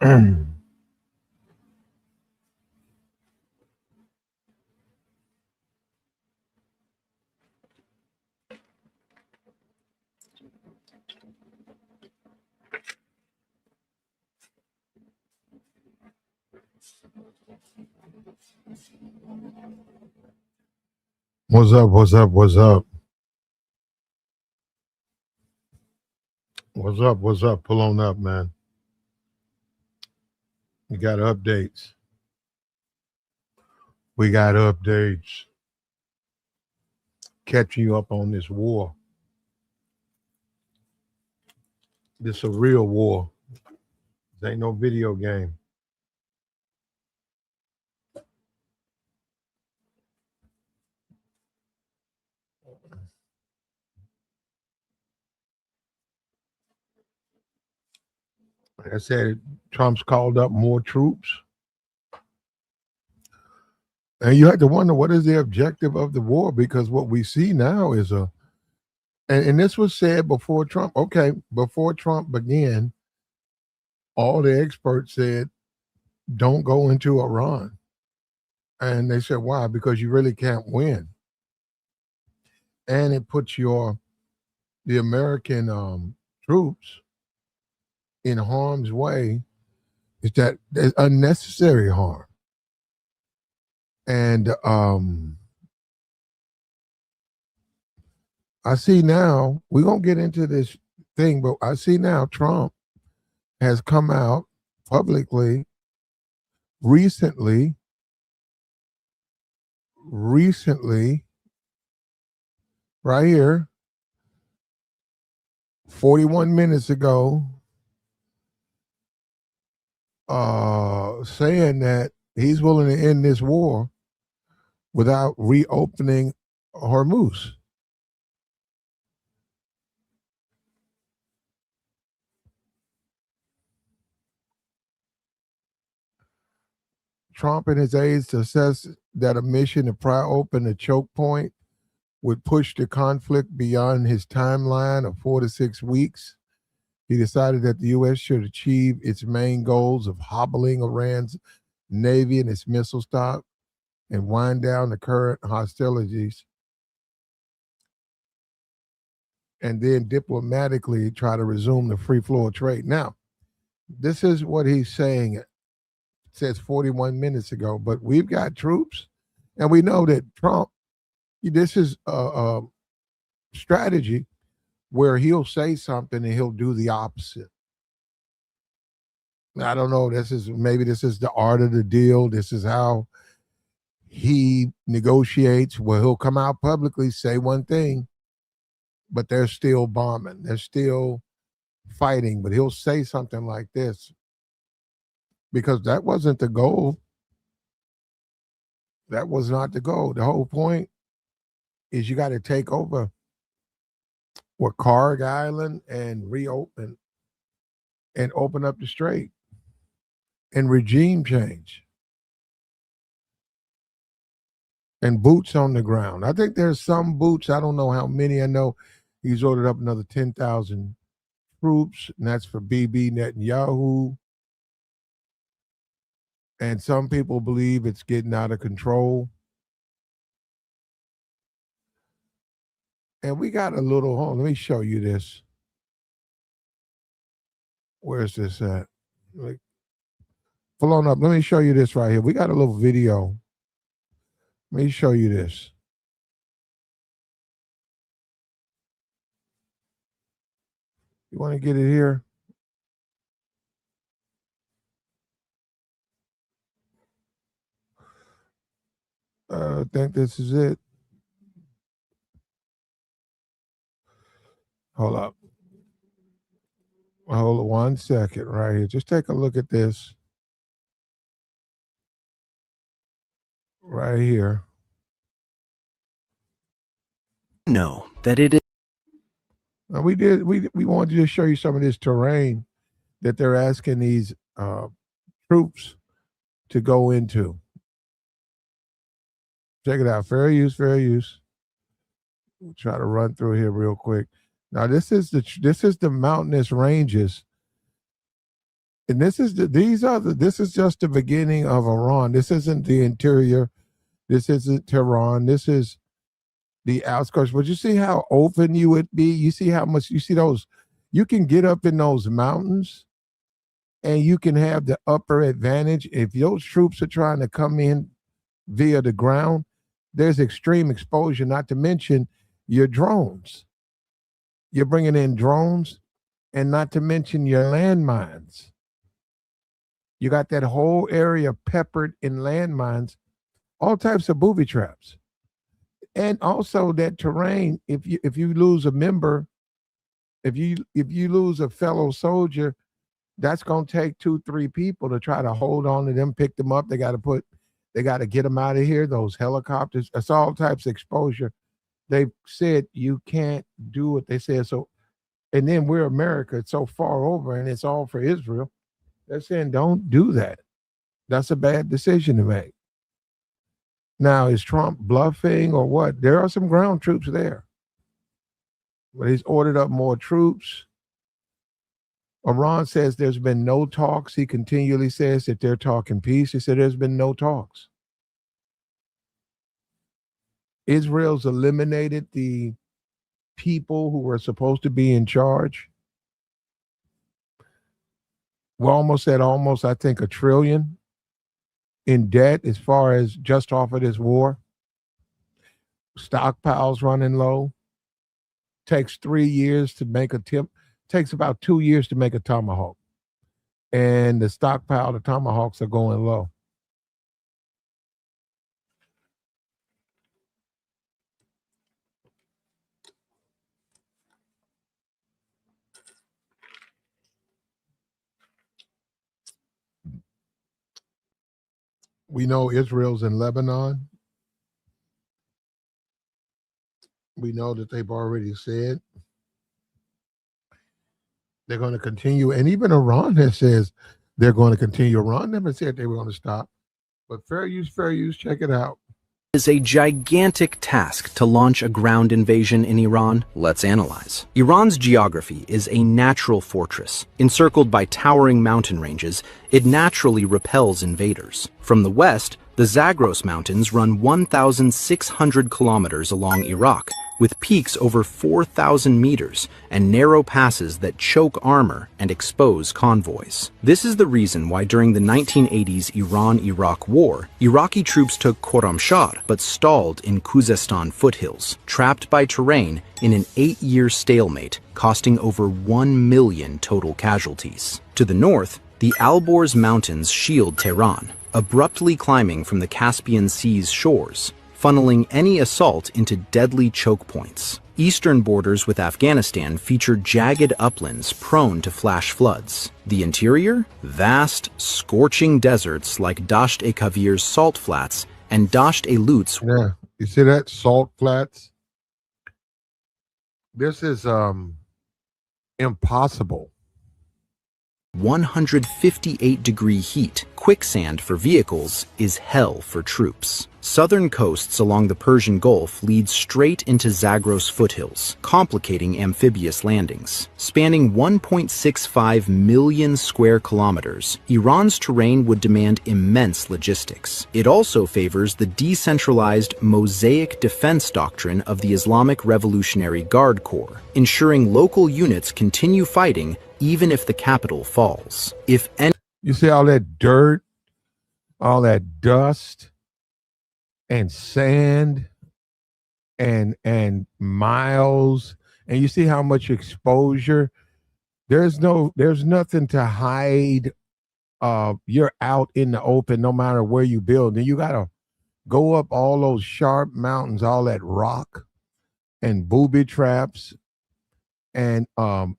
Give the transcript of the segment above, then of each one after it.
What's up? What's up? What's up? What's up? What's up? Pull on up, man. We got updates. We got updates. Catching you up on this war. This a real war. This ain't no video game. Like I said, Trump's called up more troops. And you have to wonder, what is the objective of the war? Because what we see now is and this was said before Trump. Okay, before Trump began, all the experts said, don't go into Iran. And they said, why? Because you really can't win. And it puts the American troops in harm's way. Is that there's unnecessary harm. And I see now, we're going to get into this thing, but I see now Trump has come out publicly recently, right here, 41 minutes ago, saying that he's willing to end this war without reopening Hormuz. Trump and his aides assessed that a mission to pry open the choke point would push the conflict beyond his timeline of 4 to 6 weeks. He decided that the U.S. should achieve its main goals of hobbling Iran's Navy and its missile stock and wind down the current hostilities, and then diplomatically try to resume the free flow of trade. Now, this is what he's saying. It says 41 minutes ago, but we've got troops, and we know that Trump, this is a strategy where he'll say something and he'll do the opposite. I don't know. Maybe this is the art of the deal. This is how he negotiates, where he'll come out publicly, say one thing, but they're still bombing. They're still fighting, but he'll say something like this because that wasn't the goal. That was not the goal. The whole point is you got to take over Karg Island and reopen and open up the strait and regime change and boots on the ground. I think there's some boots. I don't know how many. I know he's ordered up another 10,000 troops, and that's for Bibi Netanyahu. And some people believe it's getting out of control. And we got a little, hold on, let me show you this. Where's this at? Pull on up. Let me show you this right here. We got a little video. Let me show you this. You want to get it here? I think this is it. Hold up. Hold on 1 second right here. Just take a look at this. Right here. No, that it is. Now we wanted to just show you some of this terrain that they're asking these troops to go into. Check it out. Fair use, fair use. We'll try to run through here real quick. Now this is the mountainous ranges And this is this is just the beginning of Iran. This isn't the interior. This isn't Tehran. This is the outskirts. But you see how open you would be. You see how much you see those. You can get up in those mountains, and you can have the upper advantage if those troops are trying to come in via the ground. There's extreme exposure. Not to mention your drones. You're bringing in drones, and not to mention your landmines. You got that whole area peppered in landmines, all types of booby traps. And also that terrain, if you lose a member, if you lose a fellow soldier, that's gonna take 2, 3 people to try to hold on to them, pick them up. They gotta get them out of here. Those helicopters, it's all types of exposure. They've said you can't do what they said. So, and then we're America, it's so far over and it's all for Israel. They're saying don't do that. That's a bad decision to make. Now, is Trump bluffing or what? There are some ground troops there. But he's ordered up more troops. Iran says there's been no talks. He continually says that they're talking peace. He said there's been no talks. Israel's eliminated the people who were supposed to be in charge. We're almost at I think, $1 trillion in debt as far as just off of this war. Stockpiles running low. Takes 3 years to make takes about 2 years to make a tomahawk. And the stockpile, the tomahawks are going low. We know Israel's in Lebanon. We know that they've already said they're going to continue. And even Iran has says they're going to continue. Iran never said they were going to stop. But fair use, check it out. Is a gigantic task to launch a ground invasion in Iran? Let's analyze. Iran's geography is a natural fortress. Encircled by towering mountain ranges, it naturally repels invaders. From the west, the Zagros Mountains run 1,600 kilometers along Iraq, with peaks over 4,000 meters and narrow passes that choke armor and expose convoys. This is the reason why during the 1980s Iran-Iraq War, Iraqi troops took Khorramshahr but stalled in Khuzestan foothills, trapped by terrain in an 8-year stalemate, costing over 1 million total casualties. To the north, the Alborz Mountains shield Tehran, abruptly climbing from the Caspian Sea's shores, funneling any assault into deadly choke points. Eastern borders with Afghanistan feature jagged uplands prone to flash floods. The interior? Vast, scorching deserts like Dasht-e-Kavir's salt flats and Dasht-e-Lut's. Yeah, you see that? Salt flats. This is impossible. 158-degree heat, quicksand for vehicles, is hell for troops. Southern coasts along the Persian Gulf lead straight into Zagros foothills, complicating amphibious landings. Spanning 1.65 million square kilometers, Iran's terrain would demand immense logistics. It also favors the decentralized mosaic defense doctrine of the Islamic Revolutionary Guard Corps, ensuring local units continue fighting even if the capital falls. If any— You see all that dirt, all that dust and sand and miles, and you see how much exposure. There's nothing to hide. You're out in the open no matter where you build. And you gotta go up all those sharp mountains, all that rock and booby traps, and the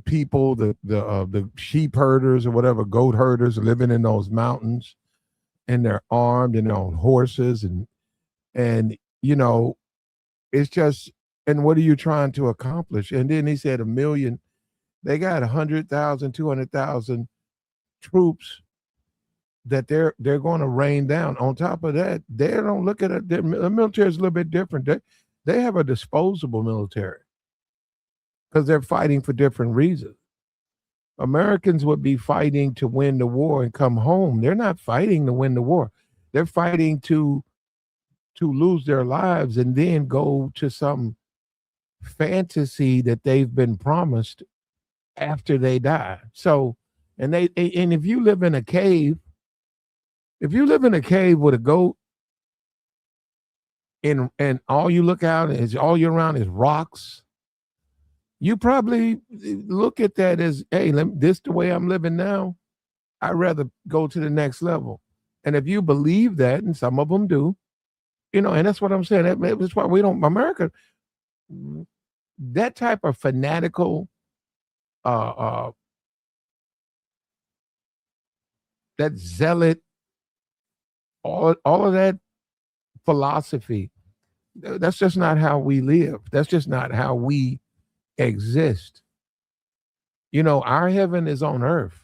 people, the sheep herders or whatever, goat herders living in those mountains, and they're armed and they're on horses, and it's just, and what are you trying to accomplish? And then he said 1 million. They got 100,000, 200,000 troops that they're going to rain down. On top of that, they don't look at it. The military is a little bit different. They have a disposable military because they're fighting for different reasons. Americans would be fighting to win the war and come home. They're not fighting to win the war. They're fighting to lose their lives and then go to some fantasy that they've been promised after they die. So, and if you live in a cave, if you live in a cave with a goat and all you look out is all you're around is rocks, you probably look at that as, hey, this the way I'm living now. I'd rather go to the next level. And if you believe that, and some of them do, and that's what I'm saying. That's why we don't, America, that type of fanatical, that zealot, all of that philosophy, that's just not how we live. That's just not how we exist. Our heaven is on earth,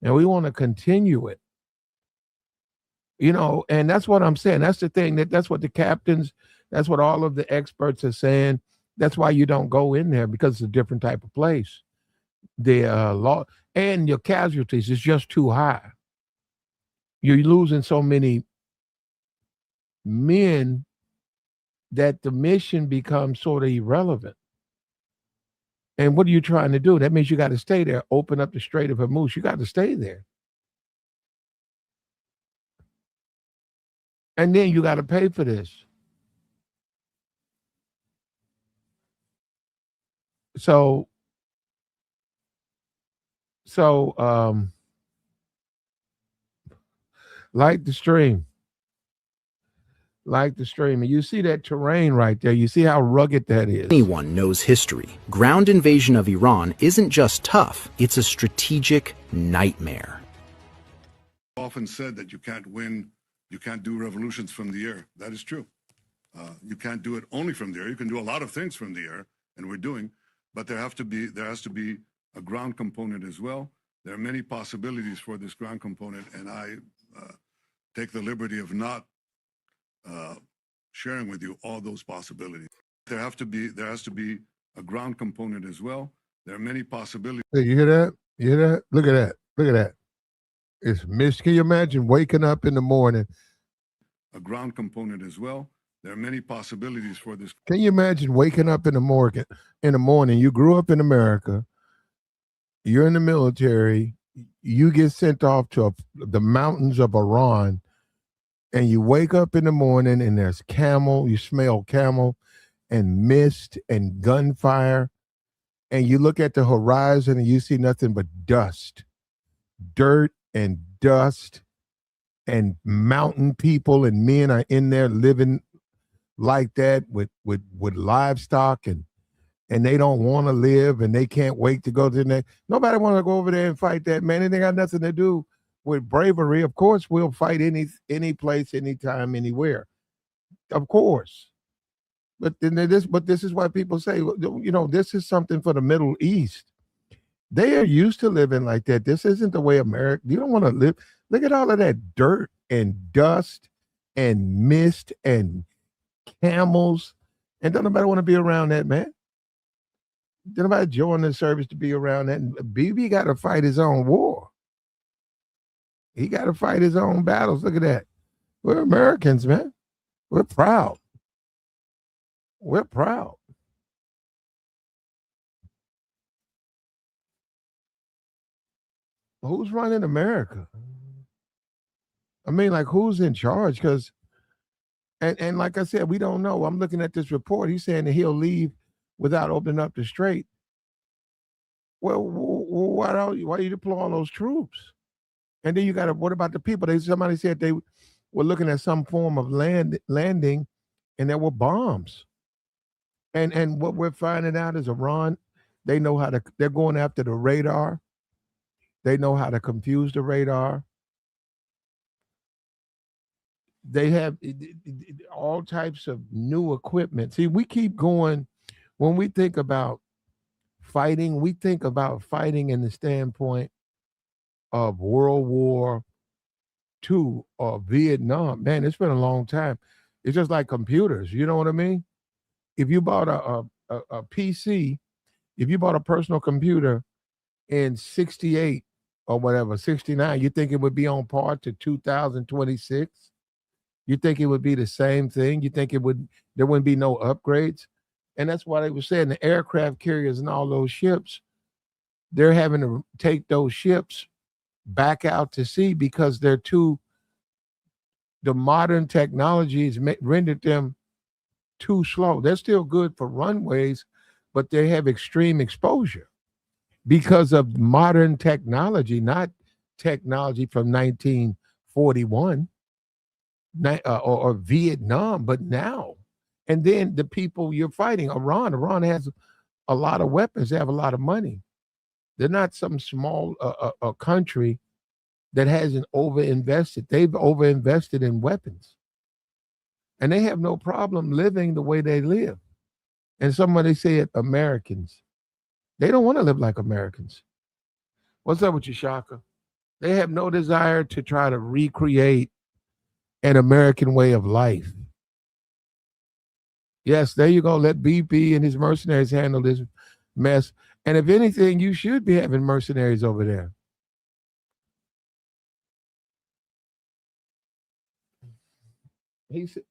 and we want to continue it. And that's what I'm saying. That's the thing, that's what the captains, that's what all of the experts are saying. That's why you don't go in there, because it's a different type of place. The law and your casualties is just too high. You're losing so many men that the mission becomes sort of irrelevant. And what are you trying to do? That means you got to stay there. Open up the Strait of Hormuz. You got to stay there. And then you got to pay for this. So like the stream. Like the stream. And you see that terrain right there. You see how rugged that is. Anyone knows history. Ground invasion of Iran isn't just tough, it's a strategic nightmare. Often said that you can't do revolutions from the air. That is true. You can't do it only from the air. You can do a lot of things from the air, and we're doing, but there has to be a ground component as well. There are many possibilities for this ground component, and I take the liberty of not sharing with you all those possibilities. There has to be a ground component as well. There are many possibilities. Hey, you hear that? You hear that? Look at that. Look at that. It's mist. Can you imagine waking up in the morning? A ground component as well. There are many possibilities for this. Can you imagine waking up in the morning? You grew up in America. You're in the military. You get sent off to the mountains of Iran, and you wake up in the morning and there's camel. You smell camel and mist and gunfire, and you look at the horizon and you see nothing but dust, dirt and dust, and mountain people and men are in there living like that with livestock, and they don't want to live, and they can't wait to go to the next. Nobody want to go over there and fight that, man. It ain't got nothing to do with bravery. Of course, we'll fight any place, anytime, anywhere. Of course. But this is why people say, this is something for the Middle East. They are used to living like that. This isn't the way America. You don't want to live. Look at all of that dirt and dust and mist and camels. And don't nobody want to be around that, man. Don't nobody join the service to be around that. And BB got to fight his own war. He got to fight his own battles. Look at that. We're Americans, man. We're proud. We're proud. Who's running America? I mean, like, who's in charge? Because, and like I said, we don't know. I'm looking at this report. He's saying that he'll leave without opening up the strait. Well, why do you deploy all those troops? And then you got to, what about the people? Somebody said they were looking at some form of landing, and there were bombs. And what we're finding out is Iran, they're going after the radar. They know how to confuse the radar. They have all types of new equipment. See, we keep going. When we think about fighting, we think about fighting in the standpoint of World War II or Vietnam. Man, it's been a long time. It's just like computers. You know what I mean? If you bought a PC, if you bought a personal computer in 68 or whatever, 69, you think it would be on par to 2026? You think it would be the same thing? You think there wouldn't be no upgrades? And that's why they were saying the aircraft carriers and all those ships, they're having to take those ships back out to sea because the modern technologies rendered them too slow. They're still good for runways, but they have extreme exposure because of modern technology, not technology from 1941 or Vietnam, but now. And then the people you're fighting, Iran has a lot of weapons. They have a lot of money. They're not some small country that hasn't overinvested. They've overinvested in weapons. And they have no problem living the way they live. And somebody said Americans. They don't want to live like Americans. What's up with you, Shaka? They have no desire to try to recreate an American way of life. Yes, there you go. Let BP and his mercenaries handle this mess. And if anything, you should be having mercenaries over there. He said,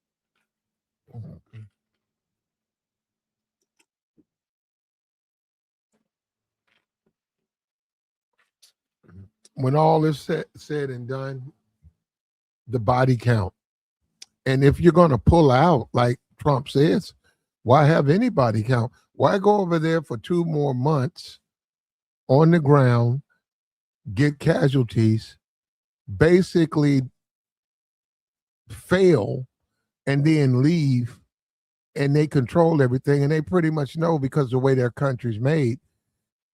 when all is said and done, the body count. And if you're going to pull out, like Trump says, why have any body count? Why go over there for 2 more months on the ground, get casualties, basically fail, and then leave, and they control everything, and they pretty much know because the way their country's made,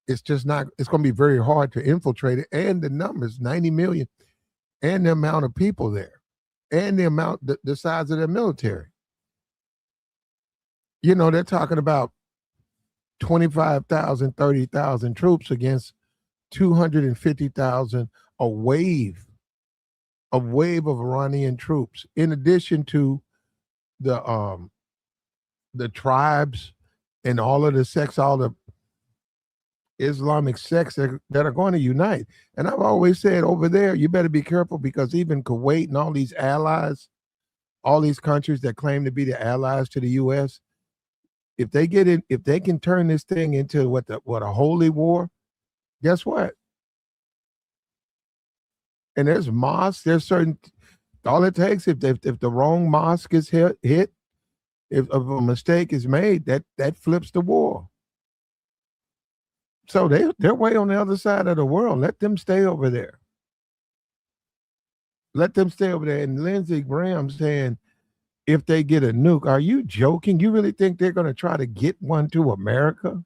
it's just not, it's going to be very hard to infiltrate it. And the numbers, 90 million, and the amount of people there, and the amount, the size of their military. You know, they're talking about 25,000, 30,000 troops against 250,000, a wave of Iranian troops, in addition to the tribes and all of the sects, all the Islamic sects that are going to unite. And I've always said over there, you better be careful because even Kuwait and all these allies, all these countries that claim to be the allies to the U.S., if they get in, if they can turn this thing into what a holy war, guess what? And there's mosques, there's certain, all it takes if the wrong mosque is hit, if a mistake is made, that flips the war. So they're way on the other side of the world. Let them stay over there. Let them stay over there. And Lindsey Graham saying, if they get a nuke, are you joking? You really think they're going to try to get one to America?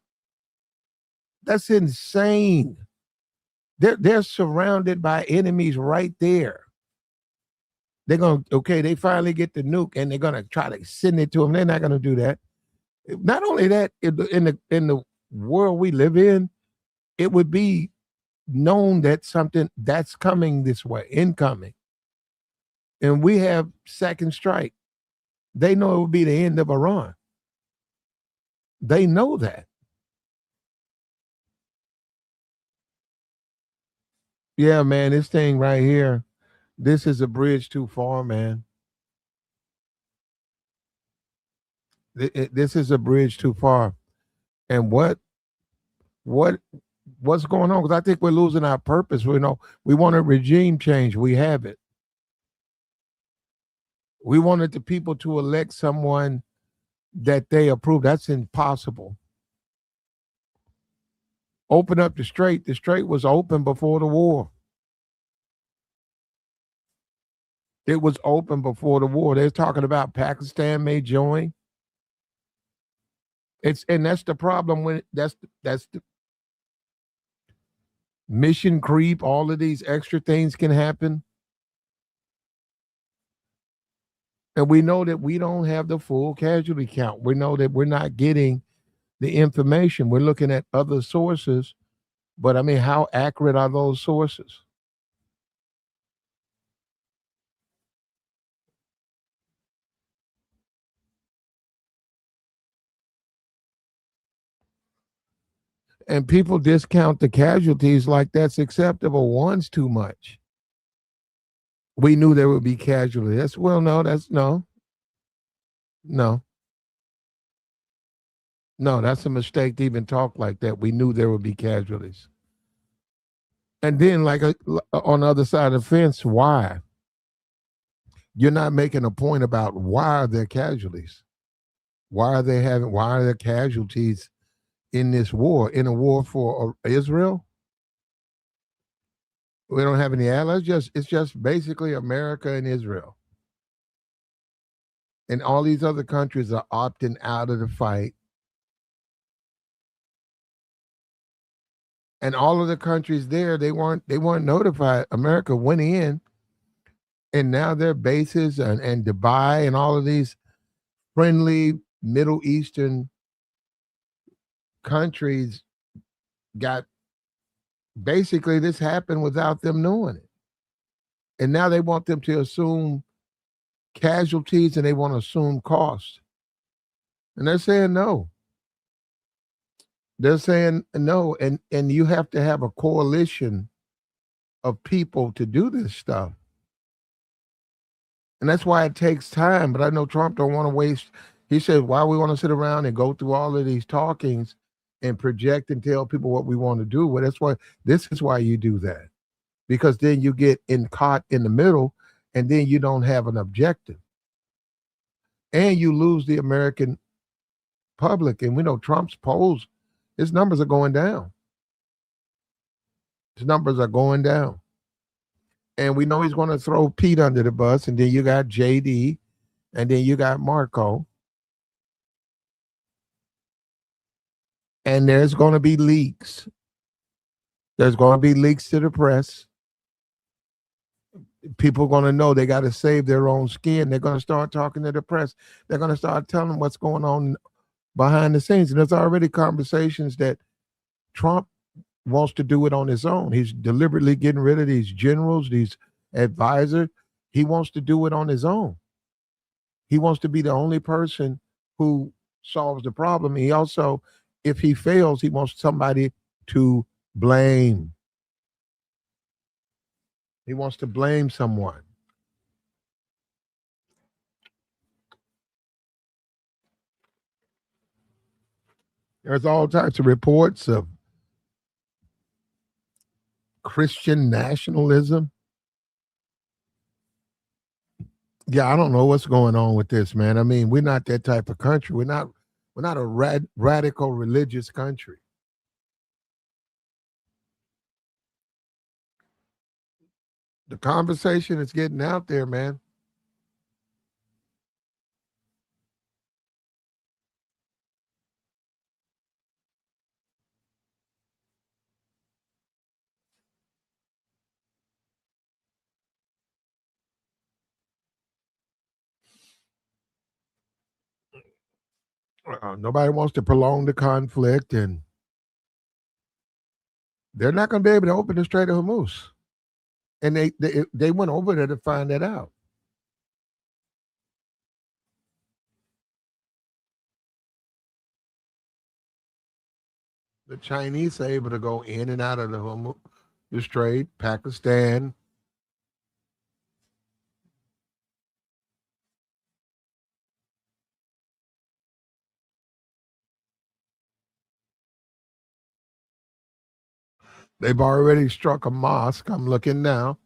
That's insane. They're surrounded by enemies right there. They're going to, okay, they finally get the nuke and they're going to try to send it to them. They're not going to do that. Not only that, in the world we live in, it would be known that something that's coming this way, incoming. And we have second strike. They know it would be the end of Iran. They know that. Yeah, man, this thing right here, this is a bridge too far, man. This is a bridge too far. And what's going on? Because I think we're losing our purpose. We want a regime change. We have it. We wanted the people to elect someone that they approve. That's impossible. Open up the strait. The strait was open before the war. It was open before the war. They're talking about Pakistan may join. And that's the problem when that's the mission creep. All of these extra things can happen. And we know that we don't have the full casualty count. We know that we're not getting the information. We're looking at other sources, but I mean, how accurate are those sources? And people discount the casualties like that's acceptable. One's too much. We knew there would be casualties. That's well, no, that's no, no, no. That's a mistake to even talk like that. We knew there would be casualties. And then, like on the other side of the fence, why? You're not making a point about why are there casualties? Why are they having? Why are there casualties in this war? In a war for Israel? We don't have any allies. Just it's just basically America and Israel, and all these other countries are opting out of the fight. And all of the countries there, they weren't notified. America went in, and now their bases and Dubai and all of these friendly Middle Eastern countries got basically this happened without them knowing it. And now they want them to assume casualties and they want to assume costs. And they're saying no. They're saying no. And you have to have a coalition of people to do this stuff. And that's why it takes time. But I know Trump don't want to waste. He said, why we want to sit around and go through all of these talkings and project and tell people what we want to do. Well, that's why this is why you do that. Because then you get caught in the middle and then you don't have an objective. And you lose the American public. And we know Trump's polls, his numbers are going down. His numbers are going down. And we know he's going to throw Pete under the bus. And then you got JD. And then you got Marco. And there's going to be leaks. There's going to be leaks to the press. People are going to know they got to save their own skin. They're going to start talking to the press. They're going to start telling them what's going on behind the scenes. And there's already conversations that Trump wants to do it on his own. He's deliberately getting rid of these generals, these advisors. He wants to do it on his own. He wants to be the only person who solves the problem. He also, if he fails, he wants somebody to blame. He wants to blame someone. There's all types of reports of Christian nationalism. Yeah, I don't know what's going on with this, man. I mean, we're not that type of country. We're not a radical religious country. The conversation is getting out there, man. Nobody wants to prolong the conflict, and they're not going to be able to open the Strait of Hormuz. And they went over there to find that out. The Chinese are able to go in and out of the Strait. Pakistan. They've already struck a mosque. I'm looking now.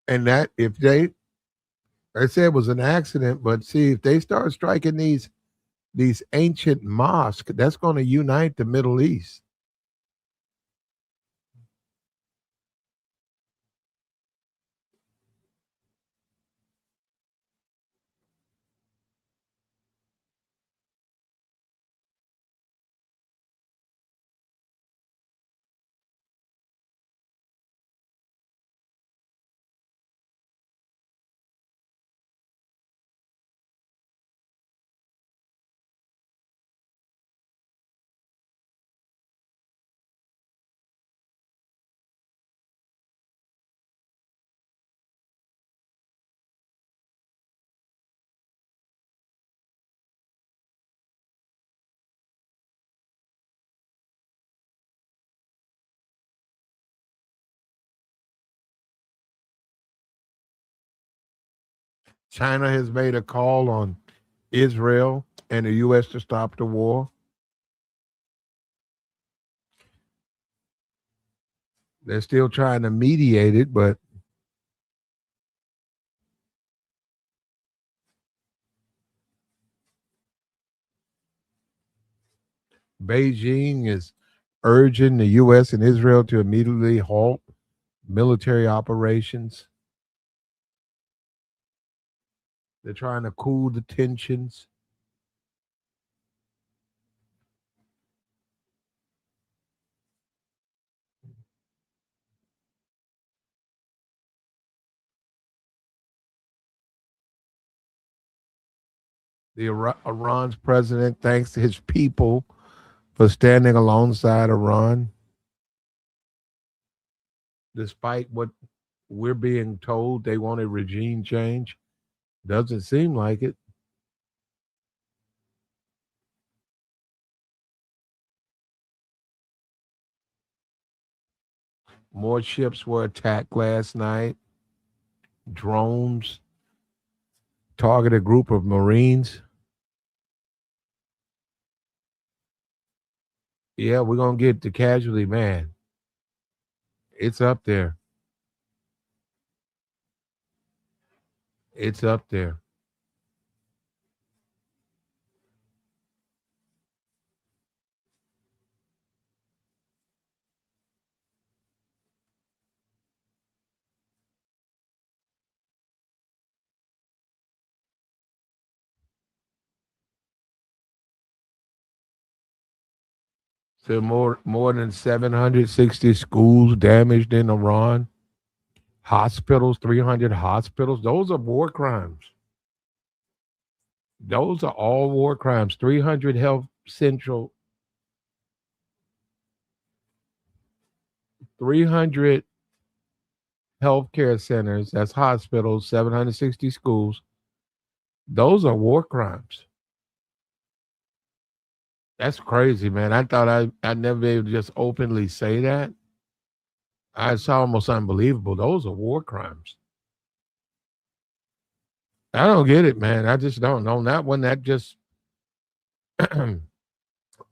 And that if they said it was an accident, but see, if they start striking these ancient mosques, that's going to unite the Middle East. China has made a call on Israel and the U.S. to stop the war. They're still trying to mediate it, but Beijing is urging the U.S. and Israel to immediately halt military operations. They're trying to cool the tensions. Iran's president thanks his people for standing alongside Iran, despite what we're being told they want a regime change. Doesn't seem like it. More ships were attacked last night. Drones targeted a group of Marines. Yeah, we're going to get the casualty, man. It's up there. It's up there. So more than 760 schools damaged in Iran. Hospitals, 300 hospitals. Those are war crimes. Those are all war crimes. 300 health central, 300 healthcare centers. That's hospitals, 760 schools. Those are war crimes. That's crazy, man. I thought I'd never be able to just openly say that. It's almost unbelievable. Those are war crimes. I don't get it, man. I just don't know. That one, that just, I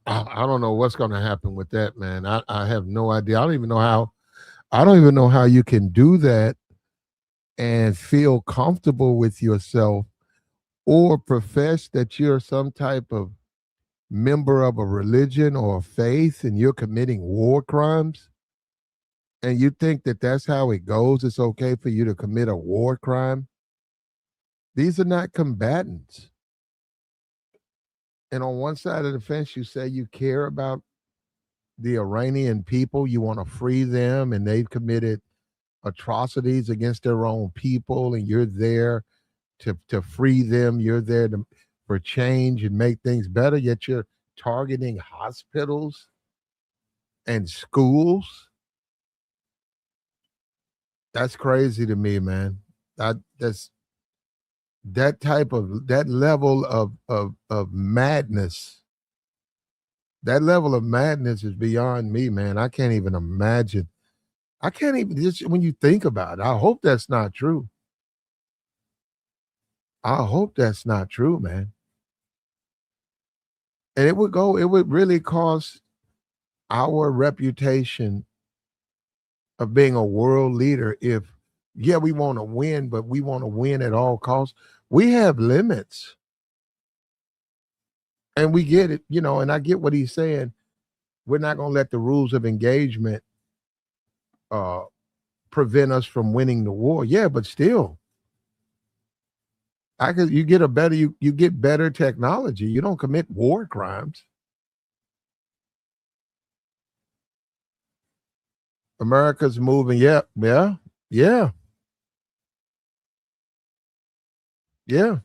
don't know what's going to happen with that, man. I have no idea. I don't even know how you can do that and feel comfortable with yourself or profess that you're some type of member of a religion or a faith and you're committing war crimes. And you think that that's how it goes. It's okay for you to commit a war crime. These are not combatants. And on one side of the fence, you say you care about the Iranian people, you want to free them, and they've committed atrocities against their own people, and you're there to free them. You're there for change and make things better, yet you're targeting hospitals and schools. That's crazy to me, man. That's that level of madness. That level of madness is beyond me, man. I can't even imagine. I can't even just when you think about it. I hope that's not true. I hope that's not true, man. And it would really cost our reputation of being a world leader if, yeah, we want to win, but we want to win at all costs. We have limits. And we get it, and I get what he's saying. We're not going to let the rules of engagement prevent us from winning the war. Yeah, but still, you get better technology. You don't commit war crimes. America's moving. Yeah, yeah, yeah, yeah.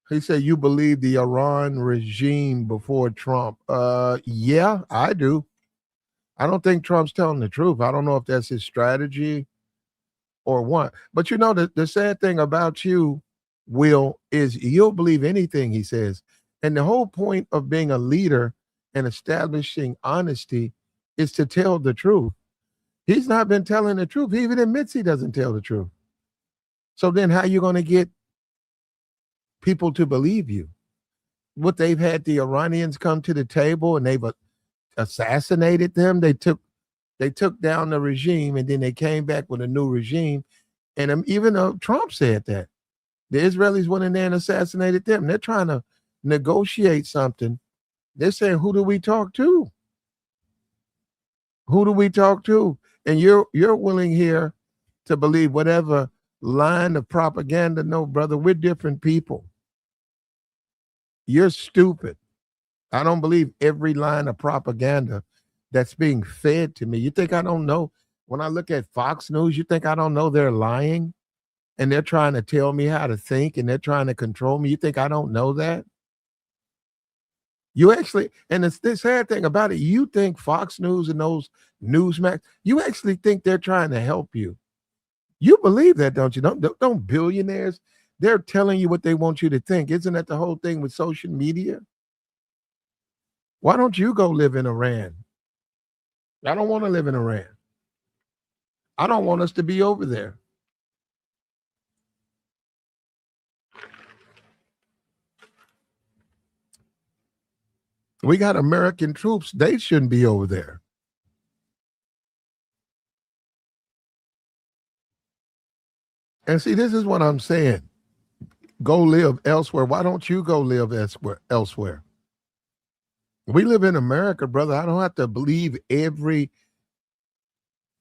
He said, "You believe the Iran regime before Trump?" Yeah, I do. I don't think Trump's telling the truth. I don't know if that's his strategy or what. But the sad thing about you, Will, is you'll believe anything he says. And the whole point of being a leader and establishing honesty is to tell the truth. He's not been telling the truth. He even admits he doesn't tell the truth. So then how are you going to get people to believe you? What they've had the Iranians come to the table and they've assassinated them. They took down the regime and then they came back with a new regime. And even Trump said that. The Israelis went in there and assassinated them. They're trying to negotiate something. They're saying, who do we talk to? Who do we talk to? And you're willing here to believe whatever line of propaganda. No, brother, we're different people. You're stupid. I don't believe every line of propaganda that's being fed to me. You think I don't know? When I look at Fox News, you think I don't know they're lying and they're trying to tell me how to think and they're trying to control me? You think I don't know that? You actually, and it's the sad thing about it, you think Fox News and those Newsmax, you actually think they're trying to help you. You believe that, don't you? Don't billionaires, they're telling you what they want you to think. Isn't that the whole thing with social media? Why don't you go live in Iran? I don't want to live in Iran. I don't want us to be over there. We got American troops. They shouldn't be over there. And see, this is what I'm saying. Go live elsewhere. Why don't you go live elsewhere? We live in America, brother. I don't have to believe every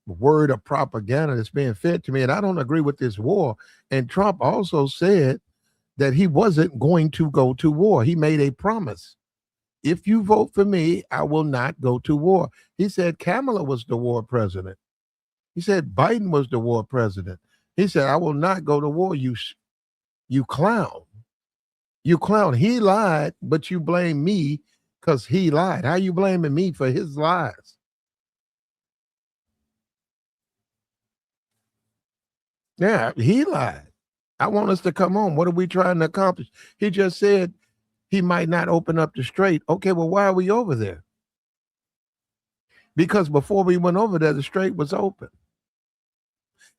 word of propaganda that's being fed to me. And I don't agree with this war. And Trump also said that he wasn't going to go to war. He made a promise. If you vote for me, I will not go to war. He said Kamala was the war president. He said Biden was the war president. He said, I will not go to war, you clown. You clown. He lied, but you blame me because he lied. How you blaming me for his lies? Yeah, he lied. I want us to come home. What are we trying to accomplish? He just said he might not open up the strait. Okay, well, why are we over there? Because before we went over there, the strait was open.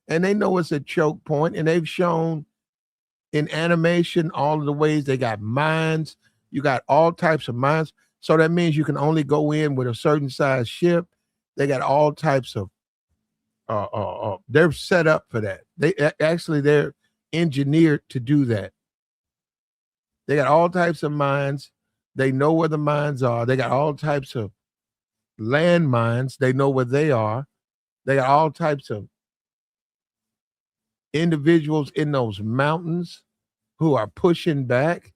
And they know it's a choke point, and they've shown in animation all of the ways they got mines. You got all types of mines. So that means you can only go in with a certain size ship. They got all types of they're set up for that. They're engineered to do that. They got all types of mines. They know where the mines are. They got all types of land mines. They know where they are. They got all types of individuals in those mountains who are pushing back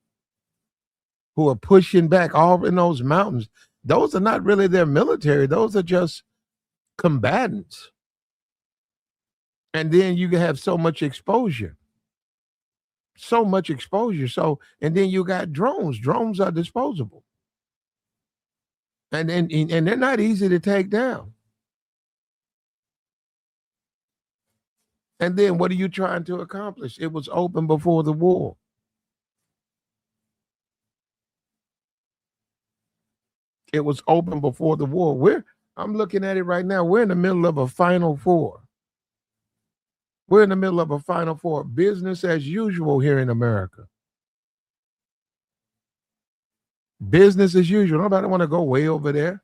all in those mountains. Those are not really their military. Those are just combatants. And then you have so much exposure. So, and then you got drones. Drones are disposable. And they're not easy to take down. And then what are you trying to accomplish? It was open before the war. It was open before the war. I'm looking at it right now. We're in the middle of a Final Four. We're in the middle of a Final Four. Business as usual here in America. Business as usual. Nobody want to go way over there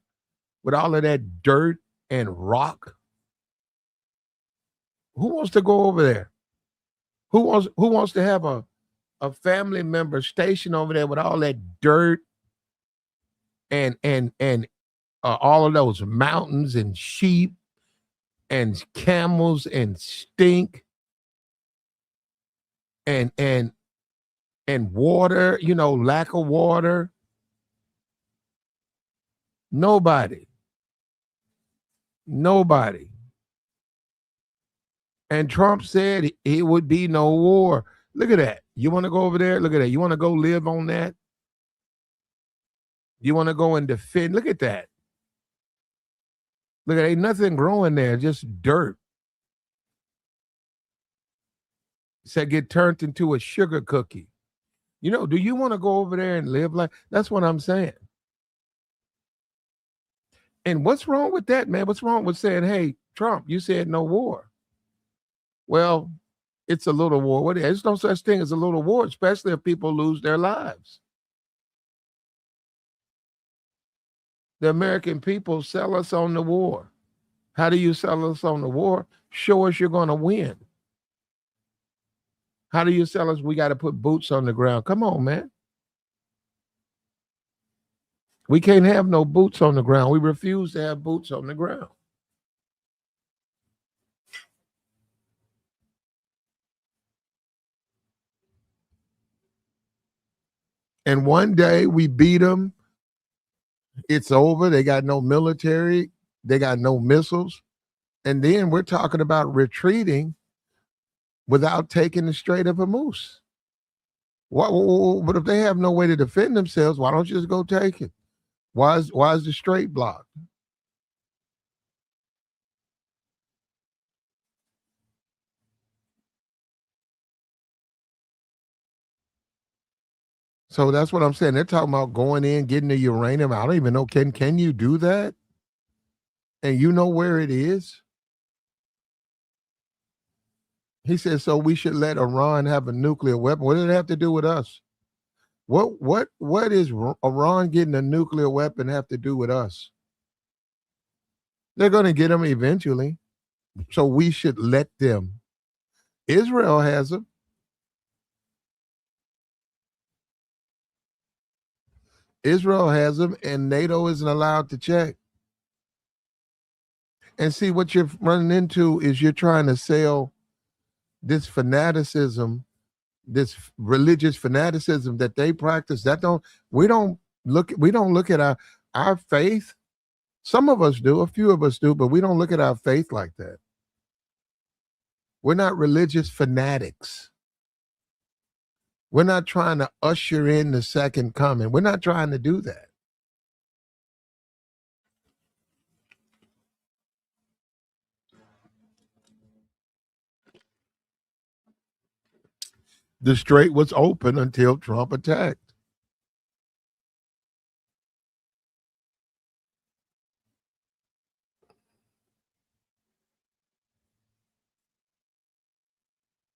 with all of that dirt and rock. Who wants to go over there? Who wants to have a family member stationed over there with all that dirt and all of those mountains and sheep and camels and stink and water, lack of water? Nobody. And Trump said it would be no war. Look at that. You want to go over there? Look at that. You want to go live on that? You want to go and defend? Look at that. Look at, ain't nothing growing there, just dirt. Said get turned into a sugar cookie. Do you want to go over there and live like? That's what I'm saying. And what's wrong with that, man? What's wrong with saying, hey, Trump, you said no war? Well, it's a little war. What? There's no such thing as a little war, especially if people lose their lives. The American people sell us on the war. How do you sell us on the war? Show us you're going to win. How do you sell us? We got to put boots on the ground. Come on, man. We can't have no boots on the ground. We refuse to have boots on the ground. And one day we beat them. It's over. They got no military. They got no missiles. And then we're talking about retreating without taking the Strait of Hormuz. But if they have no way to defend themselves, why don't you just go take it? Why is the Strait blocked? So that's what I'm saying. They're talking about going in, getting the uranium. I don't even know. Can you do that? And you know where it is? He says, so we should let Iran have a nuclear weapon. What does it have to do with us? What is Iran getting a nuclear weapon have to do with us? They're going to get them eventually. So we should let them. Israel has them. Israel has them, and NATO isn't allowed to check. And see, what you're running into is you're trying to sell this fanaticism, this religious fanaticism that they practice. We don't look at our faith. Some of us do, a few of us do, but we don't look at our faith like that. We're not religious fanatics. We're not trying to usher in the second coming. We're not trying to do that. The strait was open until Trump attacked.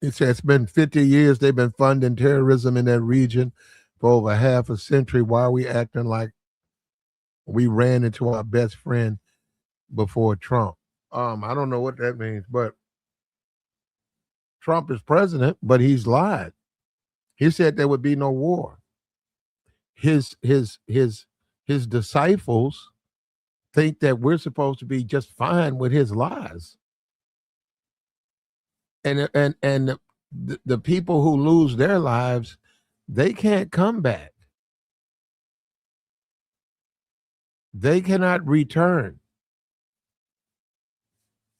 It's been 50 years they've been funding terrorism in that region for over half a century. Why are we acting like we ran into our best friend before Trump? I don't know what that means, but Trump is president, but he's lied. He said there would be no war. His disciples think that we're supposed to be just fine with his lies. And the people who lose their lives, they can't come back. They cannot return.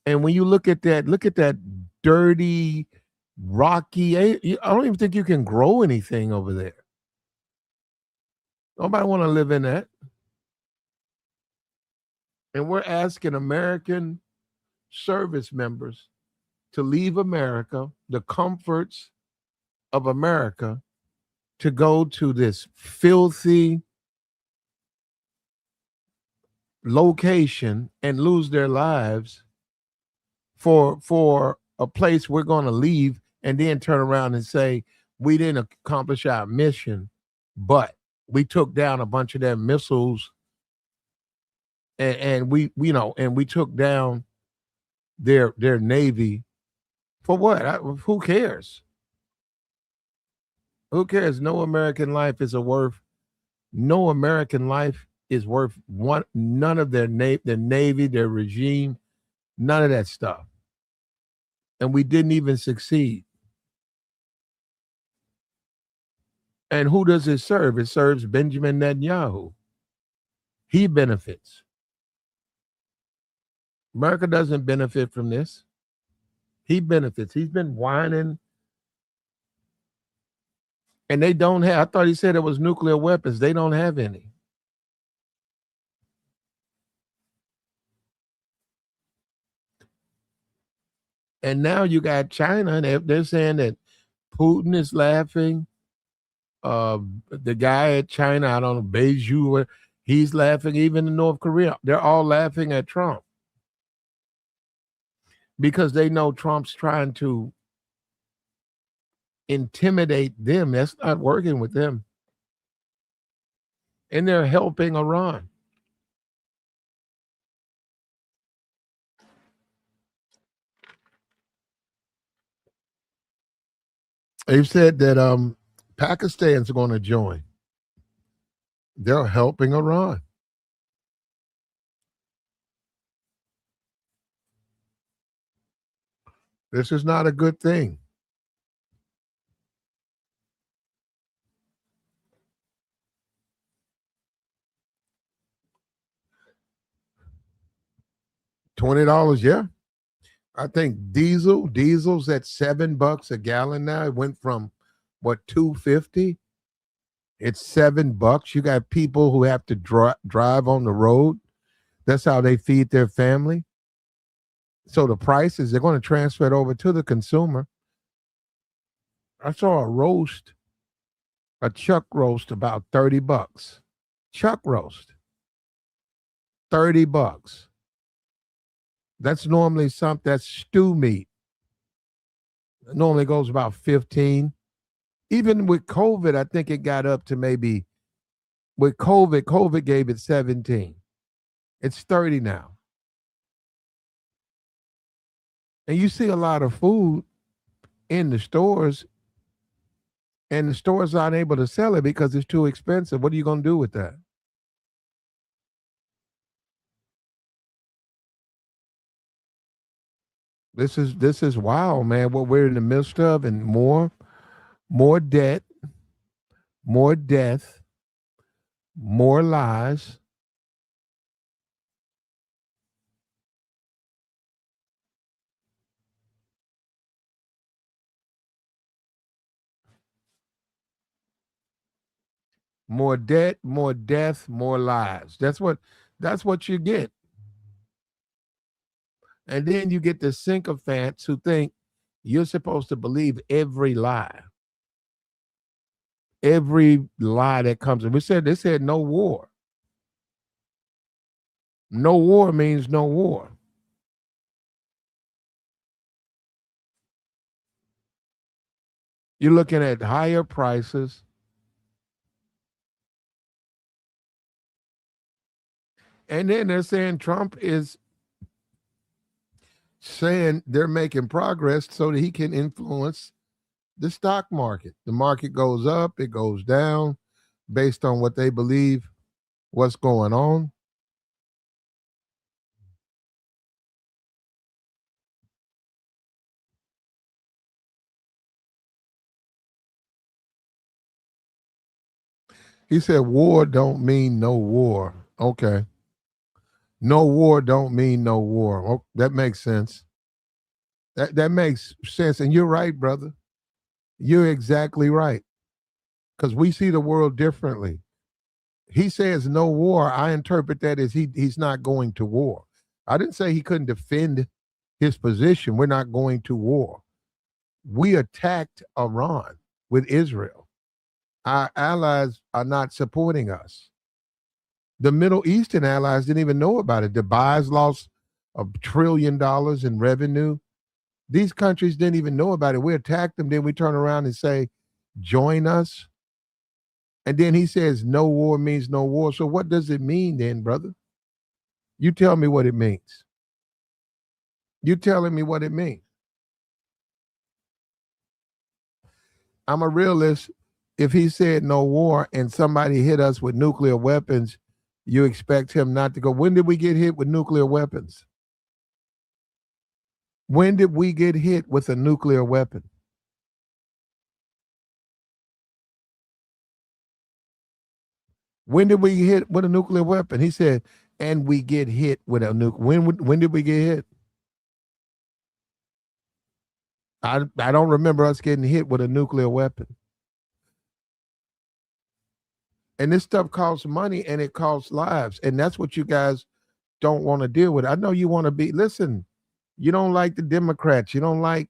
And when you look at that dirty, rocky, I don't even think you can grow anything over there. Nobody want to live in that. And we're asking American service members to leave America, the comforts of America, to go to this filthy location and lose their lives for a place we're going to leave and then turn around and say, we didn't accomplish our mission, but we took down a bunch of their missiles and we took down their Navy. For what? Who cares? Who cares? No American life is worth one. None of their Navy, their regime, none of that stuff. And we didn't even succeed. And who does it serve? It serves Benjamin Netanyahu. He benefits. America doesn't benefit from this. He benefits. He's been whining. And they don't have, I thought he said it was nuclear weapons. They don't have any. And now you got China, and they're saying that Putin is laughing. The guy at China, I don't know, Beijing, He's laughing, even in North Korea. They're all laughing at Trump because they know Trump's trying to intimidate them. That's not working with them. And they're helping Iran. They've said that Pakistan's going to join. They're helping Iran. This is not a good thing. $20, yeah. I think diesel's at $7 a gallon now. It went from what, 250? It's $7. You got people who have to drive on the road. That's how they feed their family. So the prices, they're going to transfer it over to the consumer. I saw a chuck roast, about $30. Chuck roast, $30. That's normally that's stew meat. It normally goes about 15. Even with COVID, I think it got up to maybe, with COVID gave it 17. It's 30 now. And you see a lot of food in the stores, and the stores aren't able to sell it because it's too expensive. What are you going to do with that? This is wild, man, what we're in the midst of, and more debt, more death, more lies. More debt, more death, more lies. That's what you get. And then you get the sycophants who think you're supposed to believe every lie. Every lie that comes in. They said no war. No war means no war. You're looking at higher prices. And then they're saying Trump is saying they're making progress so that he can influence the stock market. The market goes up, it goes down based on what they believe what's going on. He said war don't mean no war. Okay. No war don't mean no war. Oh, that makes sense. That makes sense. And you're right, brother. You're exactly right. Because we see the world differently. He says no war. I interpret that as he's not going to war. I didn't say he couldn't defend his position. We're not going to war. We attacked Iran with Israel. Our allies are not supporting us. The Middle Eastern allies didn't even know about it. Dubai's lost $1 trillion in revenue. These countries didn't even know about it. We attacked them, then we turn around and say, join us. And then he says no war means no war. So what does it mean then, brother? You tell me what it means. You telling me what it means. I'm a realist. If he said no war and somebody hit us with nuclear weapons, you expect him not to go. When did we get hit with nuclear weapons? When did we get hit with a nuclear weapon? When did we hit with a nuclear weapon? He said, and we get hit with a nuke. When did we get hit? I don't remember us getting hit with a nuclear weapon. And this stuff costs money and it costs lives. And that's what you guys don't want to deal with. I know you want to be, listen, you don't like the Democrats. You don't like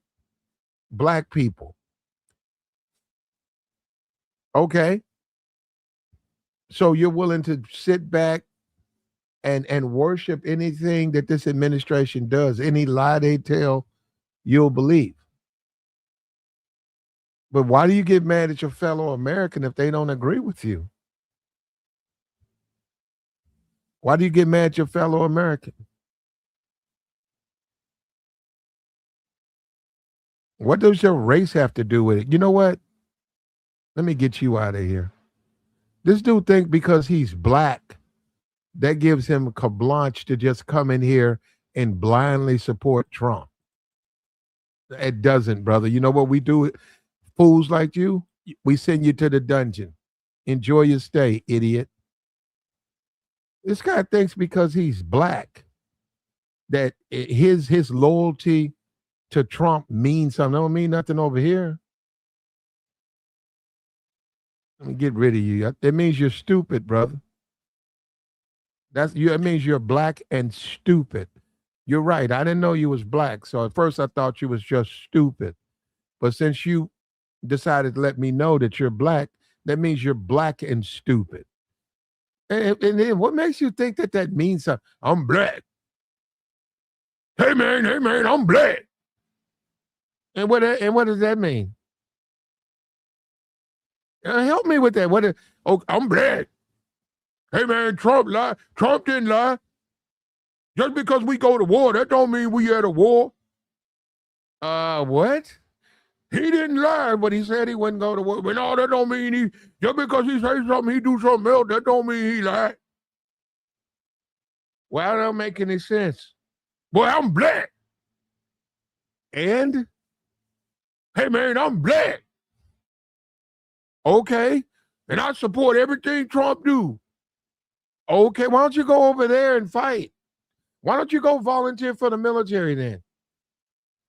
black people. Okay. So you're willing to sit back and worship anything that this administration does, any lie they tell, you'll believe. But why do you get mad at your fellow American if they don't agree with you? Why do you get mad at your fellow American? What does your race have to do with it? You know what? Let me get you out of here. This dude think because he's black, that gives him carte blanche to just come in here and blindly support Trump. It doesn't, brother. You know what we do? Fools like you, we send you to the dungeon. Enjoy your stay, idiot. This guy thinks because he's black that his loyalty to Trump means something. Don't mean nothing over here. Let me get rid of you. That means you're stupid, brother. That means you're black and stupid. You're right. I didn't know you was black. So at first I thought you was just stupid. But since you decided to let me know that you're black, that means you're black and stupid. And then what makes you think that means something? I'm black. Hey man, I'm black. And what does that mean? Help me with that. I'm black. Hey man, Trump lied. Trump didn't lie. Just because we go to war, that don't mean we at a war. What? He didn't lie, but he said he wouldn't go to war. But no, that don't mean just because he say something, he do something else, that don't mean he lied. Well, that don't make any sense. Boy, I'm black. And? Hey man, I'm black. Okay. And I support everything Trump do. Okay, why don't you go over there and fight? Why don't you go volunteer for the military then?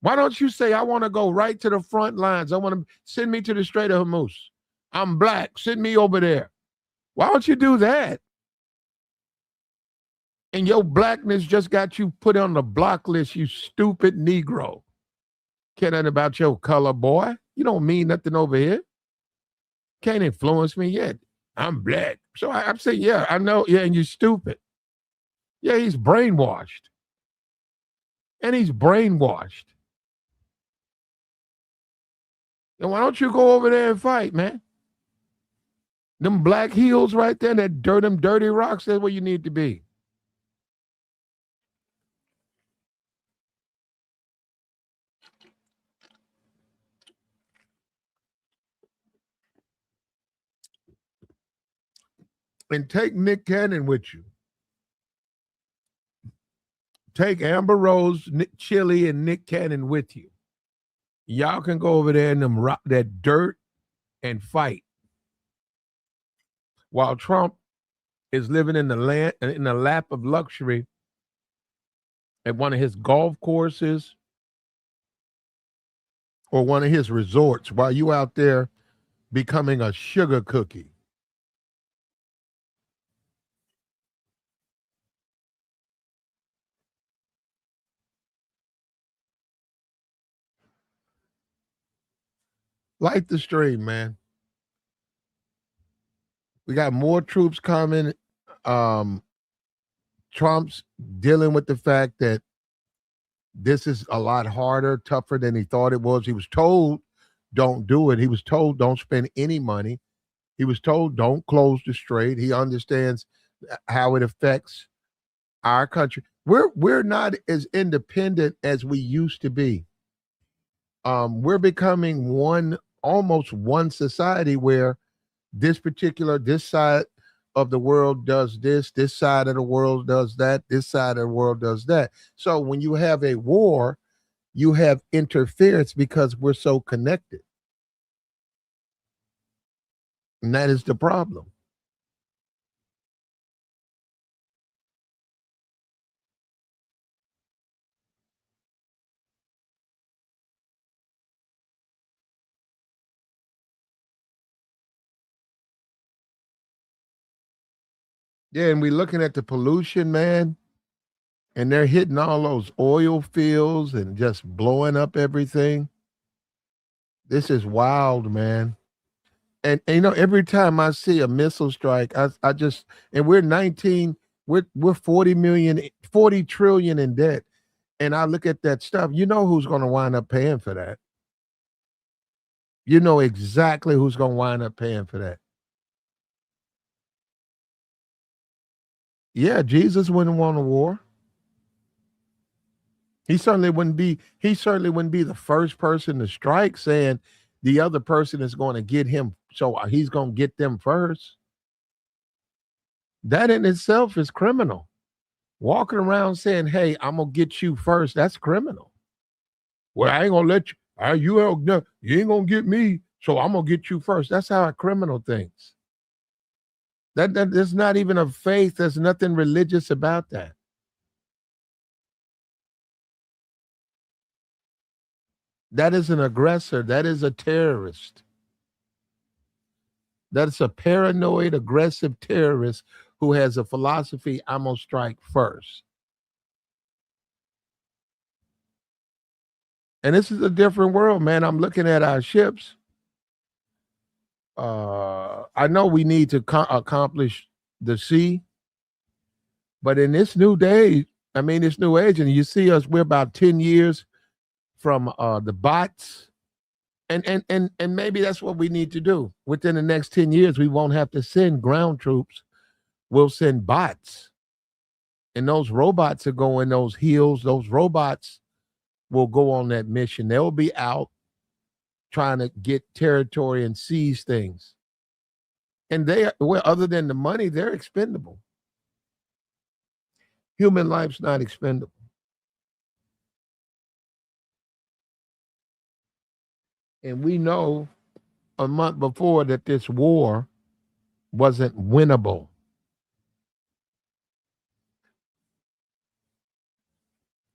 Why don't you say, I want to go right to the front lines. I want to send me to the Strait of Hormuz. I'm black. Send me over there. Why don't you do that? And your blackness just got you put on the block list, you stupid Negro. Care nothing about your color, boy. You don't mean nothing over here. Can't influence me yet. I'm black. So I'm saying, yeah, I know. Yeah, and you're stupid. Yeah, he's brainwashed. And he's brainwashed. And why don't you go over there and fight, man? Them black heels right there, them dirty rocks, that's where you need to be. And take Nick Cannon with you. Take Amber Rose, Nick Chili, and Nick Cannon with you. Y'all can go over there in that dirt and fight. While Trump is living in the lap of luxury at one of his golf courses or one of his resorts, while you out there becoming a sugar cookie. Light the stream, man. We got more troops coming. Trump's dealing with the fact that this is a lot harder, tougher than he thought it was. He was told, don't do it. He was told, don't spend any money. He was told, don't close the strait. He understands how it affects our country. We're not as independent as we used to be. We're becoming almost one society where this side of the world does this side of the world does that, this side of the world does that. So when you have a war, you have interference because we're so connected. And that is the problem. Yeah, and we're looking at the pollution, man, and they're hitting all those oil fields and just blowing up everything. This is wild, man. And you know, every time I see a missile strike, I just, and we're 19, we're 40 million, 40 trillion in debt. And I look at that stuff, you know who's going to wind up paying for that. You know exactly who's going to wind up paying for that. Yeah, Jesus wouldn't want a war. He certainly wouldn't be the first person to strike, saying the other person is going to get him, so he's going to get them first. That in itself is criminal. Walking around saying, "Hey, I'm gonna get you first," that's criminal. Well, I ain't gonna let you. You ain't gonna get me, so I'm gonna get you first. That's how a criminal thinks. That there's not even a faith. There's nothing religious about that. That is an aggressor. That is a terrorist. That's a paranoid, aggressive terrorist who has a philosophy: I'm gonna strike first. And this is a different world, man. I'm looking at our ships. I know we need to accomplish the sea, but in this new day, I mean, this new age, and you see us, we're about 10 years from the bots. And maybe that's what we need to do. Within the next 10 years, we won't have to send ground troops. We'll send bots. And those robots are going those hills. Those robots will go on that mission. They'll be out trying to get territory and seize things. And well, other than the money, they're expendable. Human life's not expendable. And we know a month before that this war wasn't winnable.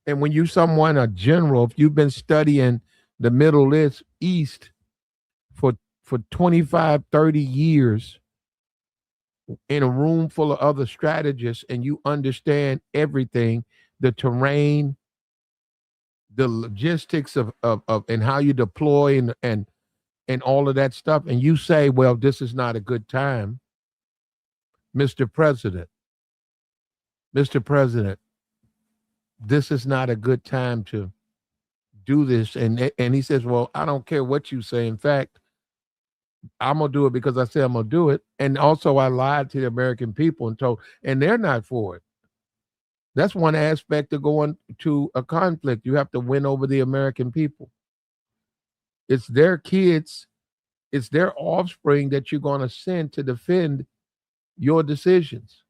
And when you someone a general, if you've been studying the Middle East for 25, 30 years in a room full of other strategists, and you understand everything, the terrain, the logistics of and how you deploy and all of that stuff, and you say, well, this is not a good time, Mr. President, Mr. President, this is not a good time to do this. And he says, well, I don't care what you say. In fact, I'm gonna do it because I say I'm gonna do it. And also I lied to the American people and they're not for it. That's one aspect of going to a conflict. You have to win over the American people. It's their kids, it's their offspring that you're gonna send to defend your decisions.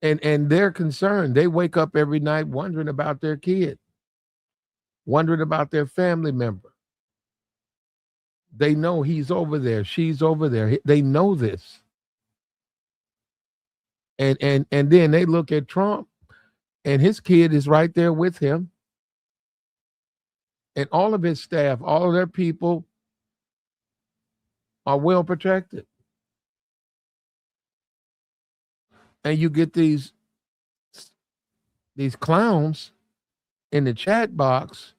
And they're concerned. They wake up every night wondering about their kid, wondering about their family member. They know he's over there, she's over there. They know this. And then they look at Trump and his kid is right there with him. And all of his staff, all of their people are well protected. And you get these clowns in the chat box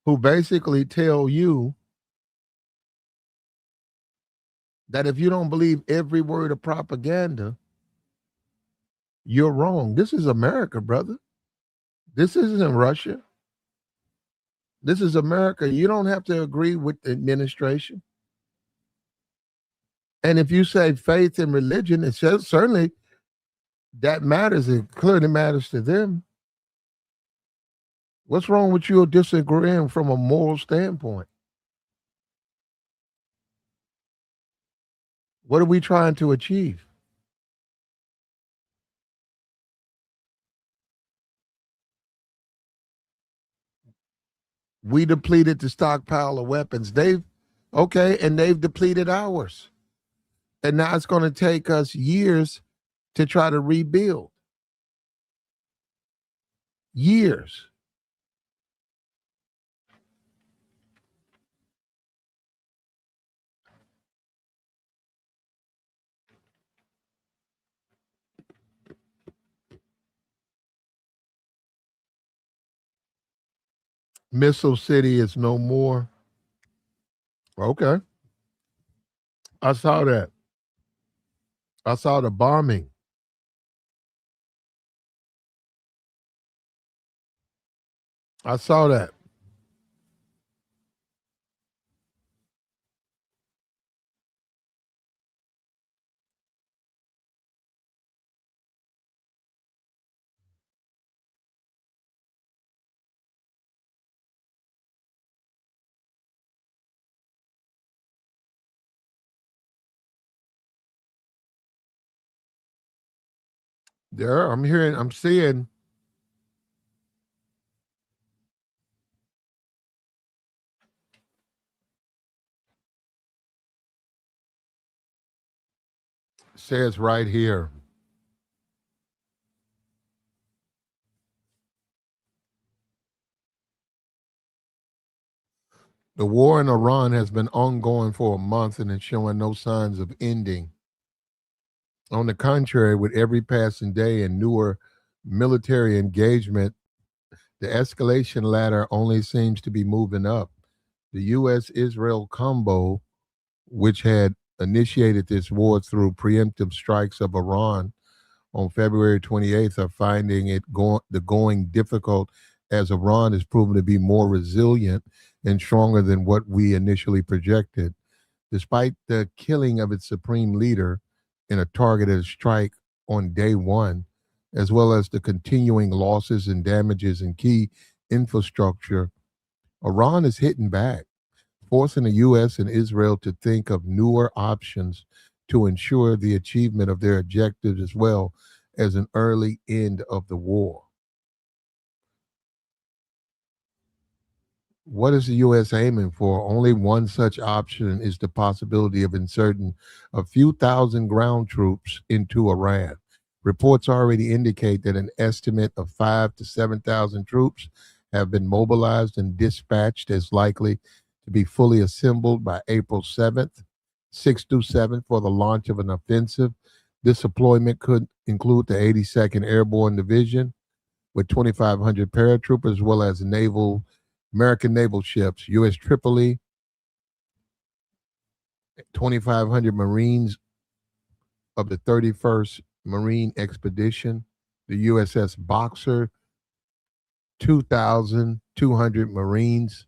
who basically tell you that if you don't believe every word of propaganda, you're wrong. This is America, brother. This isn't Russia. This is America. You don't have to agree with the administration. And if you say faith and religion, it says certainly that matters. It clearly matters to them. What's wrong with you disagreeing from a moral standpoint? What are we trying to achieve? We depleted the stockpile of weapons. They've depleted ours. And now it's going to take us years to try to rebuild. Years. Missile City is no more. Okay. I saw that. I saw the bombing. I saw that. There, I'm seeing. Says right here. The war in Iran has been ongoing for a month and is showing no signs of ending. On the contrary, with every passing day and newer military engagement, the escalation ladder only seems to be moving up. The U.S. Israel combo, which had initiated this war through preemptive strikes of Iran on February 28th, are finding the going difficult as Iran has proven to be more resilient and stronger than what we initially projected. Despite the killing of its supreme leader in a targeted strike on day one, as well as the continuing losses and damages in key infrastructure, Iran is hitting back, forcing the U.S. and Israel to think of newer options to ensure the achievement of their objectives as well as an early end of the war. What is the U.S. aiming for? Only one such option is the possibility of inserting a few thousand ground troops into Iran. Reports already indicate that an estimate of 5 to 7,000 troops have been mobilized and dispatched as likely to be fully assembled by April 7th, 6 through 7 for the launch of an offensive. This deployment could include the 82nd Airborne Division with 2,500 paratroopers, as well as American naval ships, U.S. Tripoli, 2,500 Marines of the 31st Marine Expedition, the USS Boxer, 2,200 Marines.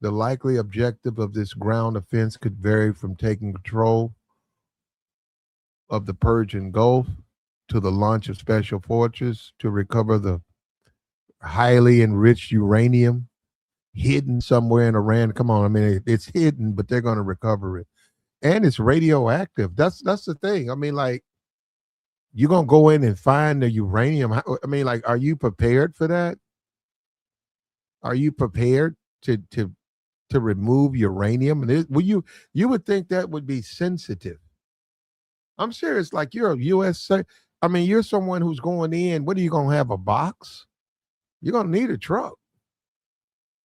The likely objective of this ground offense could vary from taking control of the Persian Gulf to the launch of special forces to recover the highly enriched uranium hidden somewhere in Iran. Come on, I mean it's hidden, but they're going to recover it, and it's radioactive. That's the thing. I mean, like you're going to go in and find the uranium. I mean, like, are you prepared for that? Are you prepared to remove uranium? And well, you would think that would be sensitive. I'm serious. Like you're a U.S. I mean, you're someone who's going in. What are you going to have, a box? You're going to need a truck.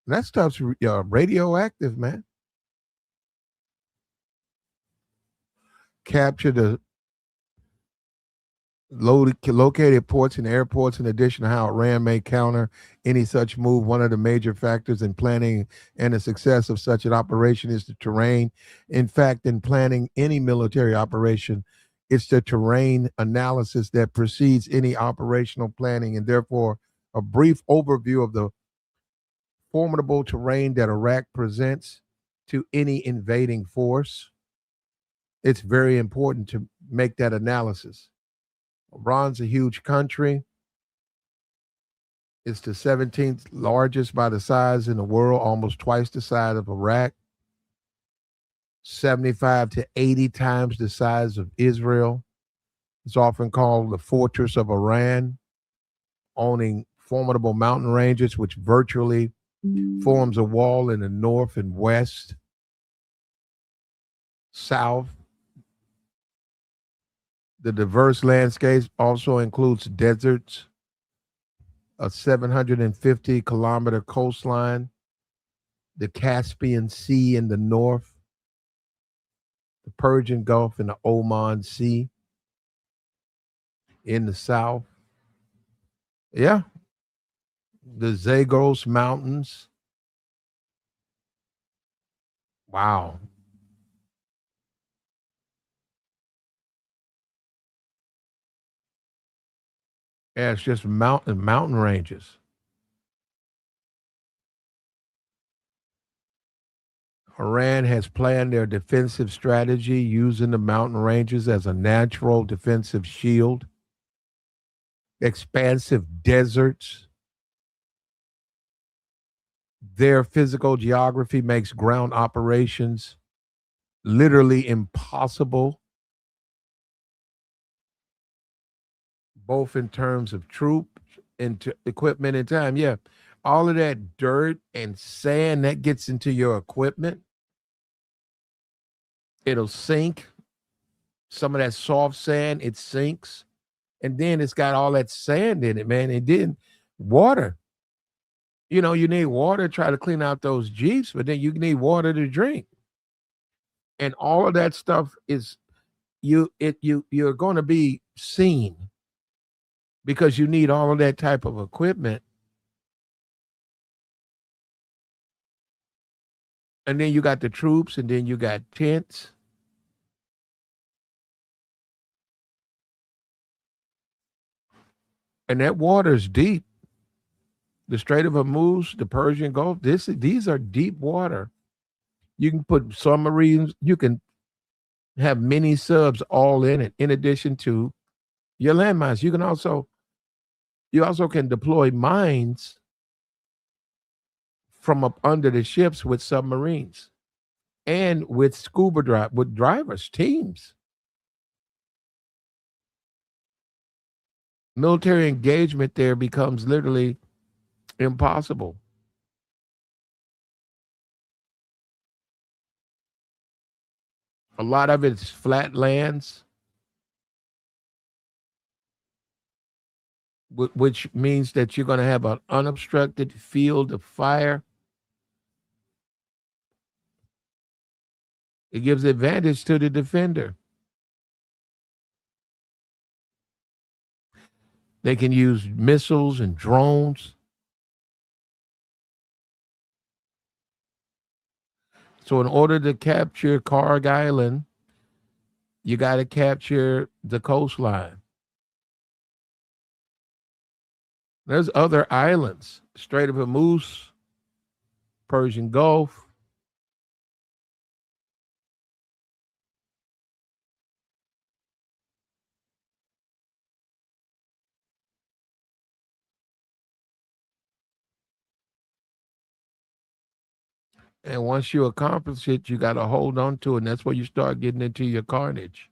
That stuff's radioactive, man. Capture the located ports and airports. In addition to how Iran may counter any such move, one of the major factors in planning and the success of such an operation is the terrain. In fact, in planning any military operation, it's the terrain analysis that precedes any operational planning, and therefore a brief overview of the formidable terrain that Iraq presents to any invading force. It's very important to make that analysis. Iran's a huge country. It's the 17th largest by the size in the world, almost twice the size of Iraq, 75 to 80 times the size of Israel. It's often called the fortress of Iran, owning formidable mountain ranges, which virtually forms a wall in the north and west, south. The diverse landscape also includes deserts, a 750-kilometer coastline, the Caspian Sea in the north, the Persian Gulf and the Oman Sea in the south. Yeah, the Zagros Mountains. Wow. Yeah, it's just mountain ranges. Iran has planned their defensive strategy using the mountain ranges as a natural defensive shield. Expansive deserts. Their physical geography makes ground operations literally impossible, both in terms of troops and equipment and time. Yeah, all of that dirt and sand that gets into your equipment, it'll sink. Some of that soft sand, it sinks. And then it's got all that sand in it, man. And then water. You know, you need water to try to clean out those Jeeps, but then you need water to drink. And all of that stuff is you're going to be seen because you need all of that type of equipment. And then you got the troops, and then you got tents. And that water's deep. The Strait of Hormuz, the Persian Gulf, these are deep water. You can put submarines, you can have mini subs all in it, in addition to your landmines. You also can deploy mines from up under the ships with submarines and with with drivers, teams. Military engagement there becomes literally impossible. A lot of it's flat lands, which means that you're going to have an unobstructed field of fire. It gives advantage to the defender. They can use missiles and drones. So in order to capture Karg Island, you got to capture the coastline. There's other islands, Strait of Hormuz, Persian Gulf. And once you accomplish it, you got to hold on to it. And that's where you start getting into your carnage.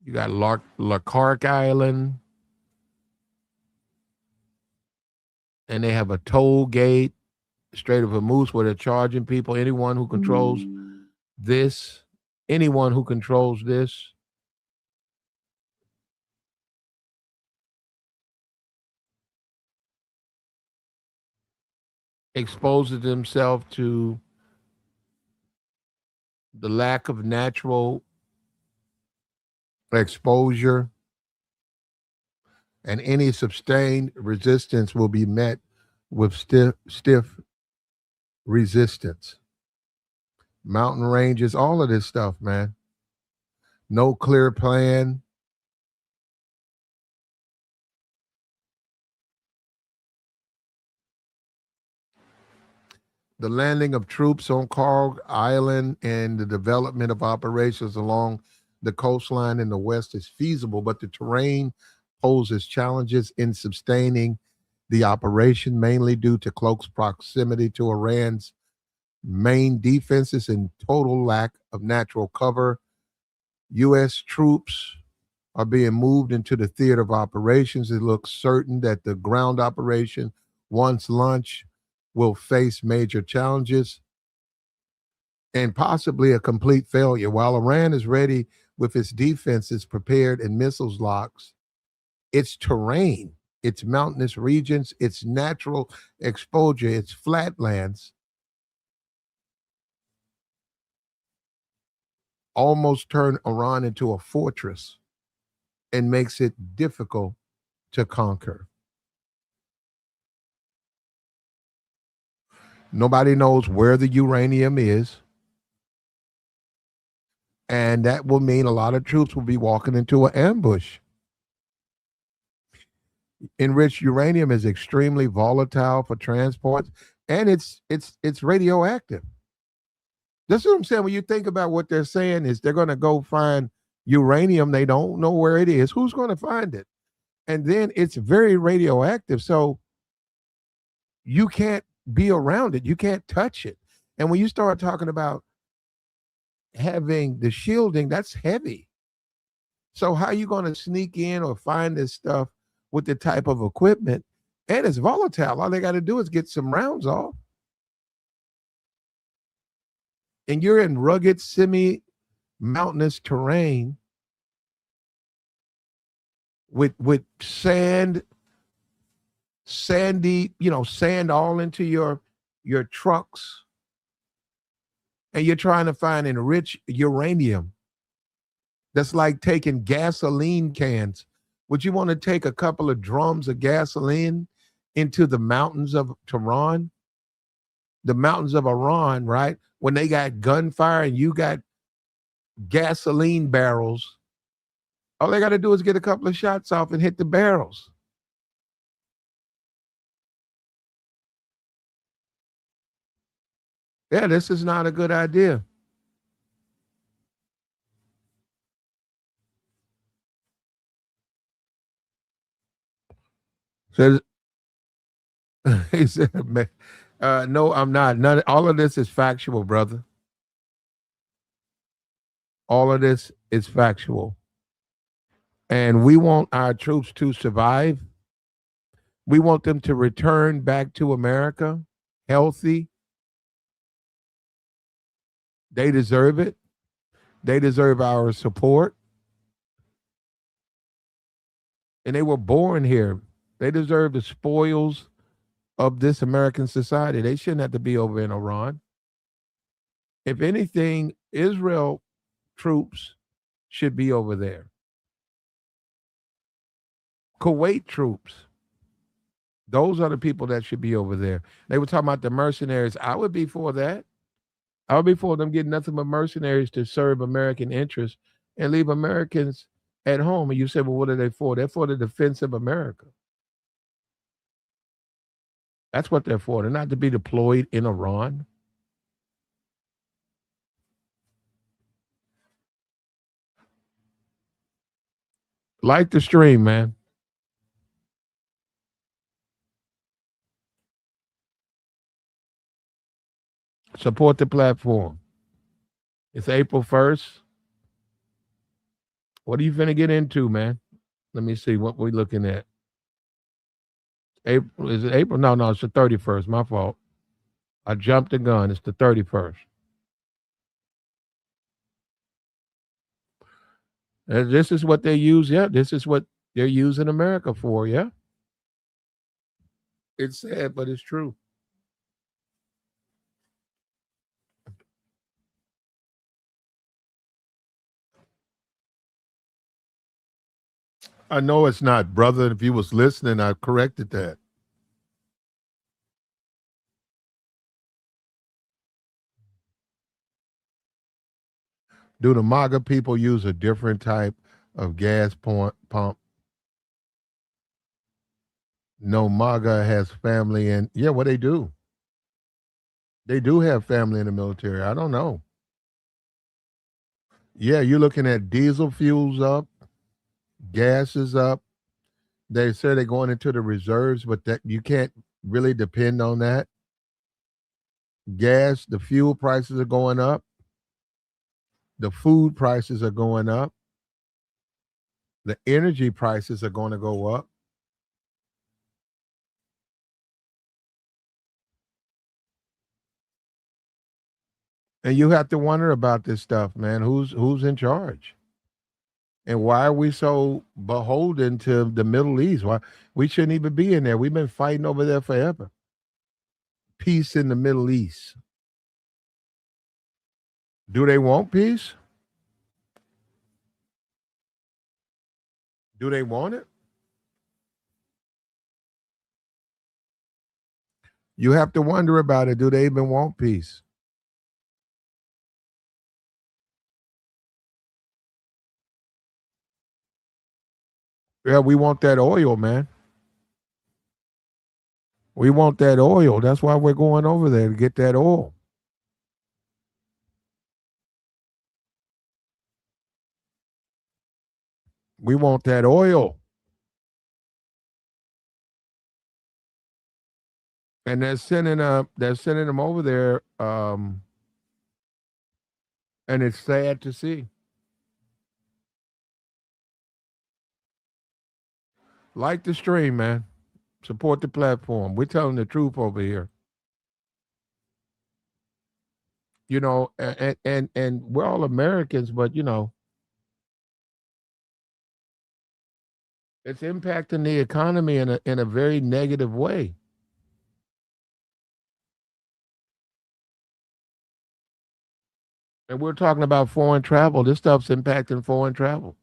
You got Lakark Island, and they have a toll gate, Strait of Hormuz, where they're charging people. Anyone who controls this, exposes themselves to the lack of natural exposure, and any sustained resistance will be met with stiff resistance. Mountain ranges, all of this stuff, man. No clear plan. The landing of troops on Karg Island and the development of operations along the coastline in the west is feasible, but the terrain poses challenges in sustaining the operation, mainly due to close proximity to Iran's main defenses and total lack of natural cover. U.S. troops are being moved into the theater of operations. It looks certain that the ground operation, once launched, will face major challenges and possibly a complete failure. While Iran is ready with its defenses prepared and missiles locks, its terrain, its mountainous regions, its natural exposure, its flatlands almost turn Iran into a fortress and makes it difficult to conquer. Nobody knows where the uranium is. And that will mean a lot of troops will be walking into an ambush. Enriched uranium is extremely volatile for transport, and it's radioactive. That's what I'm saying. When you think about what they're saying is they're going to go find uranium. They don't know where it is. Who's going to find it? And then it's very radioactive. So you can't be around it. You can't touch it. And when you start talking about having the shielding, that's heavy. So how are you going to sneak in or find this stuff with the type of equipment? And it's volatile. All they got to do is get some rounds off. And you're in rugged, semi-mountainous terrain with sandy, sand all into your trucks, and you're trying to find enriched uranium. That's like taking gasoline cans. Would you want to take a couple of drums of gasoline into the mountains of Tehran? The mountains of Iran, right? When they got gunfire and you got gasoline barrels, all they got to do is get a couple of shots off and hit the barrels. Yeah, this is not a good idea. Says he said, no, I'm not. None. All of this is factual, brother. All of this is factual, and we want our troops to survive. We want them to return back to America healthy. They deserve it. They deserve our support. And they were born here. They deserve the spoils of this American society. They shouldn't have to be over in Iran. If anything, Israel troops should be over there. Kuwait troops. Those are the people that should be over there. They were talking about the mercenaries. I would be for that. I would be for them getting nothing but mercenaries to serve American interests and leave Americans at home. And you say, well, what are they for? They're for the defense of America. That's what they're for. They're not to be deployed in Iran. Like the stream, man. Support the platform. It's April 1st. What are you finna get into, man? Let me see what we're looking at. April, is it April? No, it's the 31st. My fault. I jumped the gun. It's the 31st. And this is what they use. Yeah, this is what they're using America for. Yeah. It's sad, but it's true. I know it's not, brother. If you was listening, I corrected that. Do the MAGA people use a different type of gas pump? No, MAGA has family in. Yeah, what they do. They do have family in the military. I don't know. Yeah, you're looking at diesel fuels up, gas is up. They say they're going into the reserves, but that you can't really depend on that. Gas, the fuel prices are going up. The food prices are going up. The energy prices are going to go up. And you have to wonder about this stuff, man. Who's in charge? And why are we so beholden to the Middle East? Why we shouldn't even be in there? We've been fighting over there forever. Peace in the Middle East. Do they want peace? Do they want it? You have to wonder about it. Do they even want peace? Yeah, we want that oil, man. We want that oil. That's why we're going over there to get that oil. We want that oil. And they're sending them over there, and it's sad to see. Like the stream, man. Support the platform. We're telling the truth over here. You know, and we're all Americans, but you know, it's impacting the economy in a very negative way. And we're talking about foreign travel. This stuff's impacting foreign travel.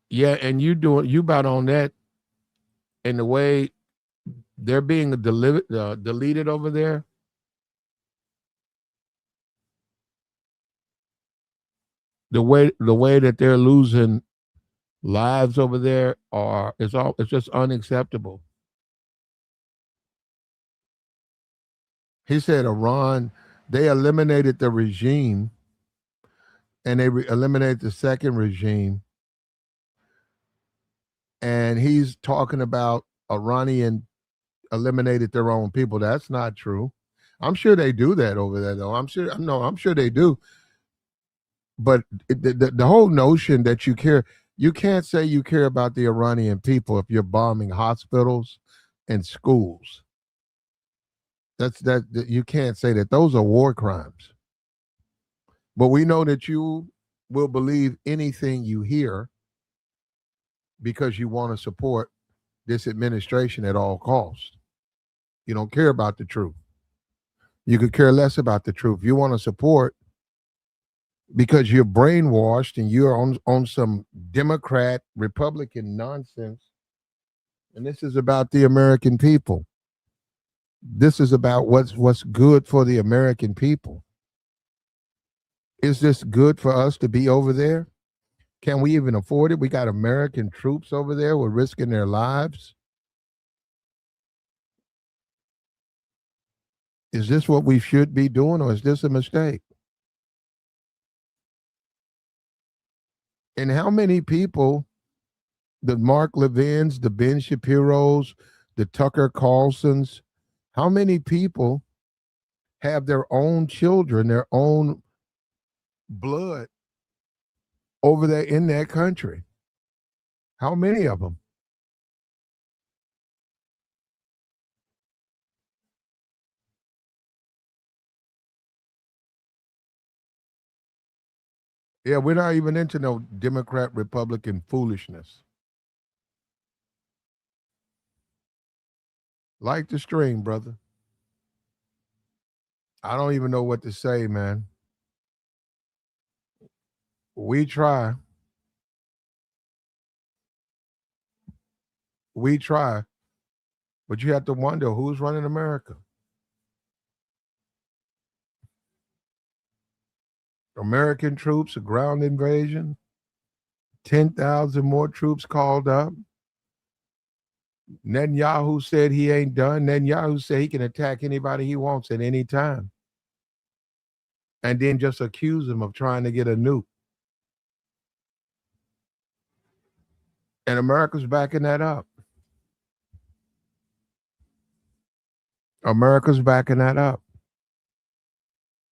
Yeah, and you about on that in the way they're being deleted over there. The way that they're losing lives over there are it's just unacceptable. He said Iran, they eliminated the regime and they eliminated the second regime. And he's talking about Iranian eliminated their own people. That's not true. I'm sure they do that over there, though. I'm sure they do. But the whole notion that you can't say you care about the Iranian people if you're bombing hospitals and schools. That you can't say that. Those are war crimes. But we know that you will believe anything you hear because you want to support this administration at all costs. You don't care about the truth. You could care less about the truth. You want to support because you're brainwashed and you're on some Democrat, Republican nonsense. And this is about the American people. This is about what's good for the American people. Is this good for us to be over there? Can we even afford it? We got American troops over there who are risking their lives. Is this what we should be doing, or is this a mistake? And how many people, the Mark Levins, the Ben Shapiros, the Tucker Carlsons, how many people have their own children, their own blood over there in that country? How many of them? Yeah, we're not even into no Democrat Republican foolishness. Like the stream, brother. I don't even know what to say, man. We try. We try. But you have to wonder who's running America. American troops, a ground invasion, 10,000 more troops called up. Netanyahu said he ain't done. Netanyahu said he can attack anybody he wants at any time. And then just accuse him of trying to get a nuke. And America's backing that up. America's backing that up.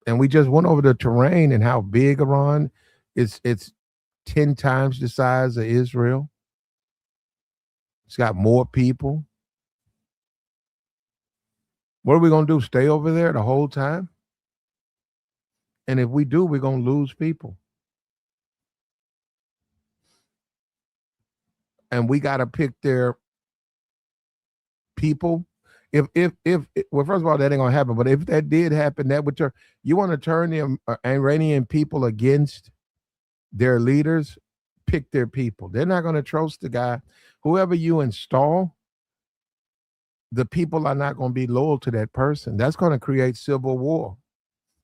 And we just went over the terrain and how big Iran is. It's 10 times the size of Israel. It's got more people. What are we going to do? Stay over there the whole time? And if we do, we're going to lose people. And we got to pick their people. If well, first of all, that ain't gonna happen. But if that did happen, that would turn. You want to turn the Iranian people against their leaders? Pick their people. They're not going to trust the guy. Whoever you install, the people are not going to be loyal to that person. That's going to create civil war.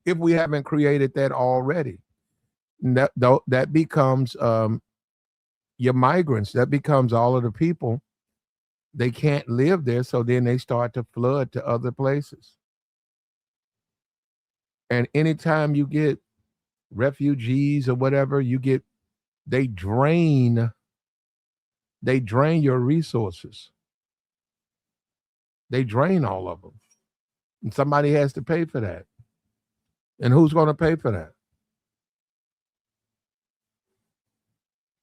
if we haven't created that already. And that becomes your migrants. That becomes all of the people. They can't live there, so then they start to flood to other places. And anytime you get refugees or whatever, they drain your resources. They drain all of them. And somebody has to pay for that. And who's going to pay for that?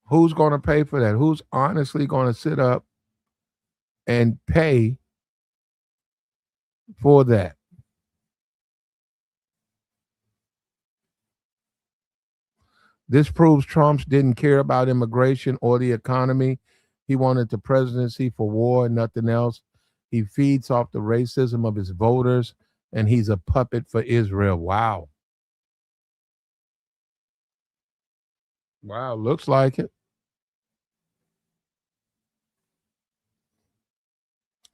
Who's going to pay for that? Who's honestly going to sit up and pay for that? This proves Trump didn't care about immigration or the economy. He wanted the presidency for war and nothing else. He feeds off the racism of his voters, and he's a puppet for Israel. Wow. Wow, looks like it.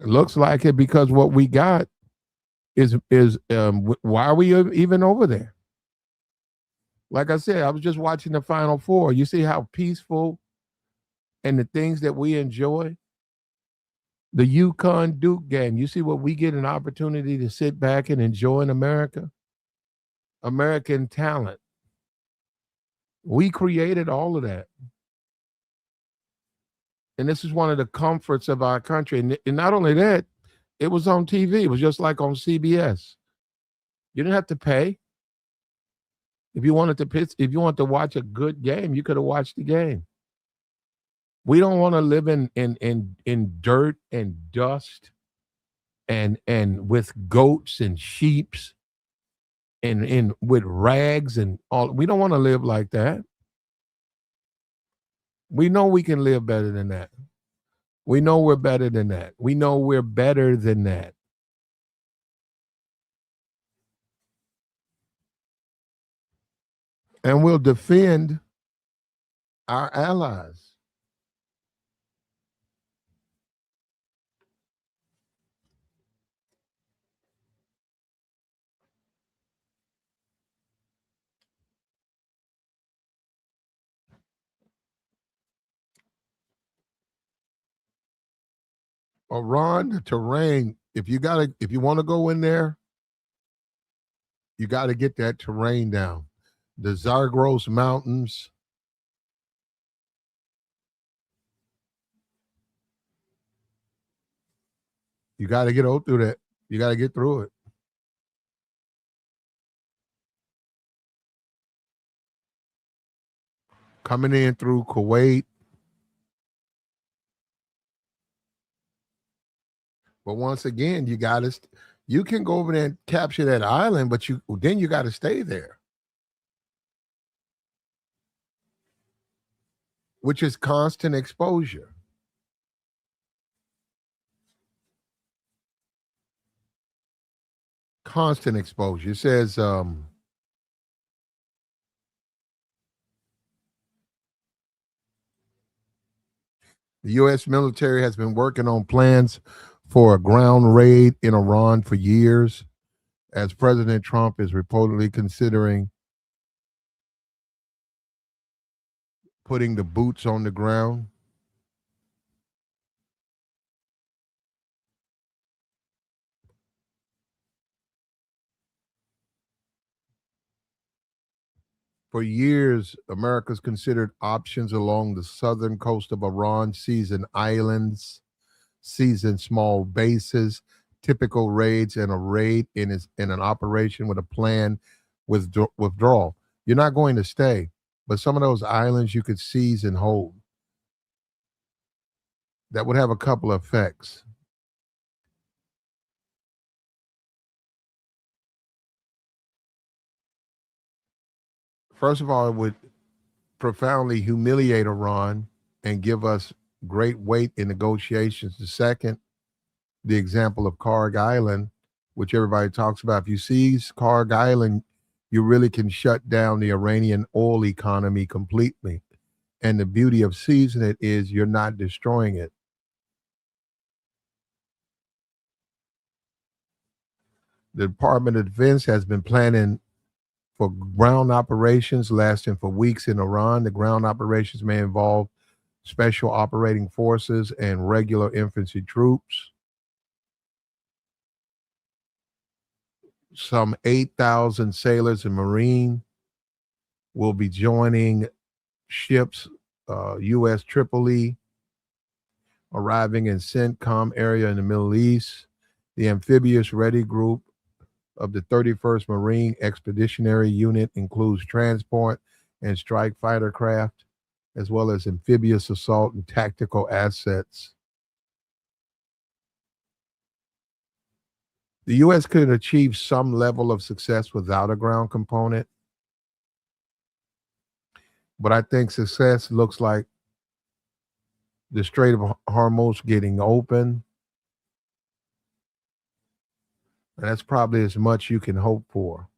It looks like it because what we got is why are we even over there? Like I said, I was just watching the Final Four. You see how peaceful and the things that we enjoy. The UConn Duke game. You see what we get an opportunity to sit back and enjoy in America? American talent. We created all of that. And this is one of the comforts of our country. And not only that, it was on TV. It was just like on CBS. You didn't have to pay. If you wanted to watch a good game, you could have watched the game. We don't want to live in dirt and dust and with goats and sheeps and with rags and all. We don't want to live like that. We know we can live better than that. We know we're better than that. We know we're better than that. And we'll defend our allies. Iran, the terrain, if you want to go in there, you got to get that terrain down. The Zagros Mountains. You got to get through that. You got to get through it. Coming in through Kuwait. But once again, you can go over there and capture that island, but you got to stay there, which is constant exposure. Constant exposure. It says the U.S. military has been working on plans for a ground raid in Iran for years, as President Trump is reportedly considering putting the boots on the ground. For years, America's considered options along the southern coast of Iran, seizing islands, seizing small bases, typical raids, and a raid in an operation with a planned withdrawal. You're not going to stay, but some of those islands you could seize and hold. That would have a couple of effects. First of all, it would profoundly humiliate Iran and give us great weight in negotiations. The second, the example of Karg Island, which everybody talks about. If you seize Karg Island, you really can shut down the Iranian oil economy completely. And the beauty of seizing it is you're not destroying it. The Department of Defense has been planning for ground operations lasting for weeks in Iran. The ground operations may involve special operating forces and regular infantry troops. Some 8,000 sailors and Marine will be joining ships, U.S. Tripoli, arriving in CENTCOM area in the Middle East. The amphibious ready group of the 31st Marine Expeditionary Unit includes transport and strike fighter craft, as well as amphibious assault and tactical assets. The U.S. could achieve some level of success without a ground component, but I think success looks like the Strait of Hormuz getting open. And that's probably as much you can hope for.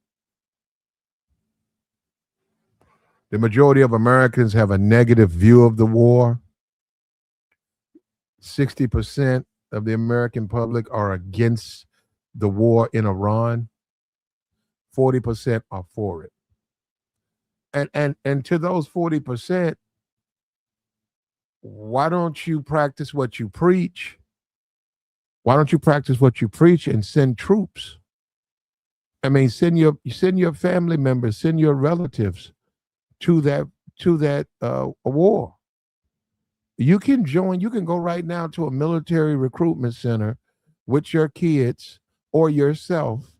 The majority of Americans have a negative view of the war. 60% of the American public are against the war in Iran. 40% are for it. And to those 40%, why don't you practice what you preach? Why don't you practice what you preach and send troops? I mean, send your family members, send your relatives to that war. You can join. You can go right now to a military recruitment center with your kids or yourself.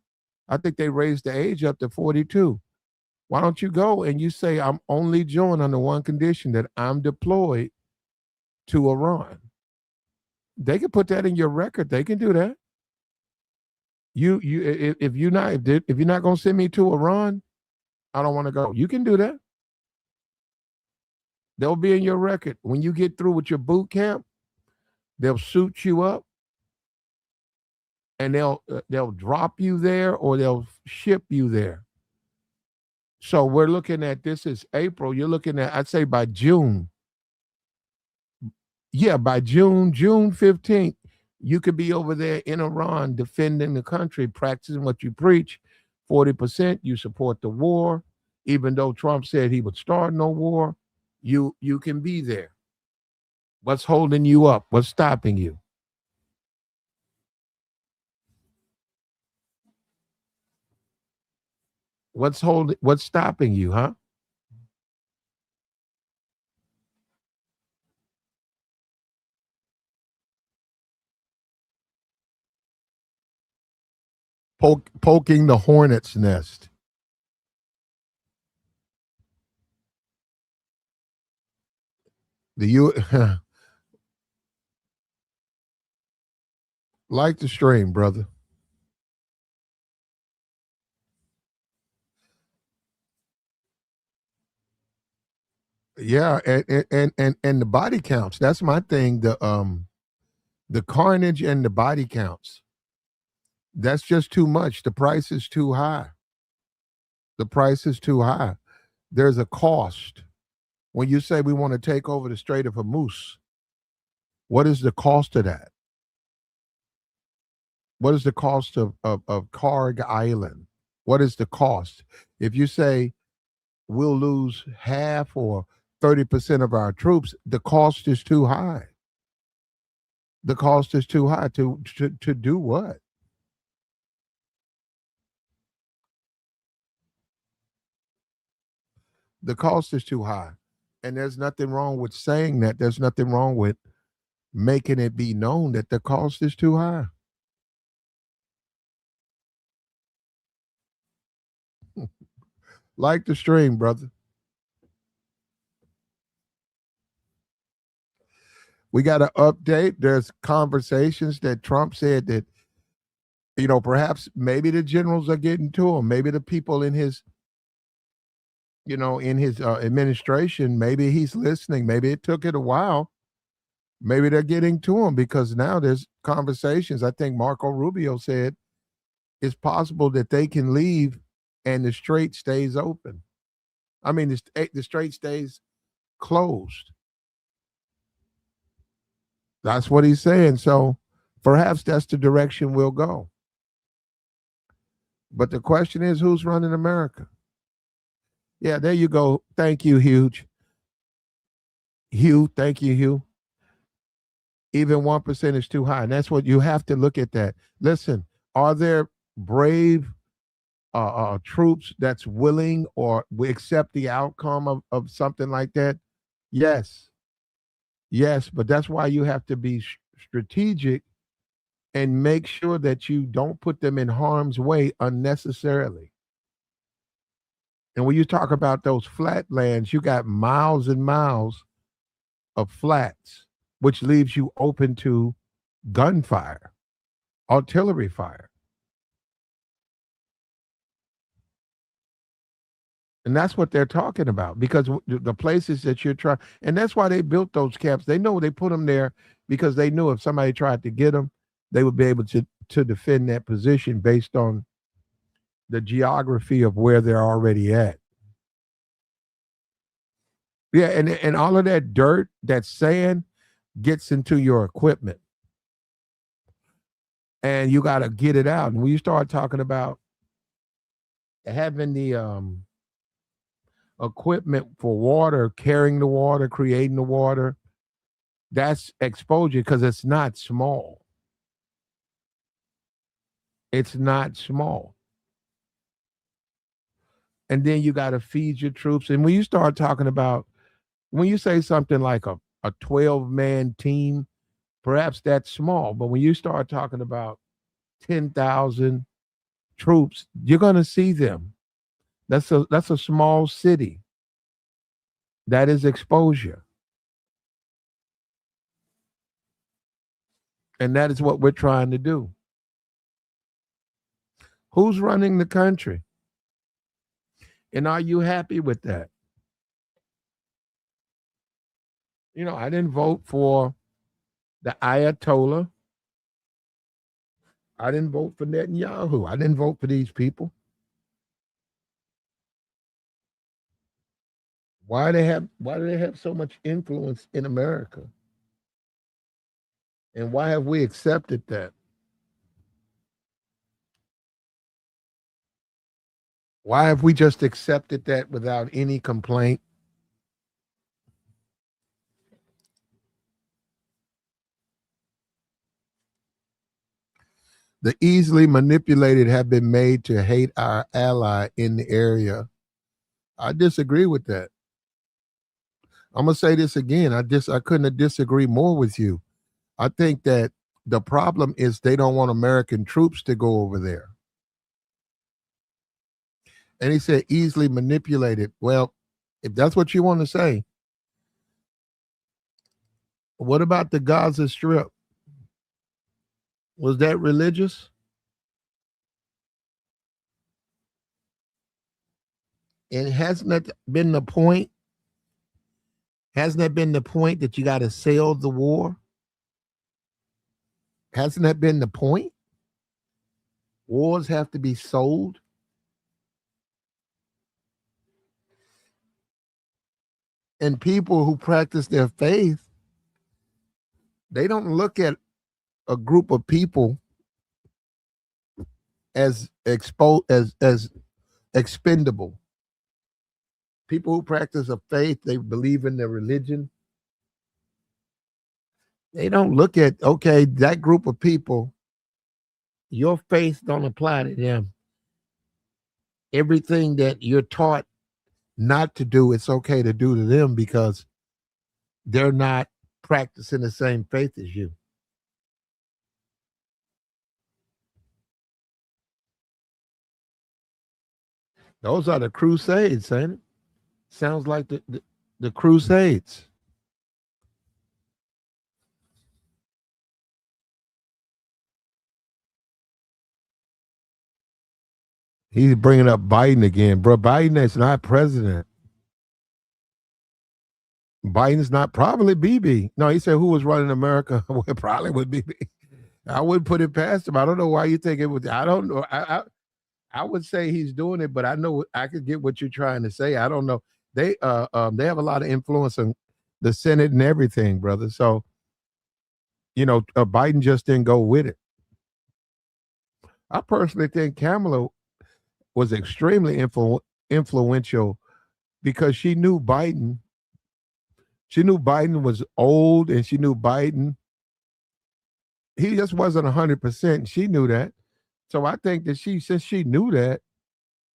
I think they raised the age up to 42. Why don't you go and you say, I'm only joining under one condition, that I'm deployed to Iran? They can put that in your record. They can do that. If you're not gonna send me to Iran, I don't want to go. You can do that. They'll be in your record. When you get through with your boot camp, they'll suit you up and they'll drop you there or they'll ship you there. So we're looking at, this is April. You're looking at, I'd say by June. Yeah, by June 15th, you could be over there in Iran defending the country, practicing what you preach. 40%, you support the war. Even though Trump said he would start no war, you can be there. What's holding you up? What's stopping you? What's stopping you, huh? Poking the hornet's nest. Like the stream, brother. Yeah, and the body counts. That's my thing. The carnage and the body counts. That's just too much. The price is too high. The price is too high. There's a cost. When you say we want to take over the Strait of Hormuz, what is the cost of that? What is the cost of Karg Island? What is the cost? If you say we'll lose half or 30% of our troops, the cost is too high. The cost is too high to do what? The cost is too high. And there's nothing wrong with saying that. There's nothing wrong with making it be known that the cost is too high. Like the stream, brother. We got to update. There's conversations that Trump said that, perhaps maybe the generals are getting to him. Maybe the people in his administration, maybe he's listening. Maybe it took it a while. Maybe they're getting to him because now there's conversations. I think Marco Rubio said it's possible that they can leave and the strait stays open. I mean, the strait stays closed. That's what he's saying. So perhaps that's the direction we'll go. But the question is, who's running America? Yeah, there you go. Thank you, Huge. Hugh, thank you, Hugh. Even 1% is too high. And that's what you have to look at that. Listen, are there brave troops that's willing or will accept the outcome of something like that? Yes. Yes. But that's why you have to be strategic and make sure that you don't put them in harm's way unnecessarily. And when you talk about those flatlands, you got miles and miles of flats, which leaves you open to gunfire, artillery fire. And that's what they're talking about because the places that you're trying, and that's why they built those camps. They know they put them there because they knew if somebody tried to get them, they would be able to defend that position based on the geography of where they're already at. Yeah, and all of that dirt, that sand gets into your equipment. And you got to get it out. And when you start talking about having the equipment for water, carrying the water, creating the water, that's exposure because it's not small. It's not small. And then you got to feed your troops. And when you start talking about, when you say something like a 12-man team, perhaps that's small. But when you start talking about 10,000 troops, you're going to see them. That's a small city. That is exposure. And that is what we're trying to do. Who's running the country? And are you happy with that? You know, I didn't vote for the Ayatollah. I didn't vote for Netanyahu. I didn't vote for these people. Why do they have so much influence in America? And why have we accepted that? Why have we just accepted that without any complaint? The easily manipulated have been made to hate our ally in the area. I disagree with that. I'm gonna say this again. I couldn't disagree more with you. I think that the problem is they don't want American troops to go over there. And he said easily manipulated. Well, if that's what you want to say, what about the Gaza Strip? Was that religious? And hasn't that been the point? Hasn't that been the point that you got to sell the war? Hasn't that been the point? Wars have to be sold. And people who practice their faith, they don't look at a group of people as as expendable. People who practice a faith, they believe in their religion. They don't look at, okay, that group of people, your faith don't apply to them. Everything that you're taught not to do, it's okay to do to them because they're not practicing the same faith as you. Those are the crusades, ain't it? Sounds like the crusades. He's bringing up Biden again, bro. Biden is not president. Biden's not, probably BB. No, he said who was running America? Well, it probably would be. I wouldn't put it past him. I don't know why you think it would. I don't know. I would say he's doing it, but I know I could get what you're trying to say. I don't know. They have a lot of influence on the Senate and everything, brother. So Biden just didn't go with it. I personally think Kamala was extremely influential because she knew Biden. She knew Biden was old, and she knew Biden. He just wasn't 100%. She knew that. So I think that since she knew that,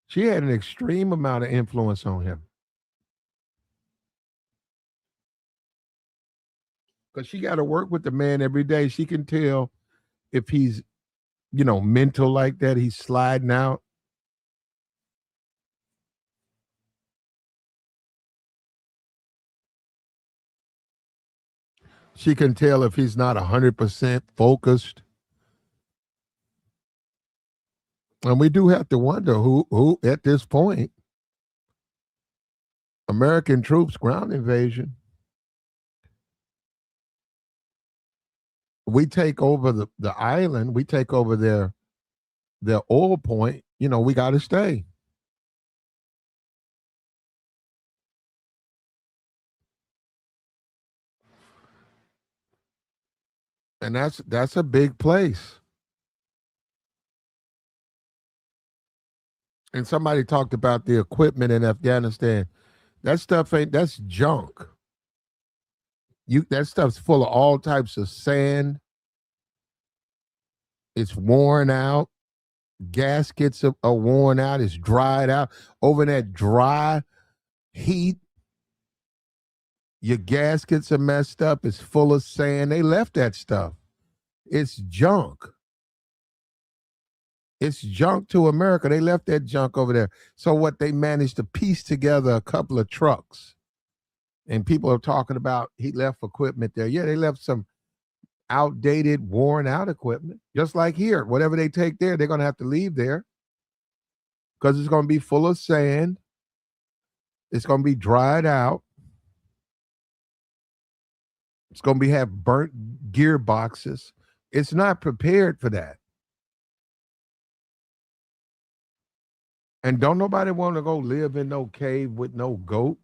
she had an extreme amount of influence on him. Because she got to work with the man every day. She can tell if he's, mental like that, he's sliding out. She can tell if he's not 100% focused. And we do have to wonder who at this point, American troops ground invasion. We take over the island, we take over their oil point, we got to stay. And that's a big place. And somebody talked about the equipment in Afghanistan. That stuff that's junk. That stuff's full of all types of sand. It's worn out. Gaskets are worn out. It's dried out. Over in that dry heat, your gaskets are messed up. It's full of sand. They left that stuff. It's junk. It's junk to America. They left that junk over there. So what, they managed to piece together a couple of trucks. And people are talking about he left equipment there. Yeah, they left some outdated, worn out equipment. Just like here. Whatever they take there, they're going to have to leave there. Because it's going to be full of sand. It's going to be dried out. It's going to have burnt gearboxes. It's not prepared for that. And don't nobody want to go live in no cave with no goat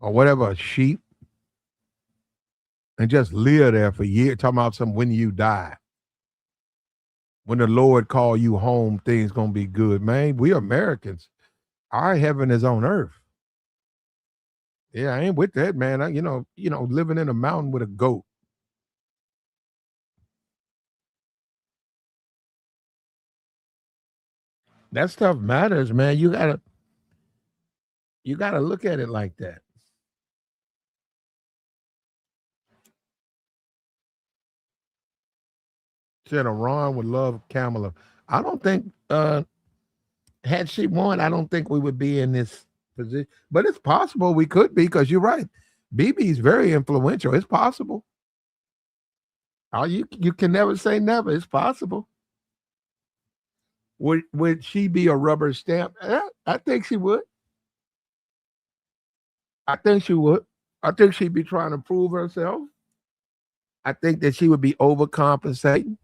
or whatever, a sheep, and just live there for years, talking about when you die. When the Lord call you home, things going to be good. Man, we Americans. Our heaven is on earth. Yeah, I ain't with that, man. Living in a mountain with a goat. That stuff matters, man. You gotta look at it like that. Said Iran would love Kamala. I don't think had she won, I don't think we would be in this position. But it's possible we could be, because you're right. Bibi's very influential. It's possible. You can never say never. It's possible. Would she be a rubber stamp? I think she would. I think she would. I think she'd be trying to prove herself. I think that she would be overcompensating.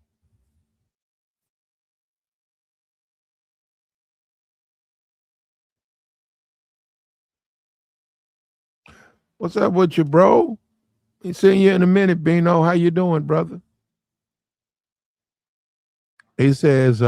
What's up with you, bro? He seeing you in a minute, Bino. How you doing, brother? He says,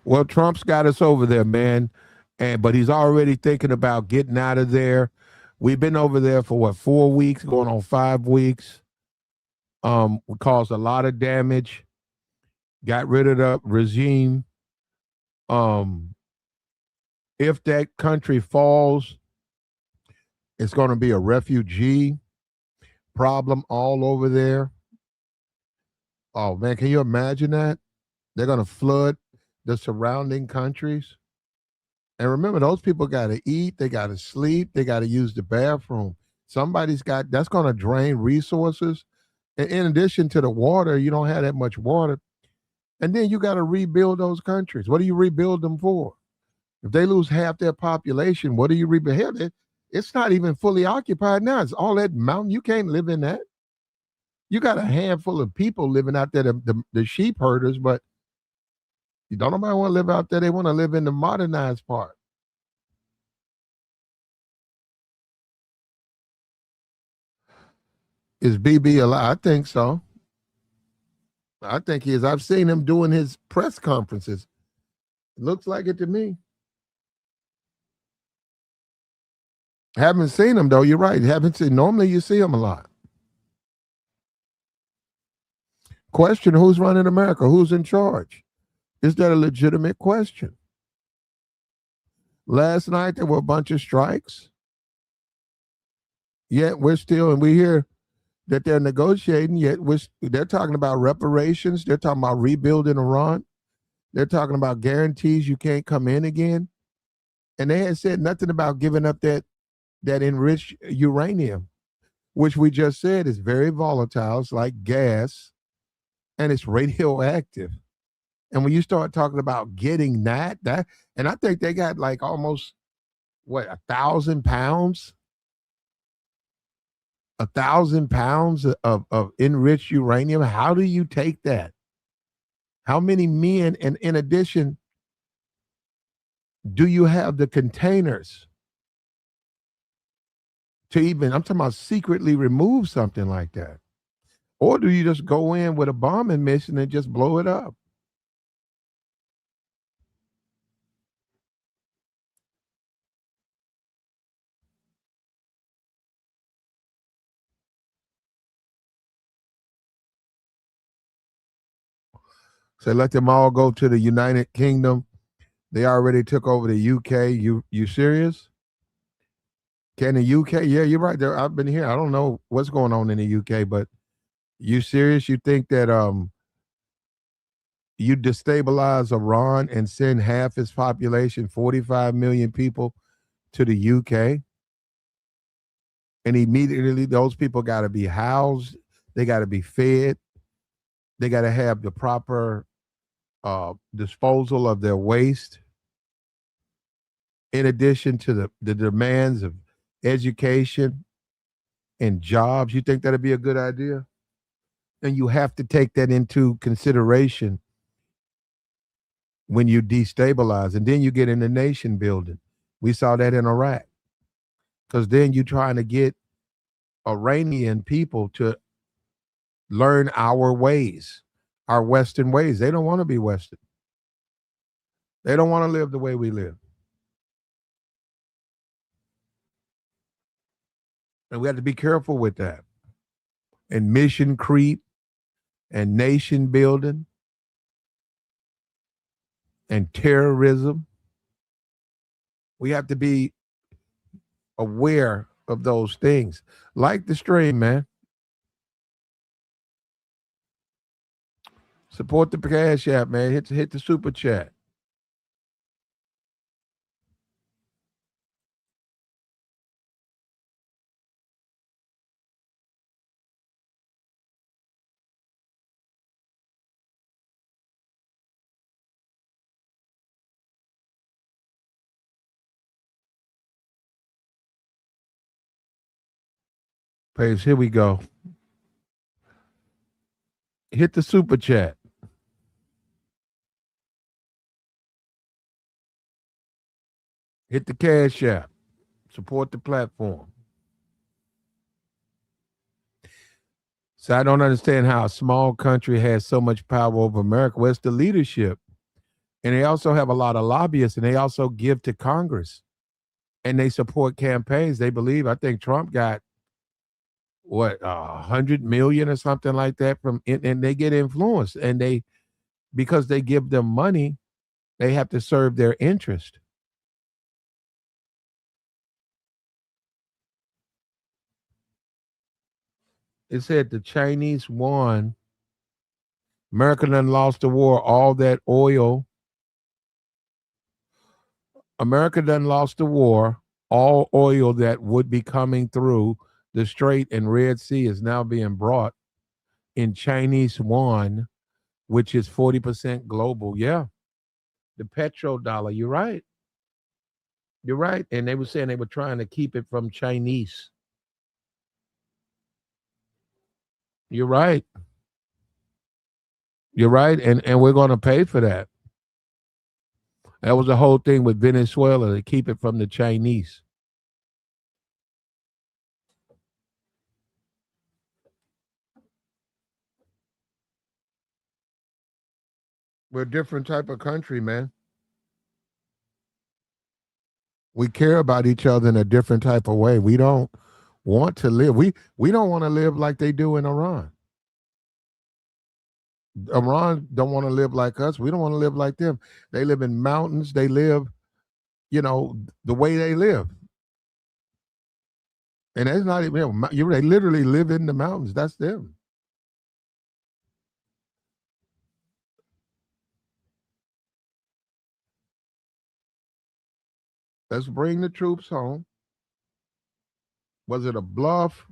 well, Trump's got us over there, man. But he's already thinking about getting out of there. We've been over there for what, 4 weeks, going on 5 weeks. We caused a lot of damage, got rid of the regime. If that country falls, it's going to be a refugee problem all over there. Oh man, can you imagine that? They're going to flood the surrounding countries. And remember, those people got to eat, they got to sleep, they got to use the bathroom. That's going to drain resources. And in addition to the water, you don't have that much water. And then you got to rebuild those countries. What do you rebuild them for? If they lose half their population, what do you rebuild? Hell, it's not even fully occupied now. It's all that mountain. You can't live in that. You got a handful of people living out there, the sheep herders, but you don't nobody want to live out there. They want to live in the modernized part. Is BB alive? I think so. I think he is. I've seen him doing his press conferences. Looks like it to me. Haven't seen him though. You're right. Haven't seen. Normally you see him a lot. Question: who's running America? Who's in charge? Is that a legitimate question? Last night there were a bunch of strikes. Yet we're still, and we hear that they're negotiating. Yet they're talking about reparations. They're talking about rebuilding Iran. They're talking about guarantees you can't come in again. And they had said nothing about giving up that enriched uranium, which we just said is very volatile. It's like gas, and it's radioactive. And when you start talking about getting that, and I think they got like almost 1,000 pounds, 1,000 pounds of enriched uranium. How do you take that? How many men? And in addition, do you have the containers to even, I'm talking about secretly remove something like that? Or do you just go in with a bombing mission and just blow it up? So let them all go to the United Kingdom. They already took over the UK. You serious? Can the UK? Yeah, you're right. There, I've been here. I don't know what's going on in the UK, but you serious? You think that you destabilize Iran and send half its population, 45 million people, to the UK, and immediately those people got to be housed, they got to be fed, they got to have the proper disposal of their waste, in addition to the demands of education and jobs. You think that'd be a good idea? And you have to take that into consideration when you destabilize, and then you get into nation building. We saw that in Iraq, because then you're trying to get Iranian people to learn our ways, our Western ways. They don't want to be Western. They don't want to live the way we live. And we have to be careful with that. And mission creep and nation building and terrorism. We have to be aware of those things. Like the stream, man. Support the Cash App, man. Hit the super chat. Pace, here we go. Hit the super chat. Hit the Cash App. Support the platform. So I don't understand how a small country has so much power over America. Well, it's the leadership. And they also have a lot of lobbyists, and they also give to Congress. And they support campaigns. They believe, I think Trump got what, 100 million or something like that from it, and they get influenced. And they, because they give them money, they have to serve their interest. It said the Chinese won. America done lost the war. All that oil. America done lost the war. All oil that would be coming through the Strait and Red Sea is now being brought in Chinese yuan, which is 40% global. Yeah. The petrodollar. You're right. You're right. And they were saying they were trying to keep it from Chinese. You're right. You're right. And we're going to pay for that. That was the whole thing with Venezuela, to keep it from the Chinese. We're a different type of country, man. We care about each other in a different type of way. We don't want to live. We don't want to live like they do in Iran. Iran don't want to live like us. We don't want to live like them. They live in mountains. They live, the way they live. And it's not even, they literally live in the mountains. That's them. Let's bring the troops home. Was it a bluff?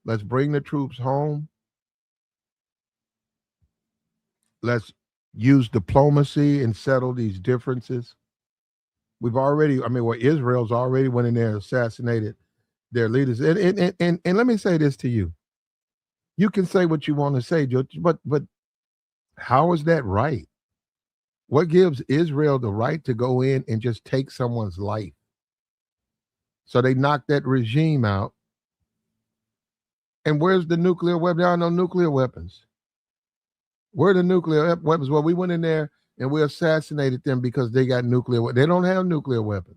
Let's bring the troops home. Let's use diplomacy and settle these differences. Israel's already went in there and assassinated their leaders. And let me say this to you. You can say what you want to say, George, but how is that right? What gives Israel the right to go in and just take someone's life? So they knocked that regime out. And where's the nuclear weapons? There are no nuclear weapons. Where are the nuclear weapons? Well, we went in there and we assassinated them because they got nuclear weapons. They don't have nuclear weapons.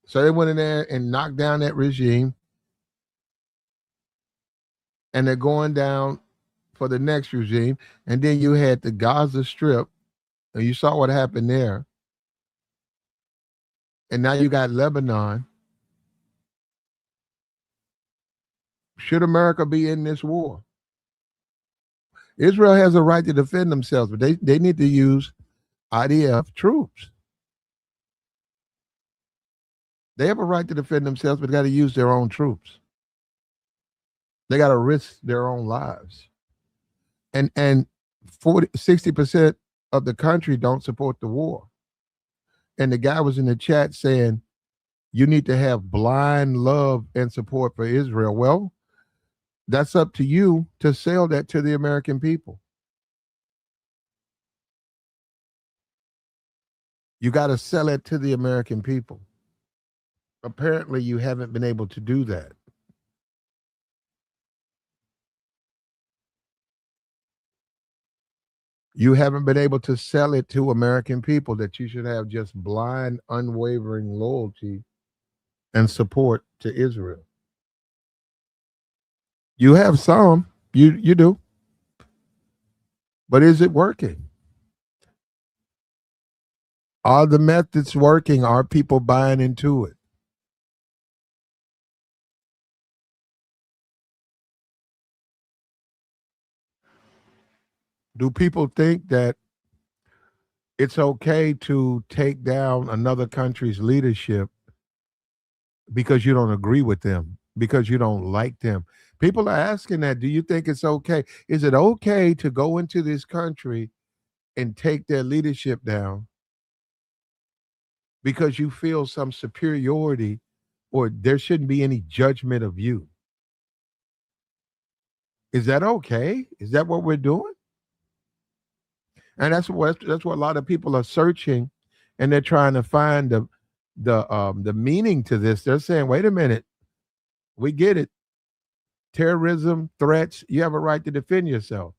So they went in there and knocked down that regime. And they're going down for the next regime. And then you had the Gaza Strip, and you saw what happened there. And now you got Lebanon. Should America be in this war? Israel has a right to defend themselves, but they need to use IDF troops. They have a right to defend themselves, but they got to use their own troops. They got to risk their own lives. And 60% of the country don't support the war. And the guy was in the chat saying, you need to have blind love and support for Israel. Well, that's up to you to sell that to the American people. You got to sell it to the American people. Apparently, you haven't been able to do that. You haven't been able to sell it to American people that you should have just blind, unwavering loyalty and support to Israel. You have some, you do. But is it working? Are the methods working? Are people buying into it? Do people think that it's okay to take down another country's leadership because you don't agree with them, because you don't like them? People are asking that. Do you think it's okay? Is it okay to go into this country and take their leadership down because you feel some superiority or there shouldn't be any judgment of you? Is that okay? Is that what we're doing? And that's what a lot of people are searching, and they're trying to find the meaning to this. They're saying, wait a minute, we get it. Terrorism, threats, you have a right to defend yourself.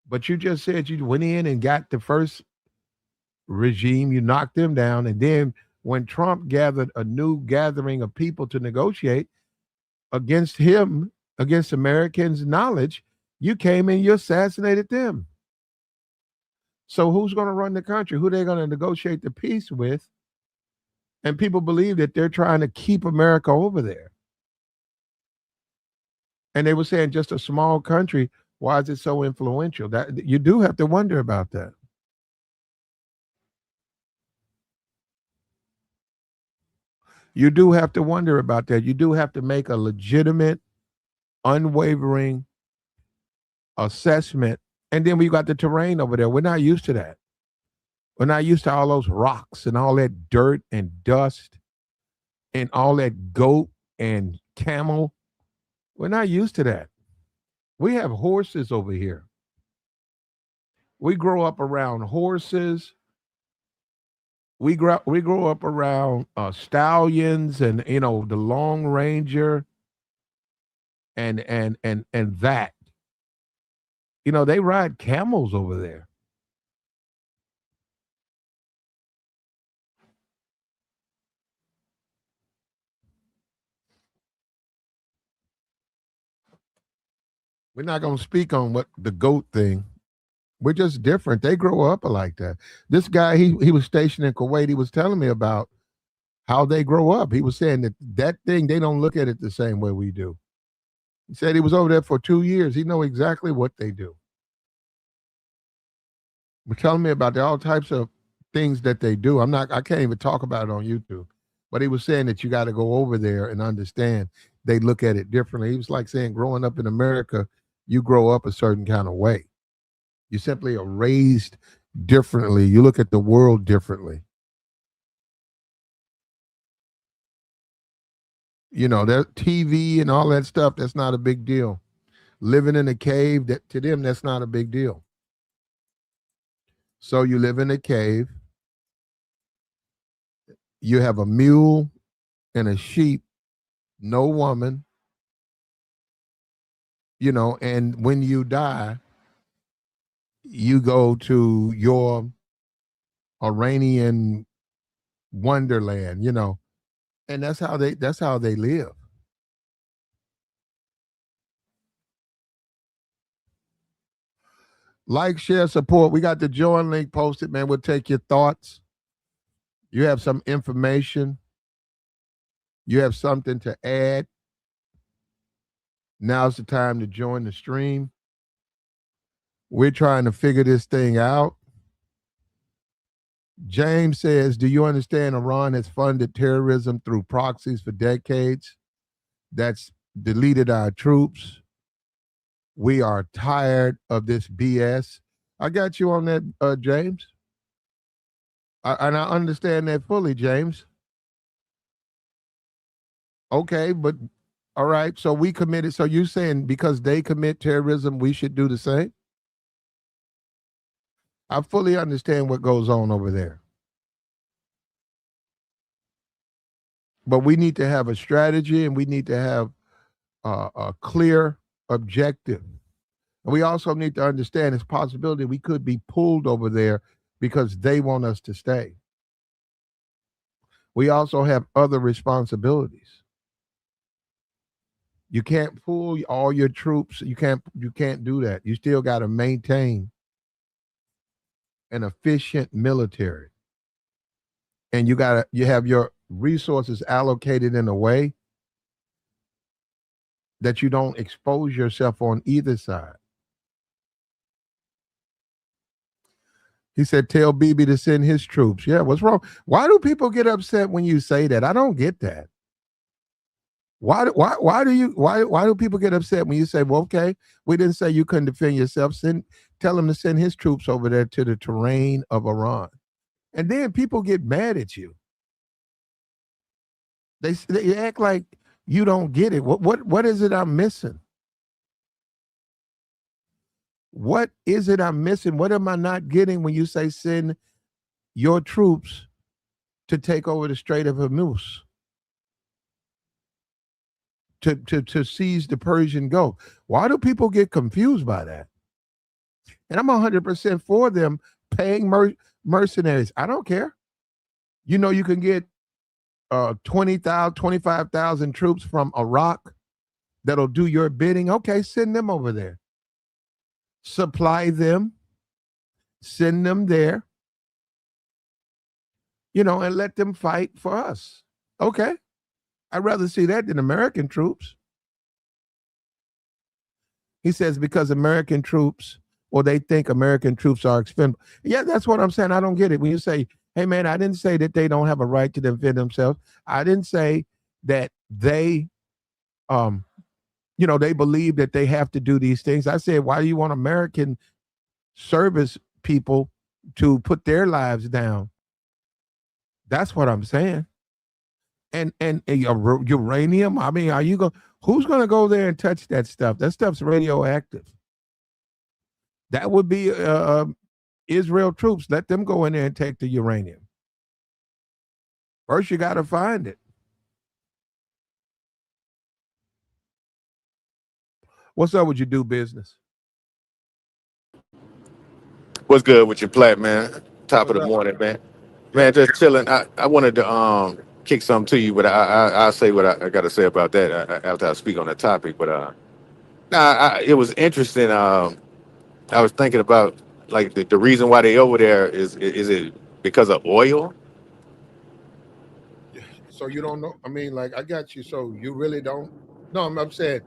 But you just said you went in and got the first regime, you knocked them down, and then when Trump gathered a new gathering of people to negotiate against him, against Americans' knowledge, you came and you assassinated them. So who's going to run the country? Who they're going to negotiate the peace with? And people believe that they're trying to keep America over there. And they were saying just a small country, why is it so influential? That you do have to wonder about that. You do have to wonder about that. You do have to make a legitimate, unwavering assessment. And then we got the terrain over there. We're not used to that. We're not used to all those rocks and all that dirt and dust and all that goat and camel. We're not used to that. We have horses over here. We grow up around horses. We grow up around stallions and the Long Ranger and that. They ride camels over there. We're not going to speak on what the goat thing. We're just different. They grow up like that. This guy, he was stationed in Kuwait. He was telling me about how they grow up. He was saying that thing, they don't look at it the same way we do. He said he was over there for 2 years. He know exactly what they do. We're telling me about all types of things that they do. I can't even talk about it on YouTube. But he was saying that you got to go over there and understand they look at it differently. He was like saying growing up in America, you grow up a certain kind of way. You simply are raised differently. You look at the world differently. That TV and all that stuff, that's not a big deal. Living in a cave, that to them, that's not a big deal. So you live in a cave, you have a mule and a sheep, no woman, and when you die, you go to your Iranian wonderland, and that's how they live. Like, share, support. We got the join link posted, man. We'll take your thoughts. You have some information. You have something to add. Now's the time to join the stream. We're trying to figure this thing out. James says, do you understand Iran has funded terrorism through proxies for decades? That's deleted our troops. We are tired of this BS. I got you on that, James. And I understand that fully, James. Okay, but all right. So we committed. So you're saying because they commit terrorism, we should do the same? I fully understand what goes on over there. But we need to have a strategy and we need to have a clear objective. And we also need to understand it's possibility we could be pulled over there because they want us to stay. We also have other responsibilities. You can't pull all your troops. You can't do that. You still got to maintain an efficient military. And you have your resources allocated in a way that you don't expose yourself on either side. He said, tell Bibi to send his troops. Yeah, what's wrong? Why do people get upset when you say that? I don't get that. Why do people get upset when you say, well, okay, we didn't say you couldn't defend yourself. Tell him to send his troops over there to the terrain of Iran. And then people get mad at you. They act like you don't get it. What is it I'm missing? What is it I'm missing? What am I not getting when you say send your troops to take over the Strait of Hormuz? To seize the Persian Gulf. Why do people get confused by that? And I'm 100% for them paying mercenaries. I don't care. You can get 20,000, 25,000 troops from Iraq that'll do your bidding. Okay, send them over there. Supply them. Send them there. And let them fight for us. Okay. I'd rather see that than American troops. He says because American troops, or they think American troops are expendable. Yeah, that's what I'm saying. I don't get it. When you say, hey, man, I didn't say that they don't have a right to defend themselves. I didn't say that they, they believe that they have to do these things. I said, why do you want American service people to put their lives down? That's what I'm saying. And uranium. I mean, who's going to go there and touch that stuff? That stuff's radioactive. That would be Israel troops. Let them go in there and take the uranium. First, you got to find it. What's up with you do business? What's good with your plat, man? Top of What's the up? morning, man. Yeah. Man, just chilling. I wanted to kick something to you, but I'll say what I got to say about that after I speak on the topic. But it was interesting. I was thinking about like the reason why they over there is it because of oil? So you don't know? I mean, like I got you. So you really don't? No, I'm saying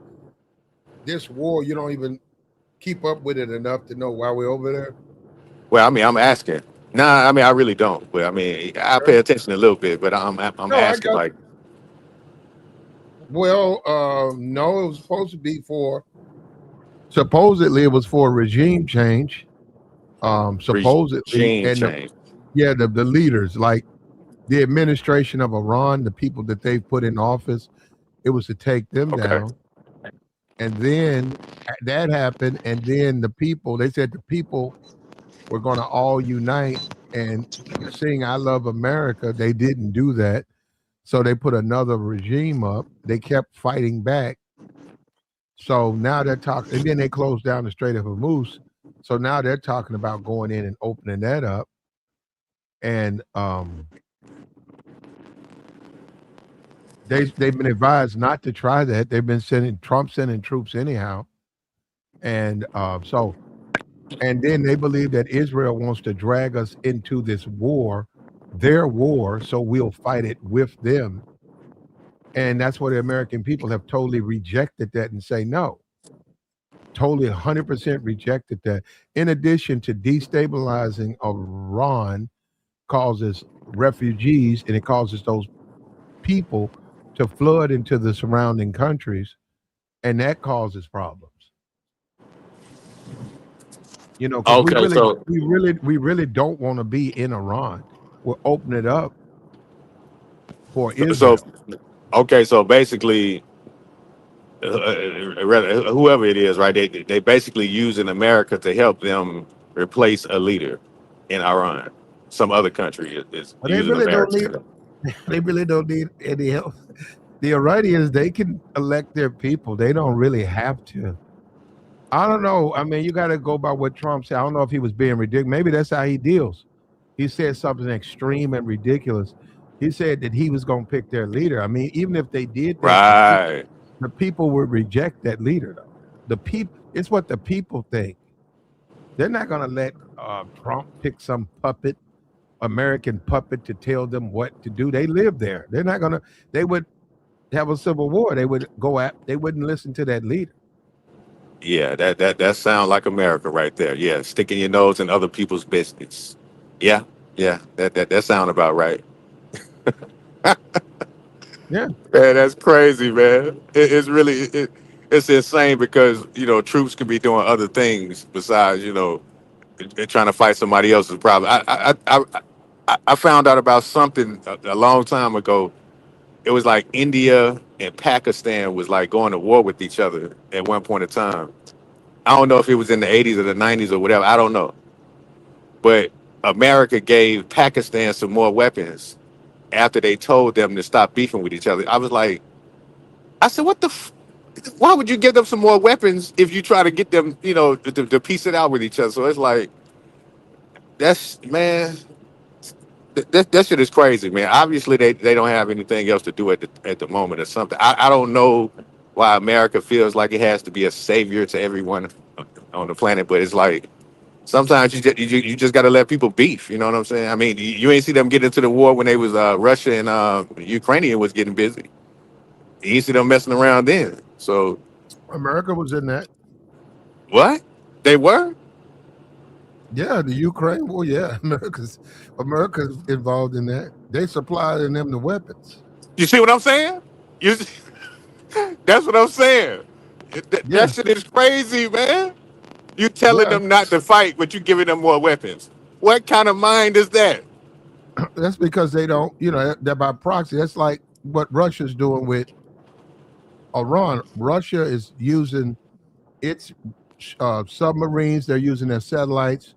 this war, you don't even keep up with it enough to know why we're over there. Well, I mean, I'm asking. Nah, I mean, I really don't. But I mean, I pay Okay. attention a little bit, but I'm No, I asking got. like, Well, no, it was supposed to be for. Supposedly, it was for regime change. Supposedly, regime and change. yeah, the leaders, like the administration of Iran, the people that they've put in office, it was to take them Okay. down. And then that happened, and then the people, they said the people were going to all unite and sing "I Love America." They didn't do that, so they put another regime up. They kept fighting back. So now they're talking, and then they closed down the Strait of Hormuz. So now they're talking about going in and opening that up. And they've been advised not to try that. They've been sending troops anyhow. And and then they believe that Israel wants to drag us into this war, their war, so we'll fight it with them. And that's why the American people have totally rejected that and say no. Totally 100% rejected that. In addition to destabilizing Iran causes refugees and it causes those people to flood into the surrounding countries, and that causes problems. You know, because Okay, so we really don't want to be in Iran. We'll open it up for so Israel. okay, so basically, whoever it is, right? They basically using America to help them replace a leader in Iran. Some other country is But using America. they really don't need any help. The Iranians, they can elect their people. They don't really have to. I don't know. I mean, you got to go by what Trump said. I don't know if he was being ridiculous. Maybe that's how he deals. He said something extreme and ridiculous. He said that he was going to pick their leader. I mean, even if they did that, Right. the people would reject that leader, though. The people, it's what the people think. They're not going to let Trump pick some puppet, American puppet, to tell them what to do. They live there. They're not going to. They would have a civil war. They would go at. They wouldn't listen to that leader. Yeah, that sounds like America right there. Yeah, sticking your nose in other people's business. Yeah, yeah, that sound about right. Yeah. Man, that's crazy, man. It's really it's insane because troops can be doing other things besides trying to fight somebody else's problem. I found out about something a long time ago. It was like India and Pakistan was like going to war with each other at one point in time. I don't know if it was in the 80s or the 90s or whatever. I don't know. But America gave Pakistan some more weapons after they told them to stop beefing with each other. I said, what the? Why would you give them some more weapons if you try to get them, to piece it out with each other? So it's like, that's, man, that shit is crazy, man. Obviously, they don't have anything else to do at the moment or something. I don't know why America feels like it has to be a savior to everyone on the planet, but it's like, sometimes you just got to let people beef. You know what I'm saying? I mean, you ain't see them get into the war when they was Russia and Ukrainian was getting busy. You ain't see them messing around then. So America was in that. what they were? Yeah, the Ukraine war. Yeah, America's involved in that. They supplied them the weapons. You see what I'm saying? You, that's what I'm saying. That Yeah, shit is crazy, man. You telling yeah. them not to fight, but you giving them more weapons. What kind of mind is that? That's because they don't. You know, they're by proxy. That's like what Russia's doing with Iran. Russia is using its submarines. They're using their satellites,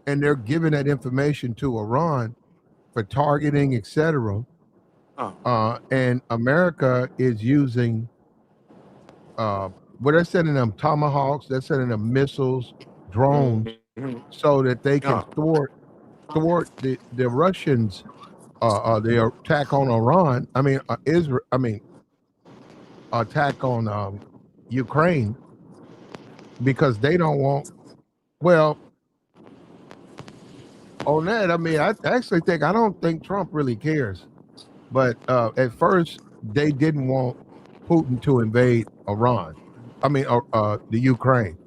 and they're giving that information to Iran for targeting, etc. Oh. And America is using uh, well, they're sending them tomahawks, they're sending them missiles, drones. so that they can Oh, thwart the Russians, their attack on Iran. I mean, Israel. I mean, attack on Ukraine, because they don't want. Well, on that, I mean, I actually think I don't think Trump really cares. But at first, they didn't want Putin to invade Iran. I mean, the Ukraine.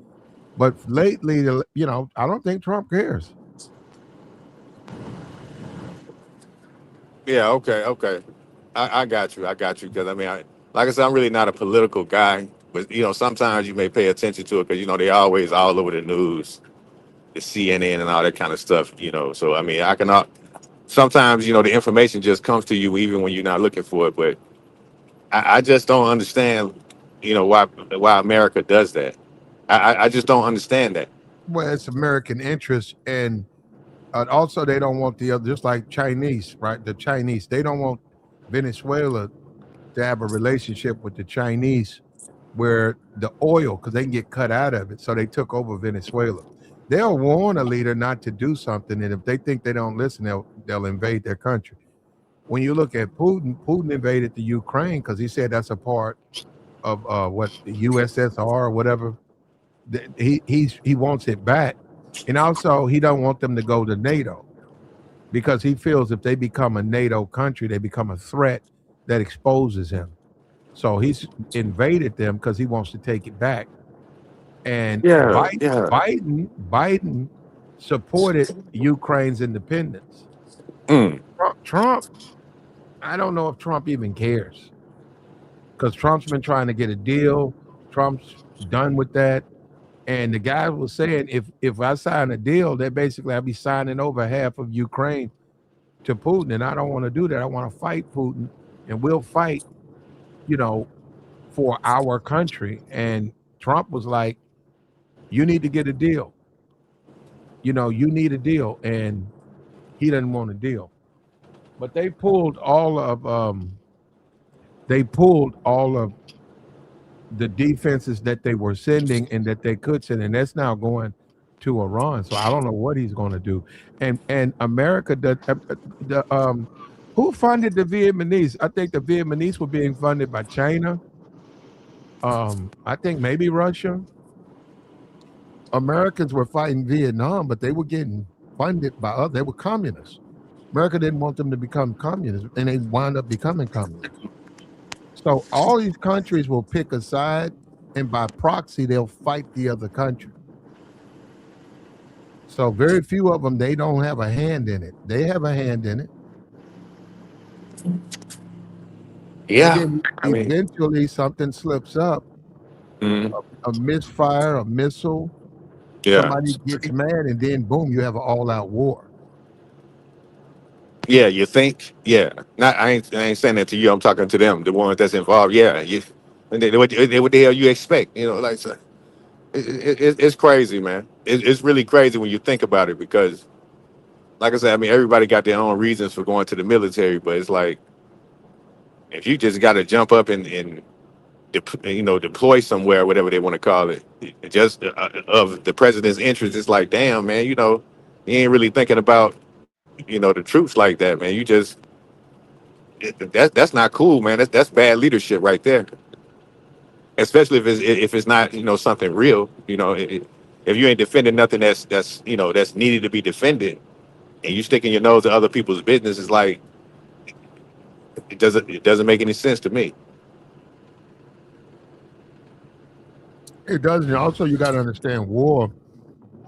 But lately, I don't think Trump cares. yeah, okay. I got you. I got you. Because I mean, like I said, I'm really not a political guy, but sometimes you may pay attention to it because they always all over the news, the CNN and all that kind of stuff. So I mean, sometimes the information just comes to you even when you're not looking for it. But I just don't understand, why America does that. I just don't understand that. Well, it's American interest, and also they don't want the other, just like Chinese, right? The Chinese, they don't want Venezuela to have a relationship with the Chinese where the oil, because they can get cut out of it. So they took over Venezuela. They'll warn a leader not to do something, and if they think they don't listen, they'll invade their country. When you look at Putin invaded the Ukraine because he said that's a part of what the USSR or whatever. He wants it back, and also he don't want them to go to NATO because he feels if they become a NATO country, they become a threat that exposes him. So he's invaded them because he wants to take it back. And Yeah, yeah. Biden supported Ukraine's independence. Mm. Trump, I don't know if Trump even cares because Trump's been trying to get a deal. Trump's done with that. And the guy was saying, if I sign a deal, that basically I'll be signing over half of Ukraine to Putin, and I don't want to do that. I want to fight Putin, and we'll fight, you know, for our country. And Trump was like, "You need to get a deal. You need a deal," and he didn't want a deal. But they pulled all of the defenses that they were sending and that they could send, and that's now going to Iran. So I don't know what he's going to do. And America, who funded the Vietnamese? I think the Vietnamese were being funded by China. I think maybe Russia. Americans were fighting Vietnam, but they were getting funded by others. They were communists. America didn't want them to become communists, and they wound up becoming communists. So all these countries will pick a side, and by proxy, they'll fight the other country. So very few of them, they don't have a hand in it. They have a hand in it. And Yeah. then I mean, eventually something slips up, mm, a misfire, a missile, yeah. somebody gets mad, and then boom, you have an all-out war. Yeah, you think? Yeah. Not I ain't saying that to you. I'm talking to them, the ones that's involved. Yeah. And what the hell you expect? Like so, it's crazy, man. It's really crazy when you think about it because, like I said, I mean, everybody got their own reasons for going to the military, but it's like if you just got to jump up and deploy somewhere, whatever they want to call it, just of the president's interest, it's like, damn, man, you ain't really thinking about the troops like that, man. You just that's not cool, man. That's bad leadership right there. Especially if it's not something real. If you ain't defending nothing that's needed to be defended, and you sticking your nose to other people's business, is like it doesn't make any sense to me. It doesn't. Also, you got to understand war.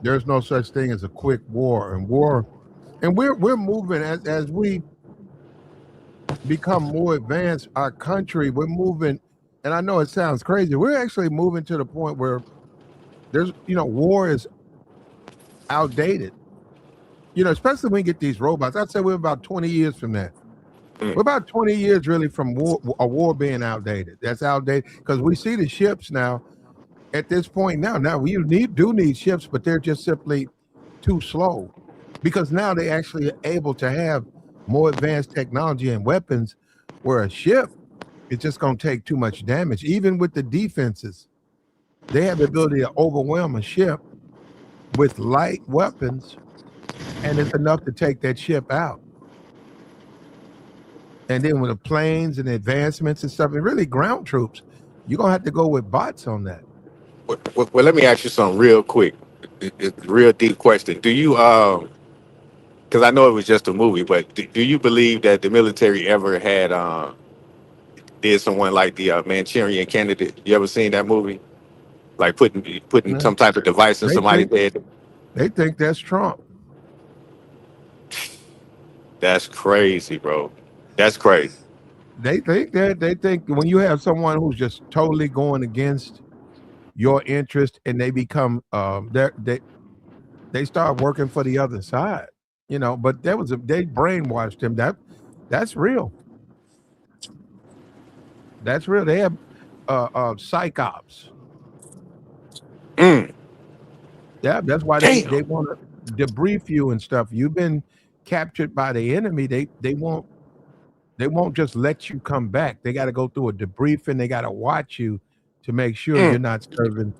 There's no such thing as a quick war, and we're moving as we become more advanced. Our country, we're moving, and I know it sounds crazy. We're actually moving to the point where there's war is outdated. Especially when we get these robots. I'd say we're about 20 years from that. Mm. We're about 20 years really from a war being outdated. That's outdated because we see the ships now at this point now. Now we do need ships, but they're just simply too slow because now they actually are able to have more advanced technology and weapons where a ship is just going to take too much damage. Even with the defenses, they have the ability to overwhelm a ship with light weapons, and it's enough to take that ship out. And then with the planes and advancements and stuff, and really ground troops, you're gonna have to go with bots on that. Well, let me ask you something real quick. It's a real deep question. Do you because I know it was just a movie, but do you believe that the military ever had did someone like the Manchurian Candidate? You ever seen that movie? Like putting Yeah. some type of device in They somebody's think head? that's Trump. That's crazy, bro. That's crazy. They think when you have someone who's just totally going against your interest, and they become they start working for the other side. But they brainwashed him. That's real. That's real. They have psych ops. Mm, Yeah, that's why they damn. want to debrief you and stuff. You've been captured by the enemy. They won't just let you come back. They got to go through a debriefing. They got to watch you to make sure you're Mm, not serving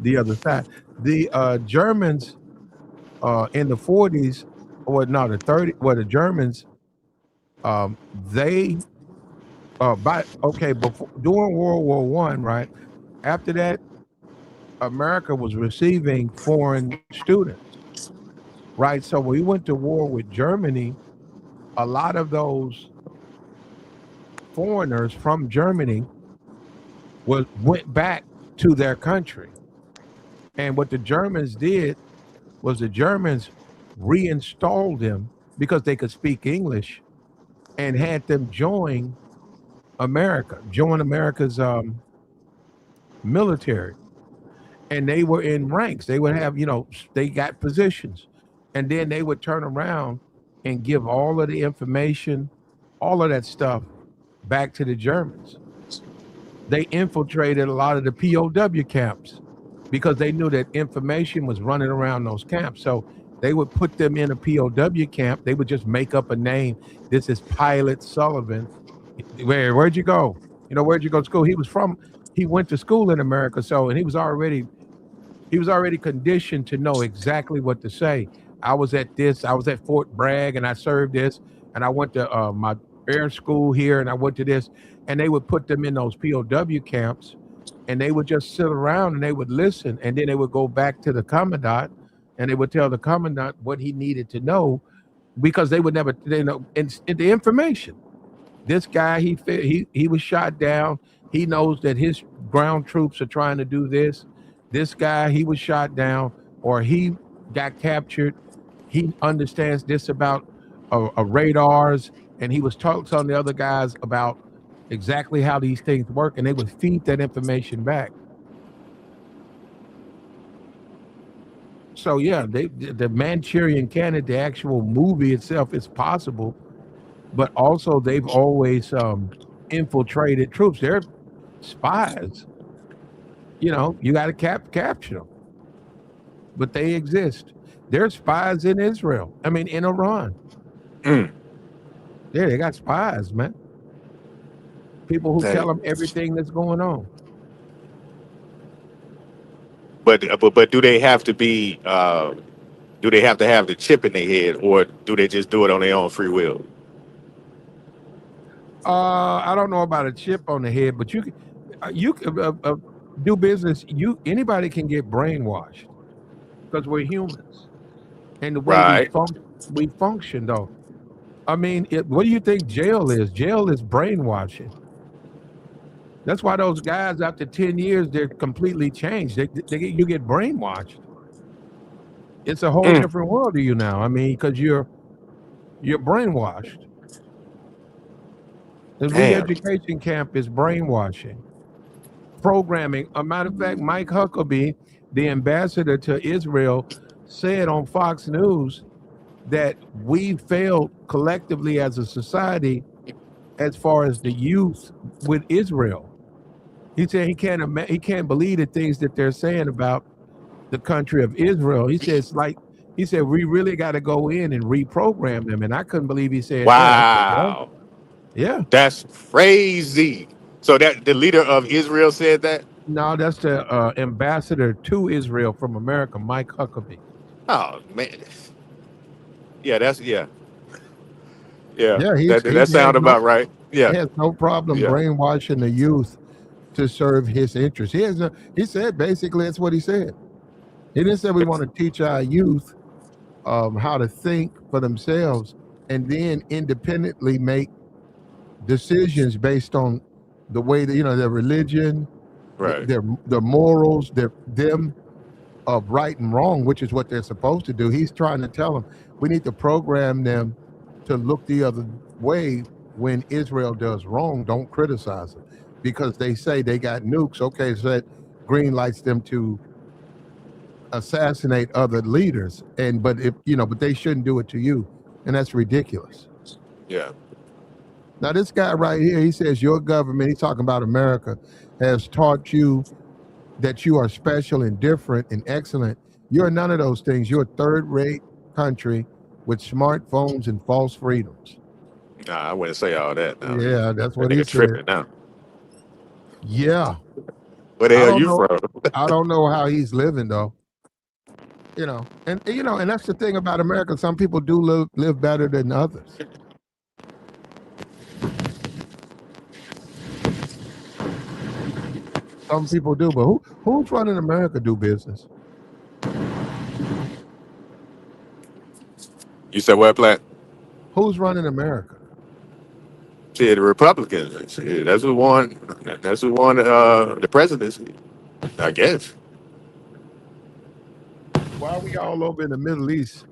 the other side. The Germans in the 40s, or no, the 30s, well, the Germans, they before during World War One, right? After that, America was receiving foreign students, right? So when we went to war with Germany, a lot of those foreigners from Germany went back to their country. And what the Germans did was the Germans reinstalled them because they could speak English, and had them join America's military. And they were in ranks. They would have, they got positions. And then they would turn around and give all of the information, all of that stuff back to the Germans. They infiltrated a lot of the POW camps because they knew that information was running around those camps. So they would put them in a POW camp. They would just make up a name. This is Pilot Sullivan. Where'd you go? Where'd you go to school? He went to school in America. So, and he was already conditioned to know exactly what to say. I was at Fort Bragg, and I served this, and I went to my air school here, and I went to this. And they would put them in those POW camps, and they would just sit around and they would listen, and then they would go back to the commandant, and they would tell the commandant what he needed to know, because they would never, in the information. This guy, he was shot down. He knows that his ground troops are trying to do this. This guy, he was shot down, or he got captured. He understands this about radars, and he was telling the other guys about exactly how these things work, and they would feed that information back. So yeah, the Manchurian Candidate, the actual movie itself, is possible, but also they've always infiltrated troops. They're spies. You got to capture them, but they exist. They're spies in Israel. I mean, in Iran. mm. Yeah, they got spies, man. People who tell That- them everything that's going on. but do they have to be? Do they have to have the chip in their head, or do they just do it on their own free will? I don't know about a chip on the head, but you can do business. Anybody can get brainwashed because we're humans, and the way we Right. function though. I mean, what do you think jail is? Jail is brainwashing. That's why those guys after 10 years they're completely changed. You get brainwashed. It's a whole Mm, different world to you now. I mean, because you're brainwashed. The damn. re-education camp is brainwashing. Programming. A matter of fact, Mike Huckabee, the ambassador to Israel, said on Fox News that we failed collectively as a society as far as the youth with Israel. He said he can't believe the things that they're saying about the country of Israel. He said we really got to go in and reprogram them, and I couldn't believe he said that. I said, well, Wow. yeah. That's crazy. So that the leader of Israel said that? No, that's the ambassador to Israel from America, Mike Huckabee. Oh man, yeah, yeah. Yeah, he That has sound no about right. he Yeah, has no problem yeah, brainwashing the youth to serve his interests. He said basically that's what he said. He didn't say we want to teach our youth how to think for themselves and then independently make decisions based on the way that their religion, right. their morals, them of right and wrong, which is what they're supposed to do. He's trying to tell them we need to program them to look the other way when Israel does wrong. Don't criticize them because they say they got nukes. Okay, so that green lights them to assassinate other leaders, but they shouldn't do it to you, and that's ridiculous. Yeah, Now, this guy right here, he says your government. He's talking about America has taught you that you are special and different and excellent. You're none of those things. You're a third rate country with smartphones and false freedoms. nah, I wouldn't say all that. Now Yeah, that's that what he nigga said. tripping now. Yeah. Where the I hell don't you know. from? I don't know how he's living though. And that's the thing about America. Some people do live better than others. Some people do, but who's running America do business? You said what, Plat? Who's running America? See, the Republicans. See, that's who won. That's who won the presidency. I guess. Why are we all over in the Middle East?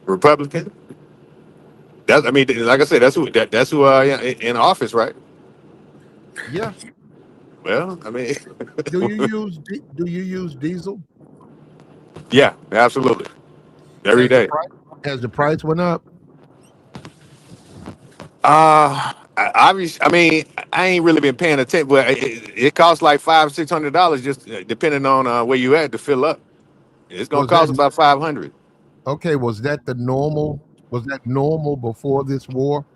Republican. That's. I mean, like I said, that's who in office, right? Yeah. Well, I mean, Do you use diesel? yeah, absolutely, every Has the day. price has the price went up? I mean, I ain't really been paying attention, but it costs like $500-600 just depending on where you at to fill up. It's gonna Was that cost about 500. okay? Was that the normal? Was that normal before this war?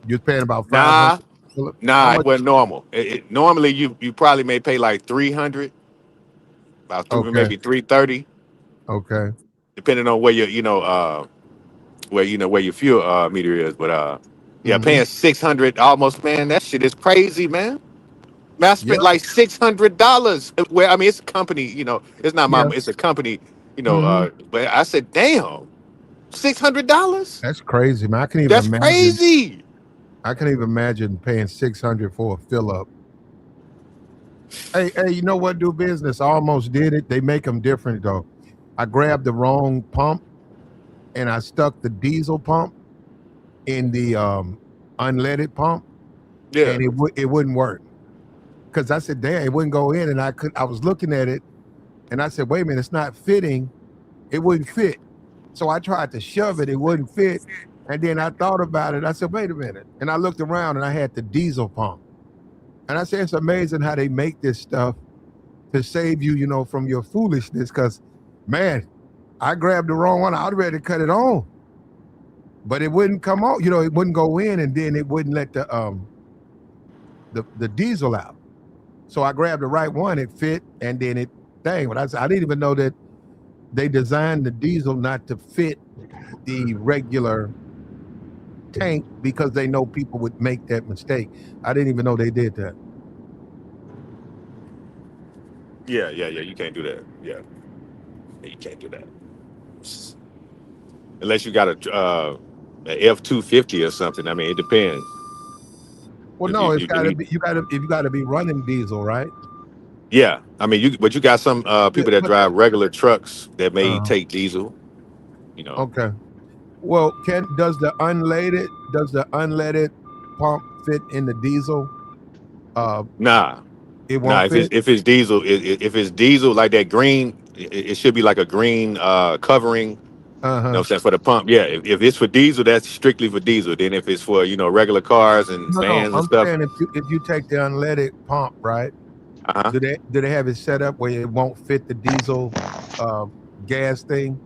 You're paying about 500. Nah, How nah, it much? wasn't normal. Normally you probably may pay like 300, Okay. maybe 330, Okay. depending on where where your fuel meter is. But yeah, Hmm. paying 600 almost, man. That shit is crazy, man. Man, I spent Yeah. like $600. Well, I mean, it's a company, it's not Yeah. it's a company, Hmm. but I said, damn, $600? That's crazy, man. I can even That's imagine. crazy. I can even imagine paying 600 for a fill up. Hey, you know what? Do business. I almost did it. They make them different though. I grabbed the wrong pump and I stuck the diesel pump in the unleaded pump, Yeah. and it wouldn't work because I said, "Damn, it wouldn't go in." And I was looking at it, and I said, "Wait a minute, it's not fitting. It wouldn't fit." So I tried to shove it. It wouldn't fit. And then I thought about it. I said, "Wait a minute." And I looked around, and I had the diesel pump. And I said, "It's amazing how they make this stuff to save you, from your foolishness." Because, man, I grabbed the wrong one. I was ready to cut it on, but it wouldn't come on. It wouldn't go in, and then it wouldn't let the diesel out. So I grabbed the right one. It fit, and then dang. But I didn't even know that they designed the diesel not to fit the regular tank because they know people would make that mistake. I didn't even know they did that. Yeah. You can't do that. Yeah, you can't do that unless you got a F-250 or something. I mean, it depends. Well, 'Cause no, it's you got to need, be. You got to be running diesel, right? yeah. I mean, but you got some Yeah, people that but drive regular trucks that may uh, take diesel. You know, okay. Well, can does the unleaded pump fit in the diesel? Uh, nah, it nah. won't fit. If it's diesel, if it's diesel like that green, it should be like a green covering. Uh You know huh. what I'm saying, for the pump. Yeah, if it's for diesel, that's strictly for diesel. Then if it's for regular cars and No, no. vans and I'm stuff, saying if you take the unleaded pump, right? uh-huh. Do they have it set up where it won't fit the diesel uh, gas thing?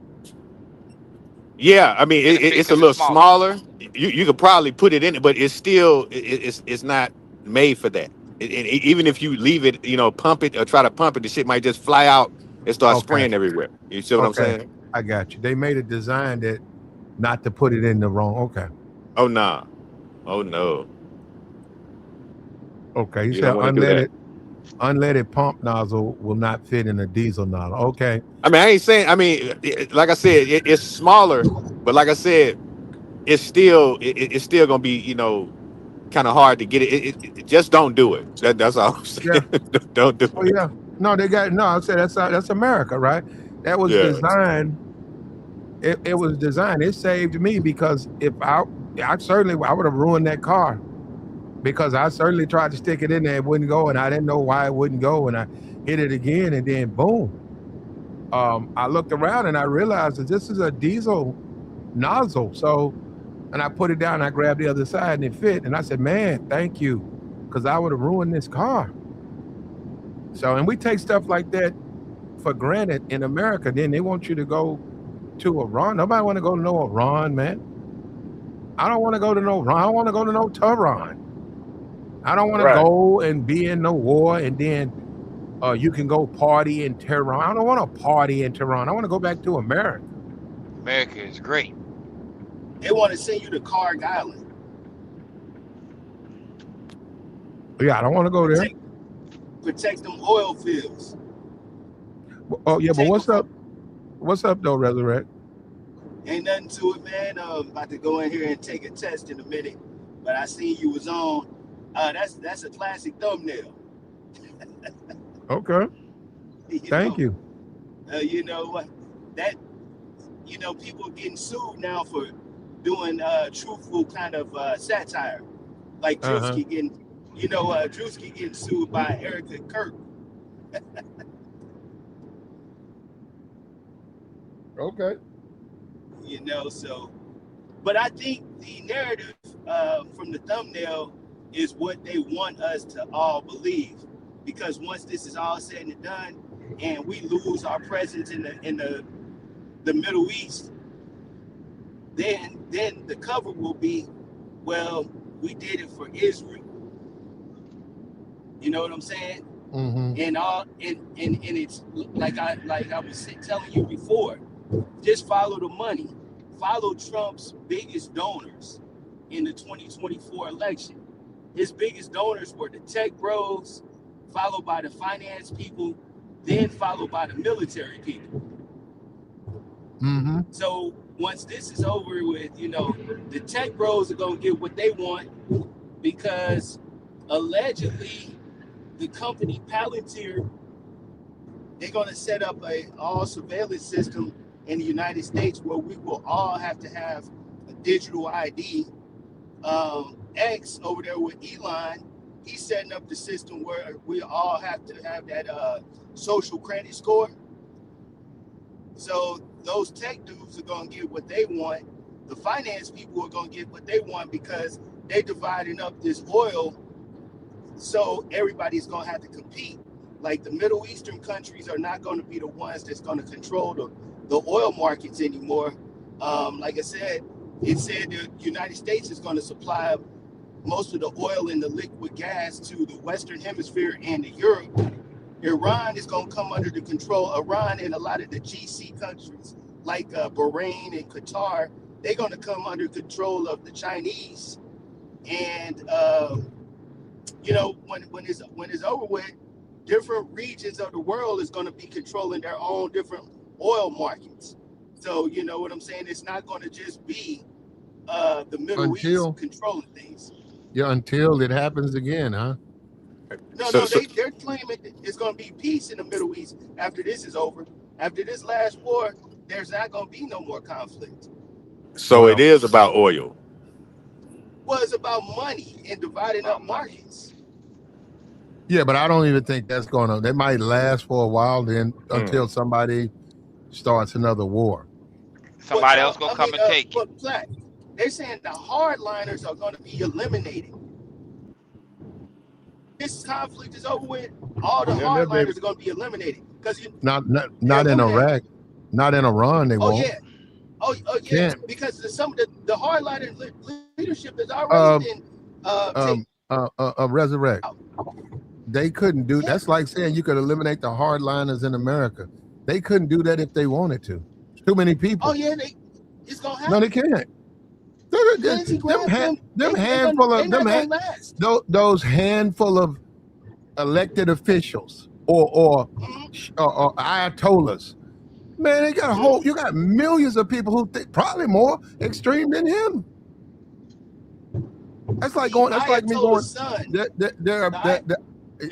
Yeah, I mean it's a little smaller. You could probably put it in it, but it's still it's not made for that. Even if you leave it, pump it or try to pump it, the shit might just fly out it starts Okay. spraying everywhere. You see what I'm Okay. saying? I got you. They made a design that not to put it in the wrong. Okay. Oh nah. Oh no. Okay. You You don't said want to do that. unleaded pump nozzle will not fit in a diesel nozzle. Okay. I mean, I ain't saying. I mean, like I said, it's smaller, but like I said, it's still gonna be kind of hard to get it. Just don't do it. That's all I'm Yeah. saying. Don't do Oh it. yeah. No, they got no. I said that's America, right? That was Yeah. designed. It was designed. It saved me because if I certainly I would have ruined that car because I certainly tried to stick it in there, it wouldn't go, and I didn't know why it wouldn't go, and I hit it again, and then boom. I looked around and I realized that this is a diesel nozzle. So, and I put it down, and I grabbed the other side, and it fit. And I said, "Man, thank you," because I would have ruined this car. So, and we take stuff like that for granted in America. Then they want you to go to Iran. Nobody want to go to no Iran, man. I don't want to go to no Iran. I want to go to no Tehran. I don't want to Right. go and be in no war and then you can go party in Tehran. I don't want to party in Tehran. I want to go back to America. America is great. They want to send you to Carg Island. Yeah, I don't want to go there. Protect them oil fields. Oh yeah, but Take what's them up? What's up though, Resurrect? Ain't nothing to it, man. About to go in here and take a test in a minute, but I seen you was on. That's a classic thumbnail. Okay. Thank you. You know what? That people getting sued now for doing truthful kind of satire, like Drewski getting, Drewski getting sued by Erica Kirk. Okay. So, but I think the narrative from the thumbnail is what they want us to all believe, because once this is all said and done, and we lose our presence in the Middle East, then the cover will be, well, we did it for Israel. You know what I'm saying? Mm-hmm. And it's like I was telling you before. Just follow the money. Follow Trump's biggest donors in the 2024 election. His biggest donors were the tech bros, followed by the finance people, then followed by the military people. Mm-hmm. So once this is over with, the tech bros are going to get what they want, because allegedly the company Palantir, they're going to set up a all surveillance system in the United States where we will all have to have a digital ID. X over there with Elon, he's setting up the system where we all have to have that social credit score. So those tech dudes are going to get what they want. The finance people are going to get what they want, because they're dividing up this oil. So everybody's going to have to compete. Like the Middle Eastern countries are not going to be the ones that's going to control the oil markets anymore. Like I said, it said the United States is going to supply most of the oil and the liquid gas to the Western Hemisphere and to Europe. Iran is going to come under the control. Iran and a lot of the GC countries like Bahrain and Qatar, they're going to come under control of the Chinese. And when it's over with, different regions of the world is going to be controlling their own different oil markets. So you know what I'm saying? It's not going to just be the Middle East controlling things. Yeah, until it happens again, huh? No, they're claiming it's going to be peace in the Middle East after this is over. After this last war, there's not going to be no more conflict. So it is about oil. Well, it's about money and dividing up markets. Yeah, but I don't even think that's going to. They might last for a while, then until somebody starts another war. Somebody else gonna come and take it. But they're saying the hardliners are going to be eliminated. This conflict is over with. All the hardliners are going to be eliminated, because not in Iraq, not in Iran. They won't. Oh yeah. Because some of the hardliner leadership is already been resurrect. They couldn't do. That's like saying you could eliminate the hardliners in America. They couldn't do that if they wanted to. Too many people. Oh yeah, it's gonna happen. No, they can't. Lindsey Graham, Them they're handful of not them gonna last. those handful of elected officials or ayatollahs. Man, they got a whole. You got millions of people who think probably more extreme than him. That's like going. That's like me going.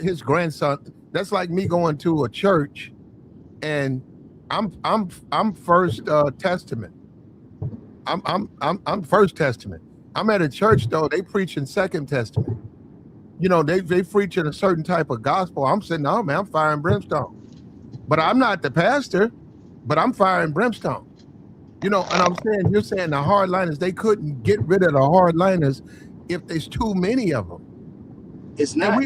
His grandson. That's like me going to a church, and I'm First Testament. I'm First Testament. I'm at a church though. They preach in Second Testament. You know, they preach in a certain type of gospel. I'm sitting, oh man, I'm fire and brimstone. But I'm not the pastor, but I'm fire and brimstone. You know, and I'm saying, you're saying the hardliners, they couldn't get rid of the hardliners if there's too many of them. It's not. And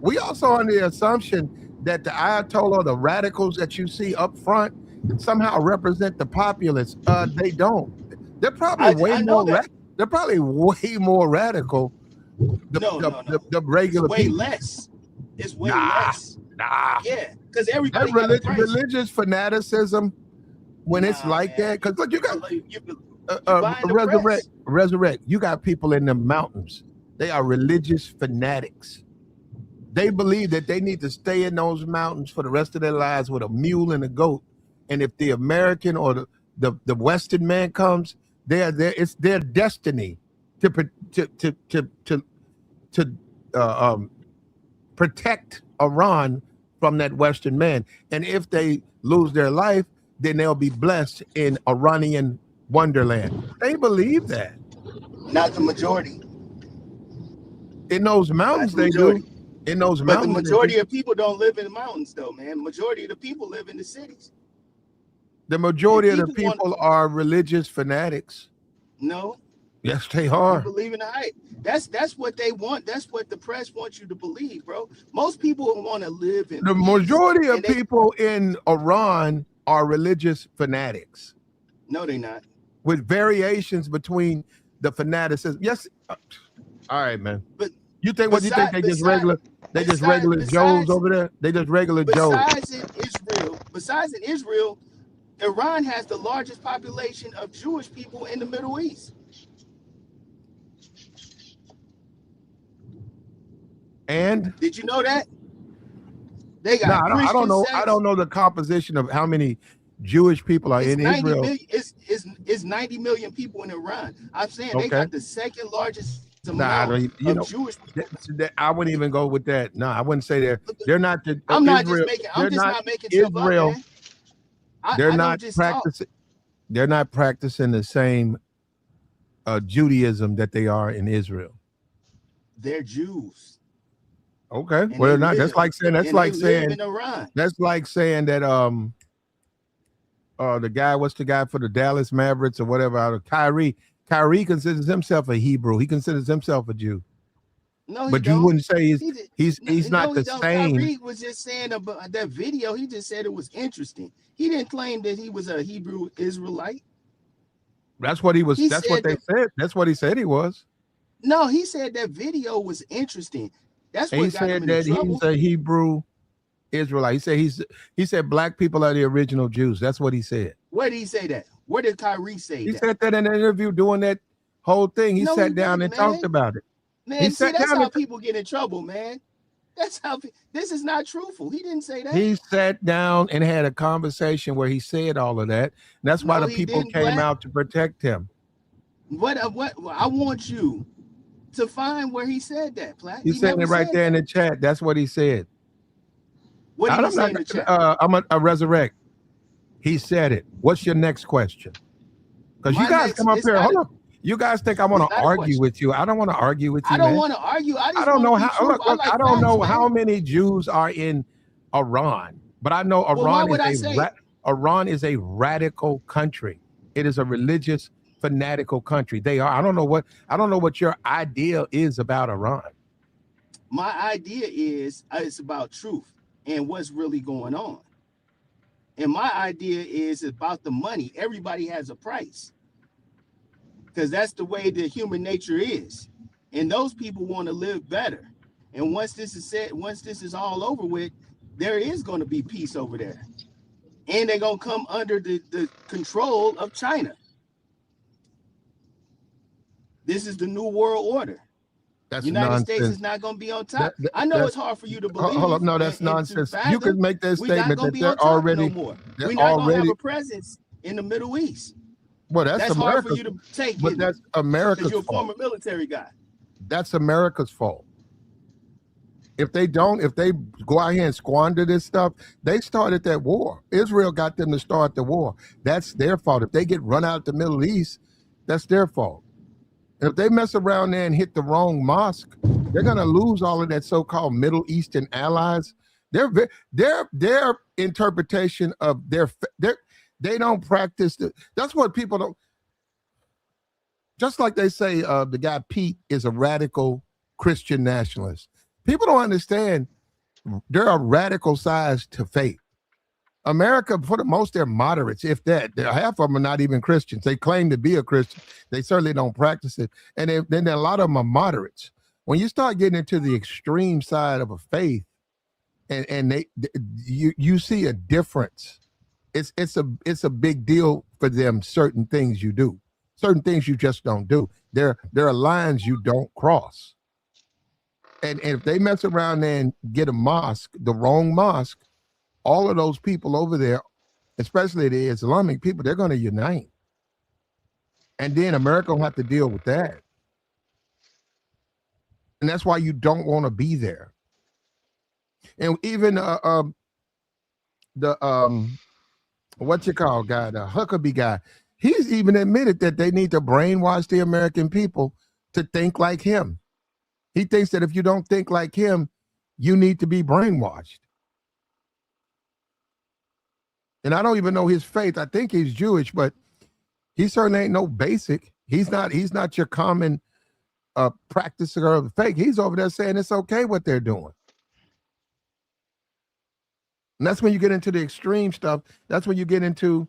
we also under the assumption that the Ayatollah, the radicals that you see up front, somehow represent the populace. They don't. They're probably they're probably way more radical. The regular it's way people. less. It's way less. Yeah, because everybody religious fanaticism when it's like that. Because look, you got resurrect. You got people in the mountains. They are religious fanatics. They believe that they need to stay in those mountains for the rest of their lives with a mule and a goat. And if the American or the Western man comes, it's their destiny to protect Iran from that Western man. And if they lose their life, then they'll be blessed in Iranian wonderland. They believe that. Not the majority. In those mountains, they do. In those mountains, but the majority of people don't live in the mountains, though, man. The majority of the people live in the cities. The majority of the people are religious fanatics. No. Yes, they are. They believe in the hype. That's what they want. That's what the press wants you to believe, bro. Most people want to live in the peace. Majority of people in Iran are religious fanatics. No, they're not. With variations between the fanaticism. Yes. All right, man. But you think what you think they just regular Joes over there? They just regular Joes. Besides in Israel, Iran has the largest population of Jewish people in the Middle East. And did you know that? They got I don't know. I don't know the composition of how many Jewish people are in Israel. It's 90 million people in Iran. I'm saying they got the second largest amount of Jewish people. I wouldn't even go with that. No, I wouldn't say they're not the. I'm not making Israel. Stuff up, man. They're not practicing the same Judaism that they are in Israel. They're Jews. Okay, well, they're not. That's like saying that the guy, what's the guy for the Dallas Mavericks or whatever, Kyrie considers himself a Hebrew. He considers himself a Jew. No, but you wouldn't say he's not the same. Kyrie was just saying about that video. He just said it was interesting. He didn't claim that he was a Hebrew Israelite. That's what he was. That's what they said. That's what he said he was. No, he said that video was interesting. That's what he said that he's a Hebrew Israelite. He said black people are the original Jews. That's what he said. Where did he say that? Where did Kyrie say that? He said that in an interview doing that whole thing. He sat down and talked about it. Man, that's how people get in trouble, man. That's how this is not truthful. He didn't say that. He sat down and had a conversation where he said all of that. And that's why the people came out to protect him. What I want you to find where he said that, Platt. He's saying it right there in the chat. That's what he said. What did he say in the chat? I'm a resurrect. He said it. What's your next question? Because you guys come up here. Hold on. You guys think I want to argue with you? I don't want to argue with you. I don't want to argue. I don't know how. Look, I don't know how many Jews are in Iran, but I know Iran is a radical country. It is a religious fanatical country. They are. I don't know what your idea is about Iran. My idea is it's about truth and what's really going on. And my idea is about the money. Everybody has a price. Because that's the way the human nature is. And those people want to live better. And once this is all over with, there is going to be peace over there. and they're gonna come under the control of China. This is the new world order. That's United nonsense. States is not going to be on top. I know that's, it's hard for you to believe. hold up, no, that's and to nonsense. fathom. You can make that We're not statement going that to be on they're top already, no more. they're We're not going to have already, a presence in the Middle East. well, that's hard for America's, you to take, but that's America's because you're a fault. former military guy. That's America's fault. If they go out here and squander this stuff, they started that war. Israel got them to start the war. That's their fault. If they get run out of the Middle East, that's their fault. And if they mess around there and hit the wrong mosque, they're going to lose all of that so-called Middle Eastern allies. Their interpretation of they don't practice. That's what people don't. Just like they say, the guy Pete is a radical Christian nationalist. People don't understand there are radical sides to faith. America, for the most, they're moderates, if that. Half of them are not even Christians. They claim to be a Christian. They certainly don't practice it. And then a lot of them are moderates. When you start getting into the extreme side of a faith, and you see a difference. It's a big deal for them. Certain things you do, certain things you just don't do. There are lines you don't cross. And if they mess around and get a mosque, the wrong mosque, all of those people over there, especially the Islamic people, they're going to unite. And then America will have to deal with that. And that's why you don't want to be there. And even the what you call guy, the Huckabee guy, he's even admitted that they need to brainwash the American people to think like him. He thinks that if you don't think like him, you need to be brainwashed. And I don't even know his faith. I think he's Jewish, but he certainly ain't no basic. He's not your common practicer of the faith. He's over there saying it's okay what they're doing. And that's when you get into the extreme stuff. That's when you get into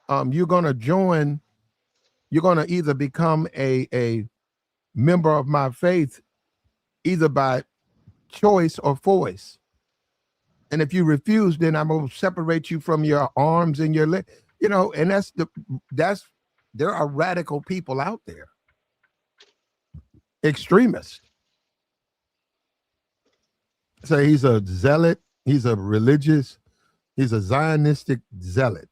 you're going to either become a member of my faith, either by choice or voice. And if you refuse, then I'm going to separate you from your arms and your leg. And there are radical people out there. Extremists. So he's a zealot. He's a religious. He's a Zionistic zealot.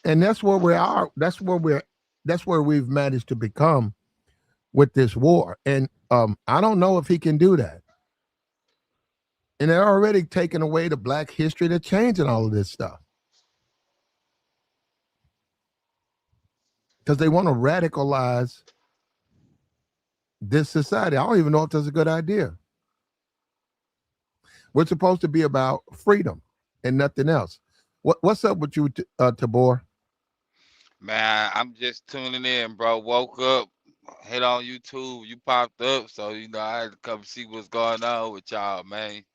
And that's where we are. That's where we've managed to become with this war. And I don't know if he can do that. And they're already taking away the Black history. They're changing all of this stuff. Because they want to radicalize this society. I don't even know if that's a good idea. We're supposed to be about freedom and nothing else. What's up with you, Tabor? Man, I'm just tuning in, bro. Woke up, hit on YouTube. You popped up, so I had to come see what's going on with y'all, man.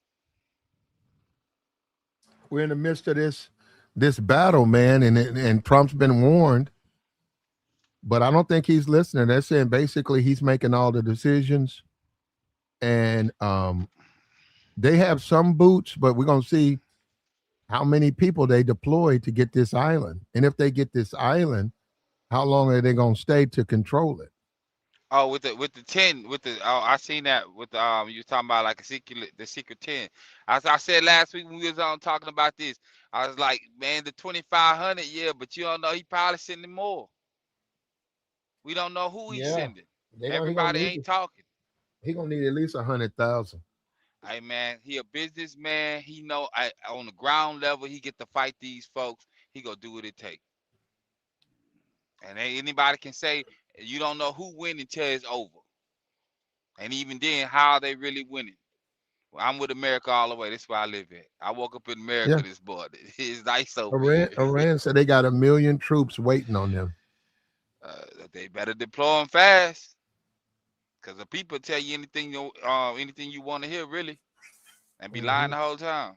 We're in the midst of this battle, man, and Trump's been warned, but I don't think he's listening. They're saying basically he's making all the decisions, and they have some boots, but we're gonna see how many people they deploy to get this island, and if they get this island, how long are they gonna stay to control it? Oh, with the 10, I seen that with you was talking about like the secret 10. I said last week when we was on talking about this, I was like, man, the 2,500, yeah, but you don't know, he probably sending more. We don't know who he's sending. Everybody ain't talking. He gonna need at least 100,000. Hey man, he a businessman. He know on the ground level he get to fight these folks. He gonna do what it takes. And anybody can say you don't know who win until it's over. And even then, how are they really winning? Well, I'm with America all the way. That's where I live at. I woke up in America this morning. It's nice over here. Iran said they got 1 million troops waiting on them. They better deploy them fast. Because the people tell you anything you want to hear, really. And be lying the whole time.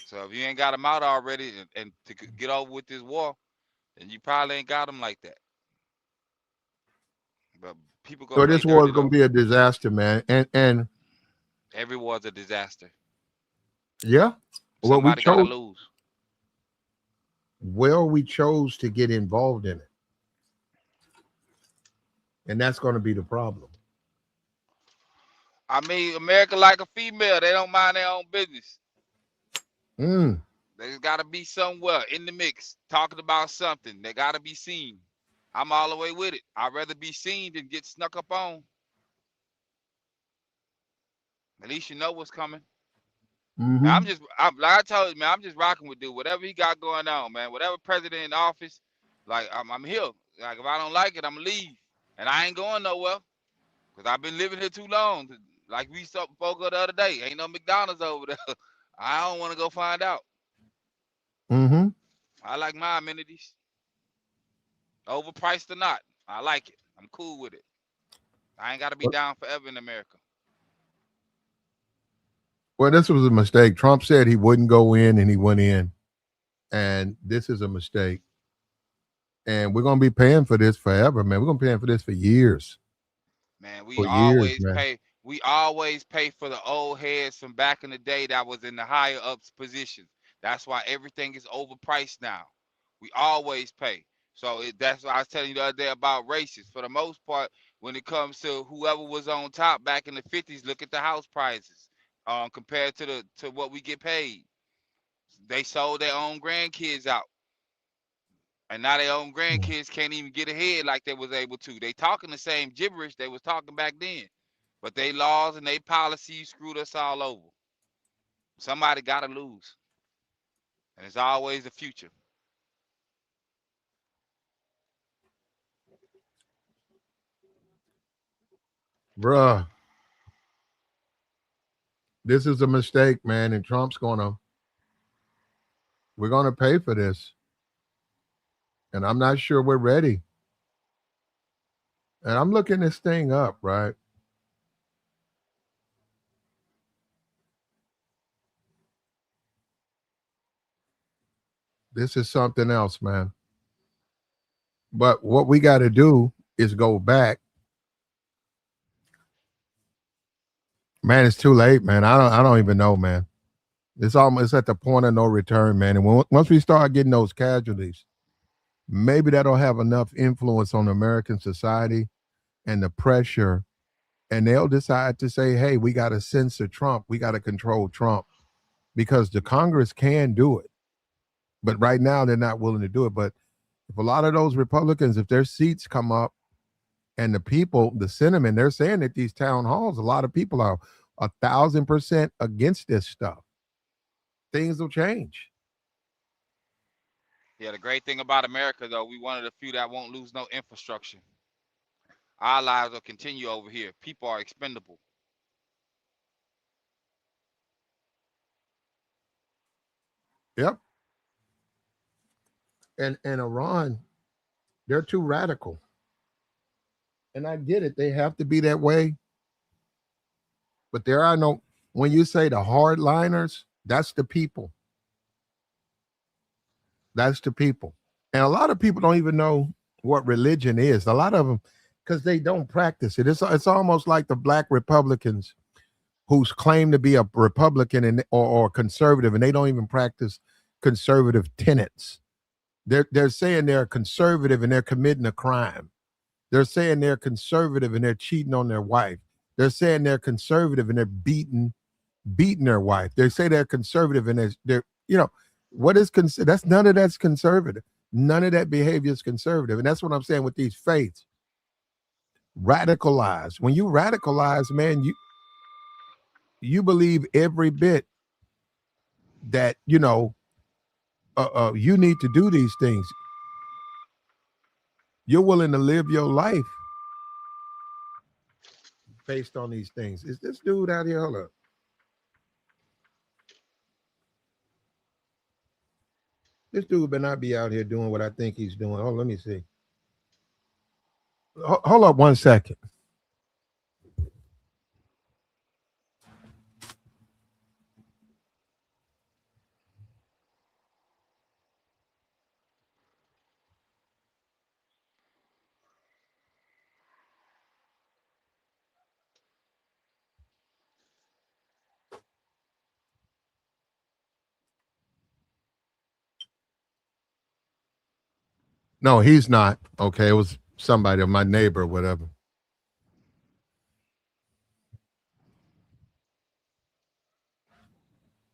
So if you ain't got them out already and to get over with this war, then you probably ain't got them like that. But people go. So this war is going to be a disaster, man. And every war's a disaster. Yeah. Well, we Somebody got to chose. lose. Well, we chose to get involved in it, and that's going to be the problem. I mean, America like a female. They don't mind their own business. Mm. There's got to be somewhere in the mix talking about something. They got to be seen. I'm all the way with it. I'd rather be seen than get snuck up on. At least you know what's coming. Man, Hmm. like I told you, man, I'm just rocking with dude. Whatever he got going on, man. Whatever president in office, like I'm here. Like if I don't like it, I'm gonna leave, and I ain't going nowhere because I've been living here too long. Like we spoke the other day, ain't no McDonald's over there. I don't want to go find out. Hmm. I like my amenities, overpriced or not. I like it. I'm cool with it. I ain't got to be down forever in America. Well, this was a mistake. Trump said he wouldn't go in, and he went in, and this is a mistake. And we're gonna be paying for this forever, man. We're gonna be paying for this for years, Man, for years, man. we always pay for the old heads from back in the day that was in the higher ups positions. That's why everything is overpriced now. We always pay. So that's what I was telling you the other day about races. For the most part, when it comes to whoever was on top back in the 50s, look at the house prices compared to what we get paid. They sold their own grandkids out. And now their own Mm. grandkids can't even get ahead like they was able to. They talking the same gibberish they was talking back then. But they laws and they policies screwed us all over. Somebody gotta lose. And it's always the future. Bruh, this is a mistake, man, and Trump's we're gonna pay for this. And I'm not sure we're ready. And I'm looking this thing up, right? This is something else, man. But what we got to do is go back. Man, it's too late, man. I don't even know, man. It's almost at the point of no return, man. And once we start getting those casualties, maybe that'll have enough influence on American society and the pressure, and they'll decide to say, "Hey, we got to censor Trump. We got to control Trump," because the Congress can do it, but right now they're not willing to do it. But if a lot of those Republicans, if their seats come up, and the people, the sentiment, they're saying at these town halls, a lot of people are 1,000% against this stuff. Things will change. Yeah, the great thing about America though, we one of the few that won't lose no infrastructure. Our lives will continue over here. People are expendable. Yep. And Iran, they're too radical. And I get it. They have to be that way. But there are no, when you say the hardliners, that's the people. That's the people. And a lot of people don't even know what religion is. A lot of them, because they don't practice it. It's almost like the black Republicans who's claim to be a Republican or conservative, and they don't even practice conservative tenets. They're saying they're conservative and they're committing a crime. They're saying they're conservative and they're cheating on their wife. They're saying they're conservative and they're beating their wife. They say they're conservative and they're what is that's none of that's conservative. None of that behavior is conservative, and that's what I'm saying with these faiths. Radicalized. When you radicalize, man, you believe every bit that you need to do these things. You're willing to live your life based on these things. Is this dude out here? Hold up. This dude better not be out here doing what I think he's doing. Oh, let me see. Hold up 1 second. No, he's not. Okay, it was somebody, my neighbor, or whatever.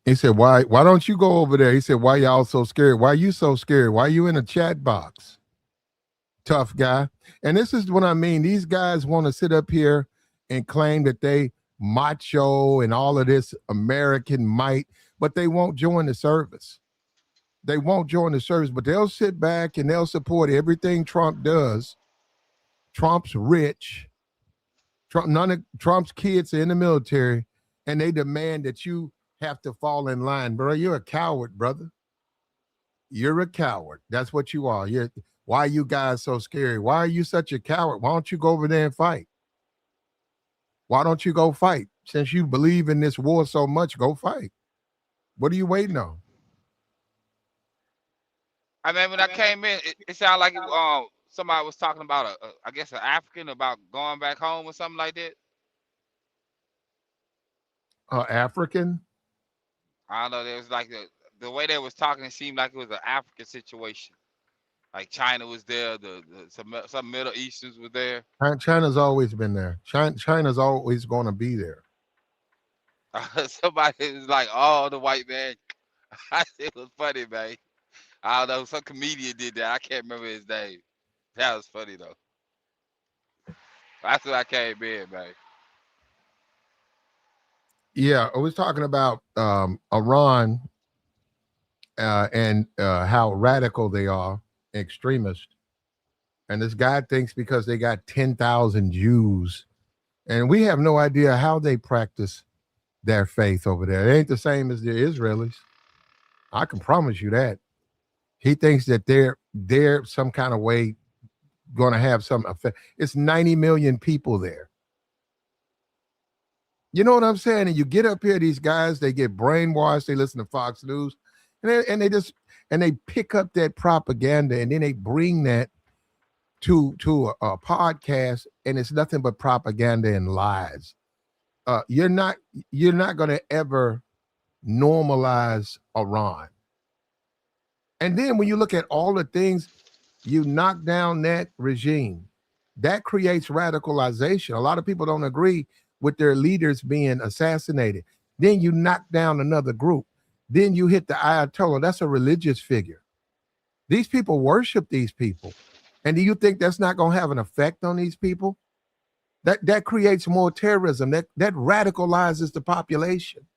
He said, "Why don't you go over there?" He said, "Why y'all so scared? Why you so scared? Why you in a chat box?" Tough guy. And this is what I mean. These guys want to sit up here and claim that they macho and all of this American might, but they won't join the service. They won't join the service, but they'll sit back and they'll support everything Trump does. Trump's rich. None of Trump's kids are in the military, and they demand that you have to fall in line, bro. You're a coward, brother. You're a coward. That's what you are. Why are you guys so scary? Why are you such a coward? Why don't you go over there and fight? Why don't you go fight? Since you believe in this war so much, go fight. What are you waiting on? I mean, when I came in, it sounded like somebody was talking about I guess an African about going back home or something like that. African? I don't know. There was like the way they was talking, it seemed like it was an African situation. Like China was there, some Middle Easterns were there. China's always been there. China's always going to be there. Somebody was like, "Oh, the white man." It was funny, man. I don't know. Some comedian did that. I can't remember his name. That was funny though. That's what I came in, man. Yeah, I was talking about Iran and how radical they are, extremist. And this guy thinks because they got 10,000 Jews, and we have no idea how they practice their faith over there. It ain't the same as the Israelis. I can promise you that. He thinks that they're some kind of way going to have some effect. It's 90 million people there. You know what I'm saying? And you get up here, these guys, they get brainwashed. They listen to Fox News, and they pick up that propaganda, and then they bring that to a podcast, and it's nothing but propaganda and lies. You're not going to ever normalize Iran. And then when you look at all the things, you knock down that regime, that creates radicalization. A lot of people don't agree with their leaders being assassinated. Then you knock down another group. Then you hit the Ayatollah. That's a religious figure. These people worship these people. And do you think that's not going to have an effect on these people? That creates more terrorism. That radicalizes the population.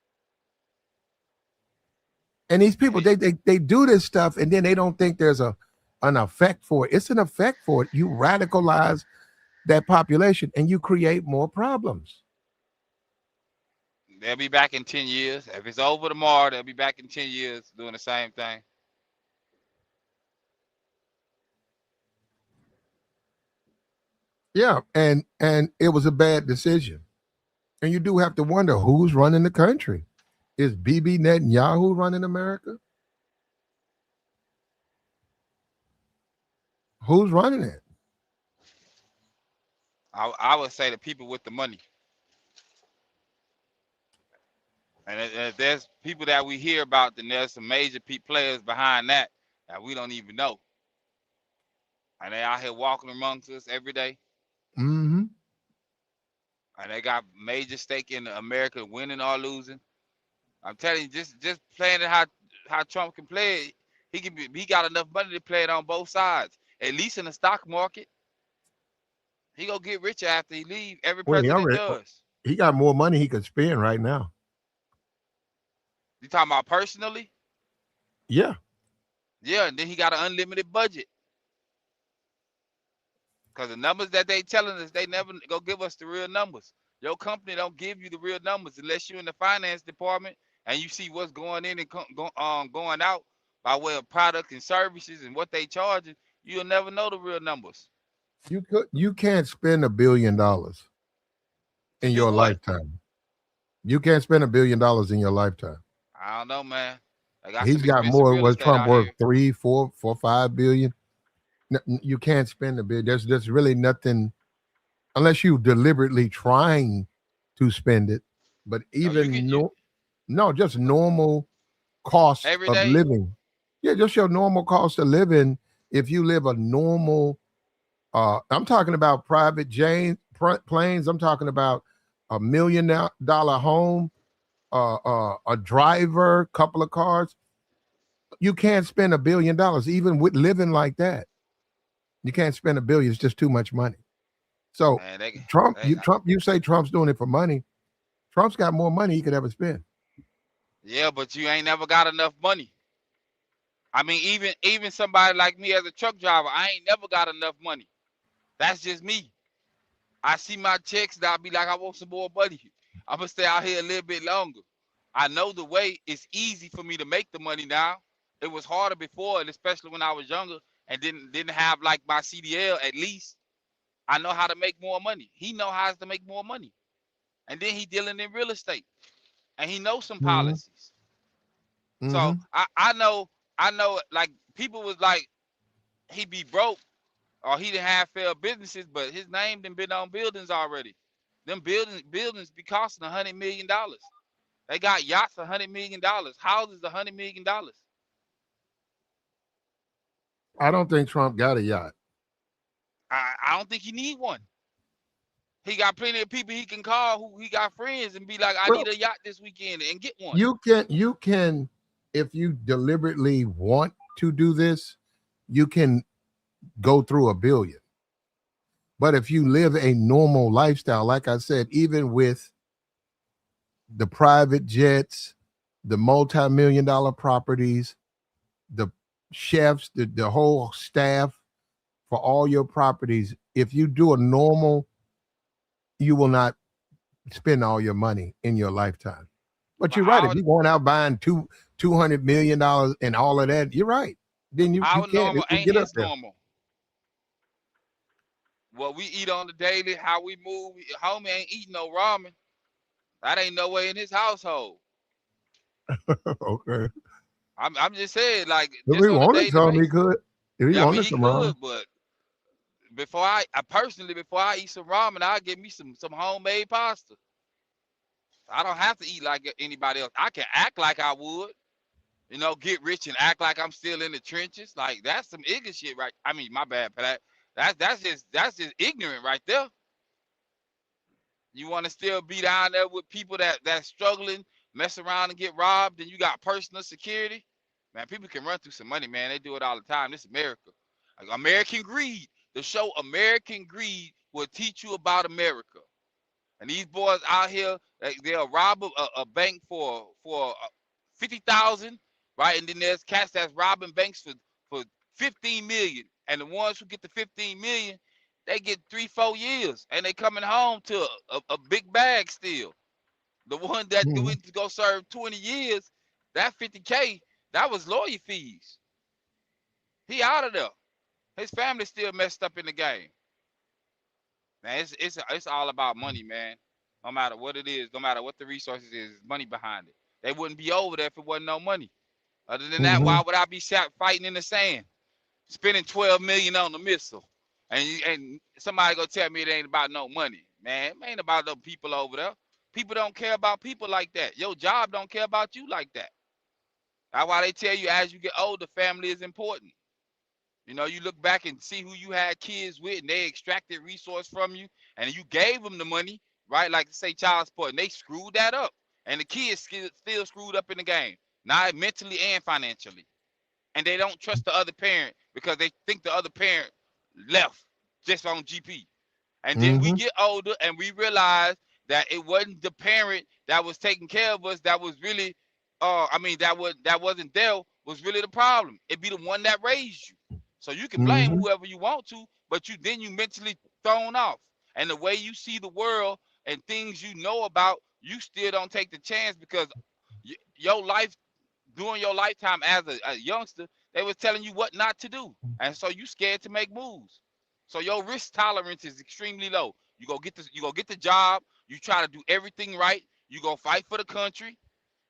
And these people, they do this stuff, and then they don't think there's an effect for it. It's an effect for it. You radicalize that population, and you create more problems. They'll be back in 10 years. If it's over tomorrow, they'll be back in 10 years doing the same thing. Yeah, and it was a bad decision. And you do have to wonder who's running the country. Is Bibi Netanyahu running America? Who's running it? I would say the people with the money. And if there's people that we hear about, then there's some major players behind that we don't even know. And they out here walking amongst us every day. Mm-hmm. And they got major stake in America winning or losing. I'm telling you, just playing it how Trump can play it, he got enough money to play it on both sides. At least in the stock market, he gonna get richer after he leave. Every president does. He got more money he could spend right now. You talking about personally? Yeah. Yeah, and then he got an unlimited budget. Because the numbers that they telling us, they never go give us the real numbers. Your company don't give you the real numbers unless you're in the finance department and you see what's going in and going out by way of product and services and what they charging. You'll never know the real numbers. You can't spend $1 billion in your lifetime. You can't spend $1 billion in your lifetime. I don't know, man. He's got more. Was Trump worth 3, 4, 5 billion? You can't spend $1 billion. There's really nothing unless you deliberately trying to spend it. But even just normal cost of living. Yeah, just your normal cost of living. if you live a normal, I'm talking about private planes. I'm talking about $1 million home, a driver, couple of cars. You can't spend $1 billion, even with living like that. You can't spend $1 billion. It's just too much money. So Man, You say Trump's doing it for money. Trump's got more money he could ever spend. yeah, but you ain't never got enough money. I mean, even somebody like me as a truck driver, I ain't never got enough money. That's just me. I see my checks and I'll be like, I want some more money. I'm gonna stay out here a little bit longer. I know the way. It's easy for me to make the money now. It was harder before, and especially when I was younger and didn't have like my CDL. At least I know how to make more money. He know how to make more money, and then he dealing in real estate, and he knows some Mm-hmm. policies. So Mm-hmm. I know like people was like he be broke or he didn't have failed businesses, but his name done been on buildings already. Them buildings be costing $100 million. They got yachts $100 million, houses $100 million. I don't think Trump got a yacht. I don't think he need one. He got plenty of people he can call who he got friends and be like, I Well, need a yacht this weekend and get one. you can, if you deliberately want to do this, you can go through $1 billion. But if you live a normal lifestyle, like I said, even with the private jets, the multi-million dollar properties, the chefs, the whole staff for all your properties, if you do a normal, you will not spend all your money in your lifetime. But But you're right. If you're going out buying $200 million and all of that, you're right. Then you our can't. It normal will ain't get up his there. normal. What we eat on the daily, how we move, homie ain't eating no ramen. That ain't no way in his household. Okay. I'm just saying, like, If just he on a wanted daily some, he basis. could. If he Yeah, I mean wanted he some could, ramen. but before I personally, before I eat some ramen, I'll get me some homemade pasta. I don't have to eat like anybody else. I can act like I would, get rich and act like I'm still in the trenches. Like that's some ignorant shit, right? I mean, my bad for that. That's just ignorant right there. You want to still be down there with people that's struggling, mess around and get robbed, and you got personal security. Man, people can run through some money, man. They do it all the time. This is America. Like American Greed. The show American Greed will teach you about America. And these boys out here, they'll rob a bank for 50,000, right? And then there's cats that's robbing banks for 15 million. And the ones who get the 15 million, they get 3-4 years, and they coming home to a big bag still. The one that Mhm. went to go serve 20 years, that 50K, that was lawyer fees. He out of there. His family still messed up in the game. Man, it's all about money, man. No matter what it is, no matter what the resources is, money behind it. They wouldn't be over there if it wasn't no money. Other than that, Mhm. why would I be fighting in the sand, spending 12 million on the missile, and somebody gonna tell me it ain't about no money, man? It ain't about no people over there. People don't care about people like that. Your job don't care about you like that. That's why they tell you as you get older, family is important. You look back and see who you had kids with, and they extracted resource from you, and you gave them the money, right? Like say child support, and they screwed that up, and the kids still screwed up in the game, not mentally and financially, and they don't trust the other parent because they think the other parent left just on GP. And then we Mhm. get older and we realize that it wasn't the parent that was taking care of us that was really, that wasn't there was really the problem. It be the one that raised you. So you can blame Mhm. whoever you want to, but you mentally thrown off. And the way you see the world and things you know about, you still don't take the chance because your life during your lifetime as a youngster, they was telling you what not to do, and so you scared to make moves. So your risk tolerance is extremely low. You go get the job. You try to do everything right. You go fight for the country,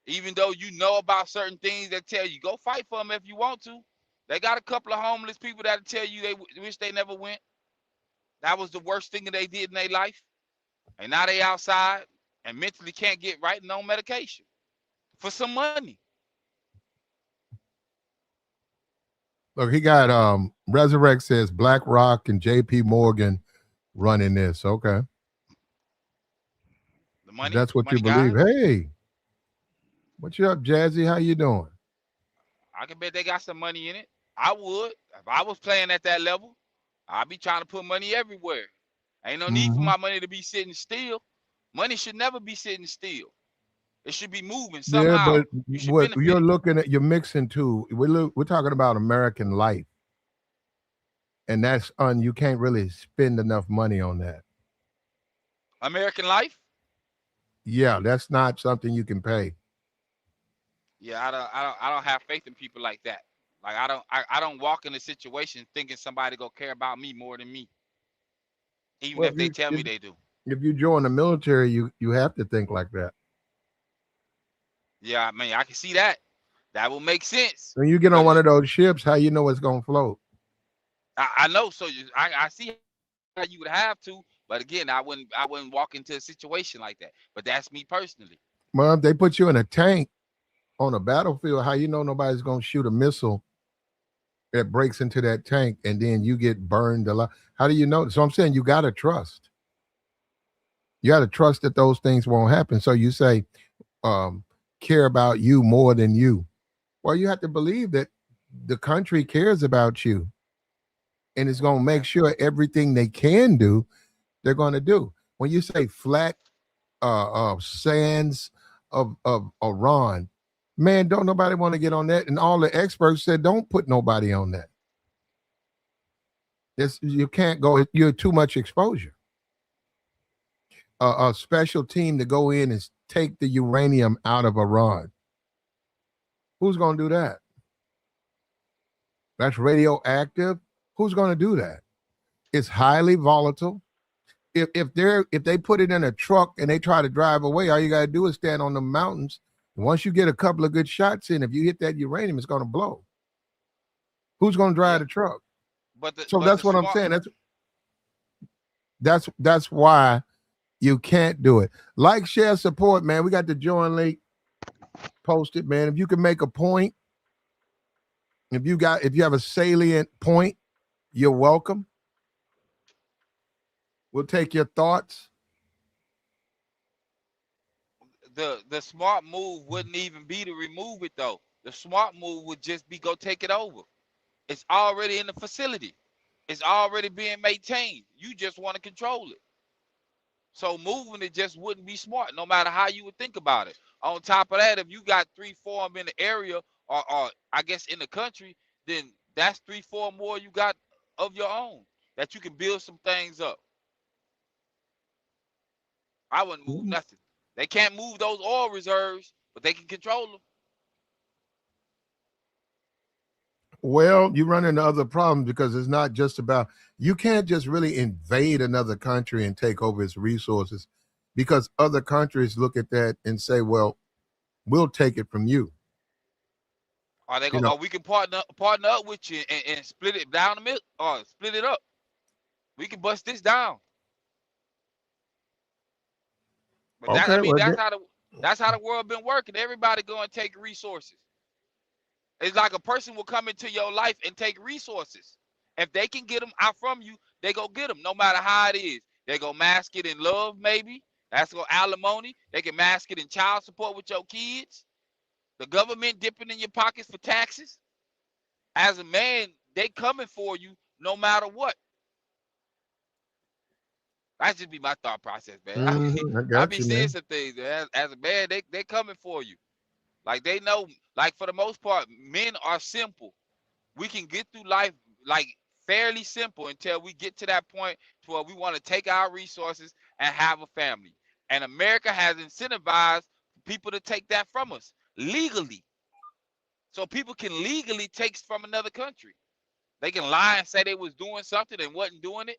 even though you know about certain things that tell you go fight for them if you want to. They got a couple of homeless people that tell you they wish they never went. That was the worst thing that they did in their life, and now they outside and mentally can't get right and on medication for some money. Look, he got Resurrect says BlackRock and JP Morgan running this. Okay. The money, That's what you money believe. guys. Hey, what you up, Jazzy? How you doing? I can bet they got some money in it. I would. If I was playing at that level, I'd be trying to put money everywhere. Ain't no need for Mm-hmm. my money to be sitting still. Money should never be sitting still. It should be moving Yeah, somehow. but You should what benefit you're it. looking at, you're mixing two. We're talking about American life, and that's you can't really spend enough money on that. American life? Yeah, that's not something you can pay. Yeah, I don't have faith in people like that. Like I don't walk in a situation thinking somebody gonna care about me more than me, even Well, if they tell me they do. if you join the military, you have to think like that. Yeah, I mean I can see that. That will make sense When you get on because one of those ships, how you know it's gonna float? I know. So I see how you would have to, but again, I wouldn't walk into a situation like that. But that's me personally. Well, if they put you in a tank on a battlefield, how you know nobody's gonna shoot a missile that breaks into that tank and then you get burned a lot? How do you know? So I'm saying you gotta trust. You gotta trust that those things won't happen. So you say, um, care about you more than you. Well, you have to believe that the country cares about you and is going to make Okay. sure everything they can do, they're going to do. When you say flat sands of Iran, man, don't nobody want to get on that. And all the experts said, don't put nobody on that. You can't go. You're too much exposure. A special team to go in and take the uranium out of Iran. Who's going to do that? That's radioactive. Who's going to do that? It's highly volatile. If they put it in a truck and they try to drive away, all you got to do is stand on the mountains. Once you get a couple of good shots in, if you hit that uranium, it's going to blow. Who's going to drive Yeah, the truck? but the So but that's the what I'm smart saying. That's why you can't do it. Like, share, support, man. We got the join link posted, man. If you can make a point, if you have a salient point, you're welcome. We'll take your thoughts. the smart move wouldn't even be to remove it though. The smart move would just be go take it over. It's already in the facility. It's already being maintained. You just want to control it. So moving it just wouldn't be smart, no matter how you would think about it. On top of that, if you got 3, 4 of them in the area, or I guess in the country, then that's 3, 4 more you got of your own that you can build some things up. I wouldn't move nothing. They can't move those oil reserves, but they can control them. Well, you run into other problems because it's not just about, you can't just really invade another country and take over its resources, because other countries look at that and say, well, we'll take it from you. Or they You go, know, or we can partner up with you and split it down the middle, or split it up. We can bust this down. But that I okay, mean well, that's how the world been working. Everybody going to take resources. It's like a person will come into your life and take resources. If they can get them out from you, they go get them, no matter how it is. They go mask it in love, maybe. That's go alimony. They can mask it in child support with your kids. The government dipping in your pockets for taxes. As a man, they coming for you no matter what. That just be my thought process, man. I I got be you, seeing man. some things. As a man, they coming for you. Like they know, like for the most part, men are simple. We can get through life like fairly simple until we get to that point to where we want to take our resources and have a family. And America has incentivized people to take that from us legally. So people can legally take from another country. They can lie and say they was doing something and wasn't doing it.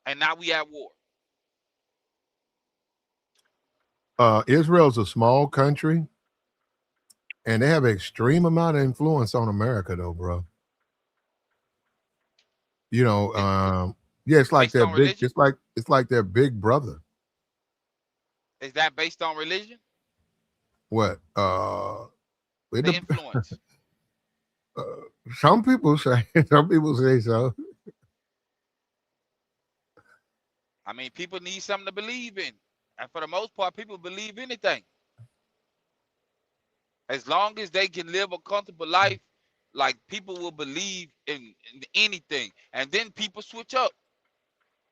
And now we at war. Israel's a small country, and they have an extreme amount of influence on America, though, bro. You know, It, yeah, it's like based their on big. religion? It's like their big brother. Is that based on religion? What? The influence. Some people say, some people say so. I mean, people need something to believe in. And for the most part, people believe anything. As long as they can live a comfortable life, like people will believe in anything. And then people switch up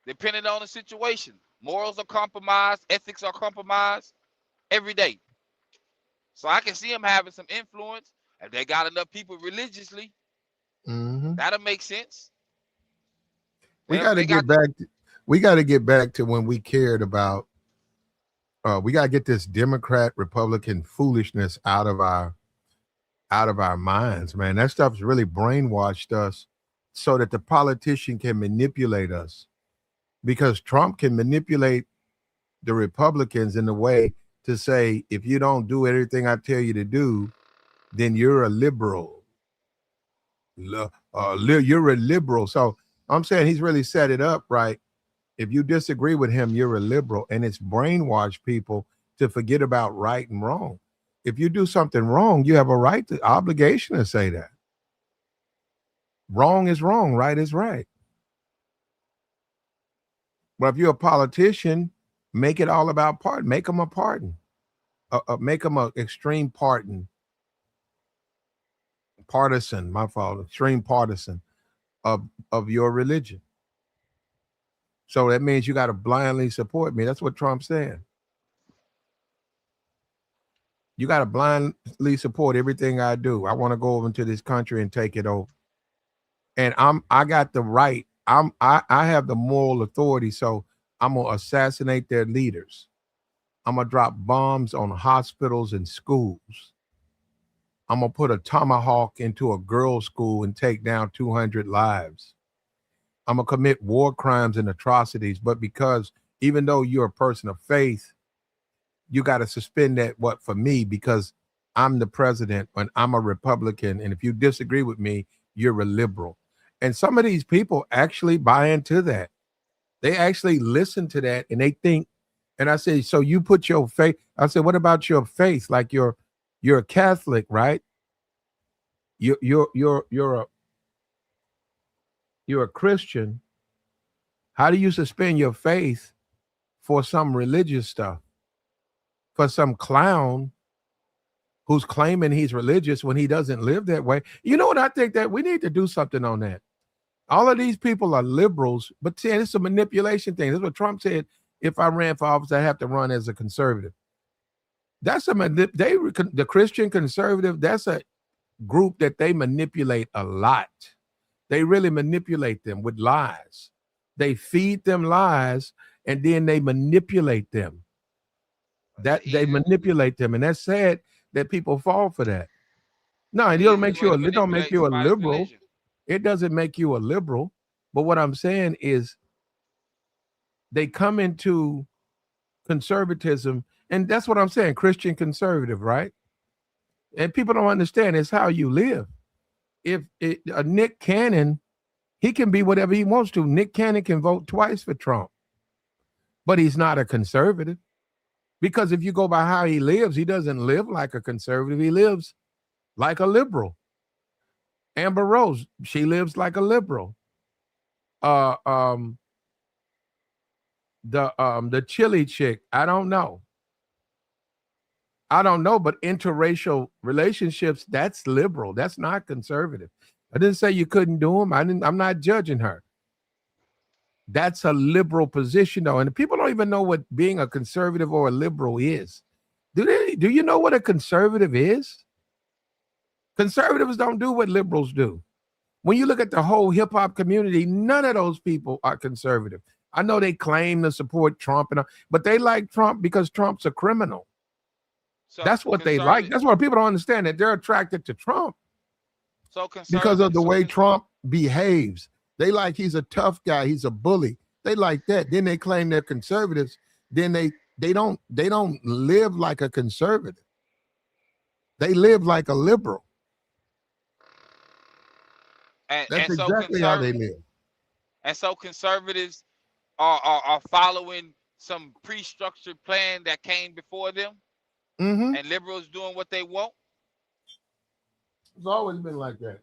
depending on the situation. Morals are compromised, ethics are compromised every day. So I can see them having some influence. If they got enough people religiously, Hmm. that'll make sense. We got to They got get back. We got to get back to when we cared about. We got to get this Democrat Republican foolishness out of our minds, man. That stuff's really brainwashed us, so that the politician can manipulate us. Because Trump can manipulate the Republicans in a way to say, if you don't do everything I tell you to do, then you're a liberal. You're a liberal. So I'm saying he's really set it up right. If you disagree with him, you're a liberal, and it's brainwashed people to forget about right and wrong. If you do something wrong, you have a right to obligation to say that. Wrong is wrong, right is right. But if you're a politician, make it all about pardon. Make them a pardon. Make them an extreme partisan. My fault. Extreme partisan of your religion. So that means you got to blindly support me. That's what Trump's saying. You got to blindly support everything I do. I want to go over into this country and take it over. And I got the right. I have the moral authority. So I'm gonna assassinate their leaders. I'm gonna drop bombs on hospitals and schools. I'm gonna put a tomahawk into a girls' school and take down 200 lives. I'm gonna commit war crimes and atrocities. But because even though you're a person of faith, you got to suspend that for me, because I'm the president and I'm a Republican. And if you disagree with me, you're a liberal. And some of these people actually buy into that. They actually listen to that and they think, and I say, so you put your faith. I said, what about your faith? Like you're a Catholic, right? You're a Christian. How do you suspend your faith for some religious stuff? For some clown who's claiming he's religious when he doesn't live that way. You know what? I think that we need to do something on that. All of these people are liberals, but see, it's a manipulation thing. That's what Trump said. If I ran for office, I have to run as a conservative. That's the Christian conservative. That's a group that they manipulate a lot. They really manipulate them with lies. They feed them lies and then they manipulate them. That they manipulate them, and that's sad that people fall for that. No, it don't make you. It don't make you a liberal. It doesn't make you a liberal. But what I'm saying is, they come into conservatism, and that's what I'm saying. Christian conservative, right? And people don't understand it's how you live. If Nick Cannon, he can be whatever he wants to. Nick Cannon can vote twice for Trump, but he's not a conservative. Because if you go by how he lives, he doesn't live like a conservative. He lives like a liberal. Amber Rose, she lives like a liberal. The chili chick, I don't know, but interracial relationships, that's liberal. That's not conservative. I didn't say you couldn't do them. I'm not judging her. That's a liberal position, though, and people don't even know what being a conservative or a liberal is. Do you know what a conservative is? Conservatives don't do what liberals do. When you look at the whole hip hop community, none of those people are conservative. I know they claim to support Trump, but they like Trump because Trump's a criminal. So that's what they like. That's what people don't understand, that they're attracted to Trump. So because of the way Trump behaves. They like he's a tough guy. He's a bully. They like that. Then they claim they're conservatives. Then they don't live like a conservative. They live like a liberal. That's exactly how they live. And so conservatives are following some pre-structured plan that came before them, and liberals doing what they want. It's always been like that.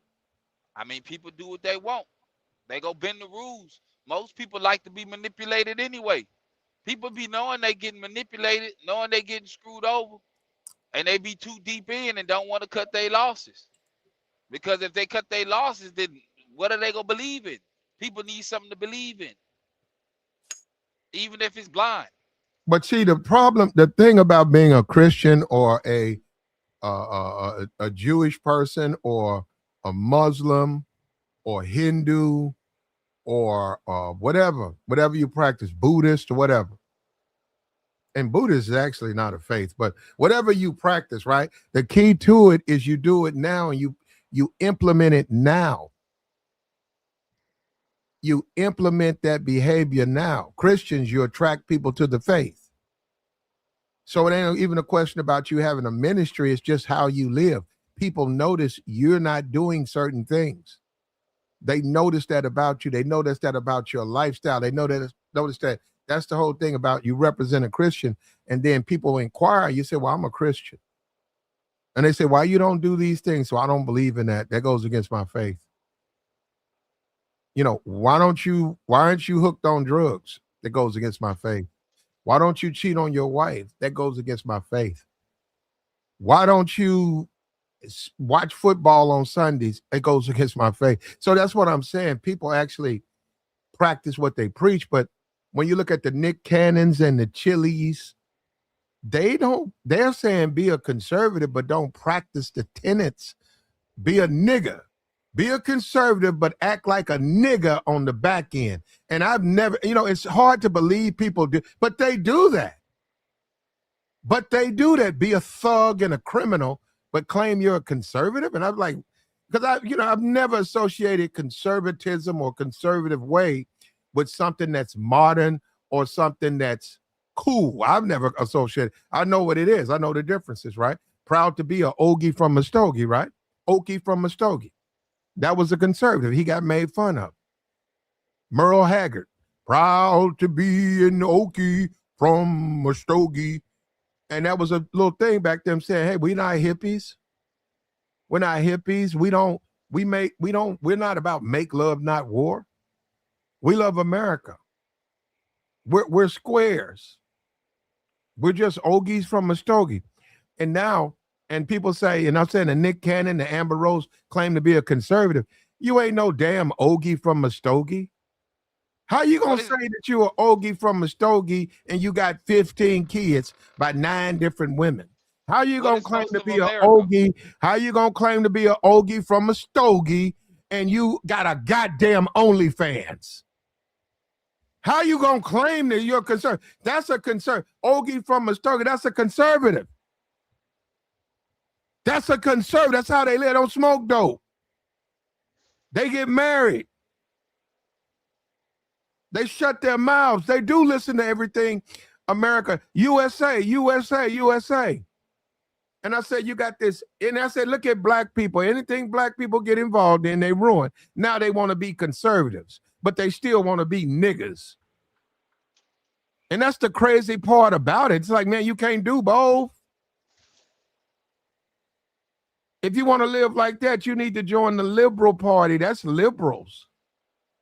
I mean, people do what they want. They go bend the rules. Most people like to be manipulated anyway. People be knowing they getting manipulated, knowing they getting screwed over, and they be too deep in and don't want to cut their losses. Because if they cut their losses, then what are they gonna believe in? People need something to believe in, even if it's blind. But see, the thing about being a Christian or a Jewish person or a Muslim or Hindu or whatever you practice, Buddhist or whatever. And Buddhist is actually not a faith, but whatever you practice, right? The key to it is you do it now and you implement it now. You implement that behavior now. Christians, you attract people to the faith. So it ain't even a question about you having a ministry. It's just how you live. People notice you're not doing certain things. They notice that about you. They notice that about your lifestyle. They notice that. That's the whole thing about you represent a Christian. And then people inquire. You say, well, I'm a Christian. And they say, why you don't do these things? So I don't believe in that. That goes against my faith. You know, why aren't you hooked on drugs? That goes against my faith. Why don't you cheat on your wife? That goes against my faith. Why don't you watch football on Sundays? It goes against my faith. So that's what I'm saying. People actually practice what they preach. But when you look at the Nick Cannons and the Chili's, they're saying be a conservative, but don't practice the tenets. Be a nigger. Be a conservative, but act like a nigger on the back end. And I've never, it's hard to believe people do, but they do that. Be a thug and a criminal, but claim you're a conservative. And I'm like, because I've never associated conservatism or conservative way with something that's modern or something that's cool. I've never associated. I know what it is. I know the differences, right? Proud to be a Ogie from Muskogee, right? Okie from Muskogee. That was a conservative. He got made fun of. Merle Haggard, proud to be an Okie from Muskogee. And that was a little thing back then saying, hey, we're not hippies. We're not hippies. We're not about make love, not war. We love America. We're squares. We're just Ogies from Muskogee. And now, and people say, and I'm saying the Nick Cannon, the Amber Rose claim to be a conservative. You ain't no damn Ogie from Muskogee. How you gonna say that you are Ogie from Muskogee and you got 15 kids by 9 different women? How you gonna claim to be an Ogie? How you gonna claim to be an Ogie from Muskogee and you got a goddamn OnlyFans? How you gonna claim that you're conservative? That's a concern. Ogie from Muskogee, that's a conservative. That's a conservative. That's how they live. They don't smoke dope. They get married. They shut their mouths. They do listen to everything America, USA, USA, USA. And I said, you got this. And I said, look at black people. Anything black people get involved in, they ruin. Now they want to be conservatives, but they still want to be niggas. And that's the crazy part about it. It's like, man, you can't do both. If you want to live like that, you need to join the liberal party. That's liberals.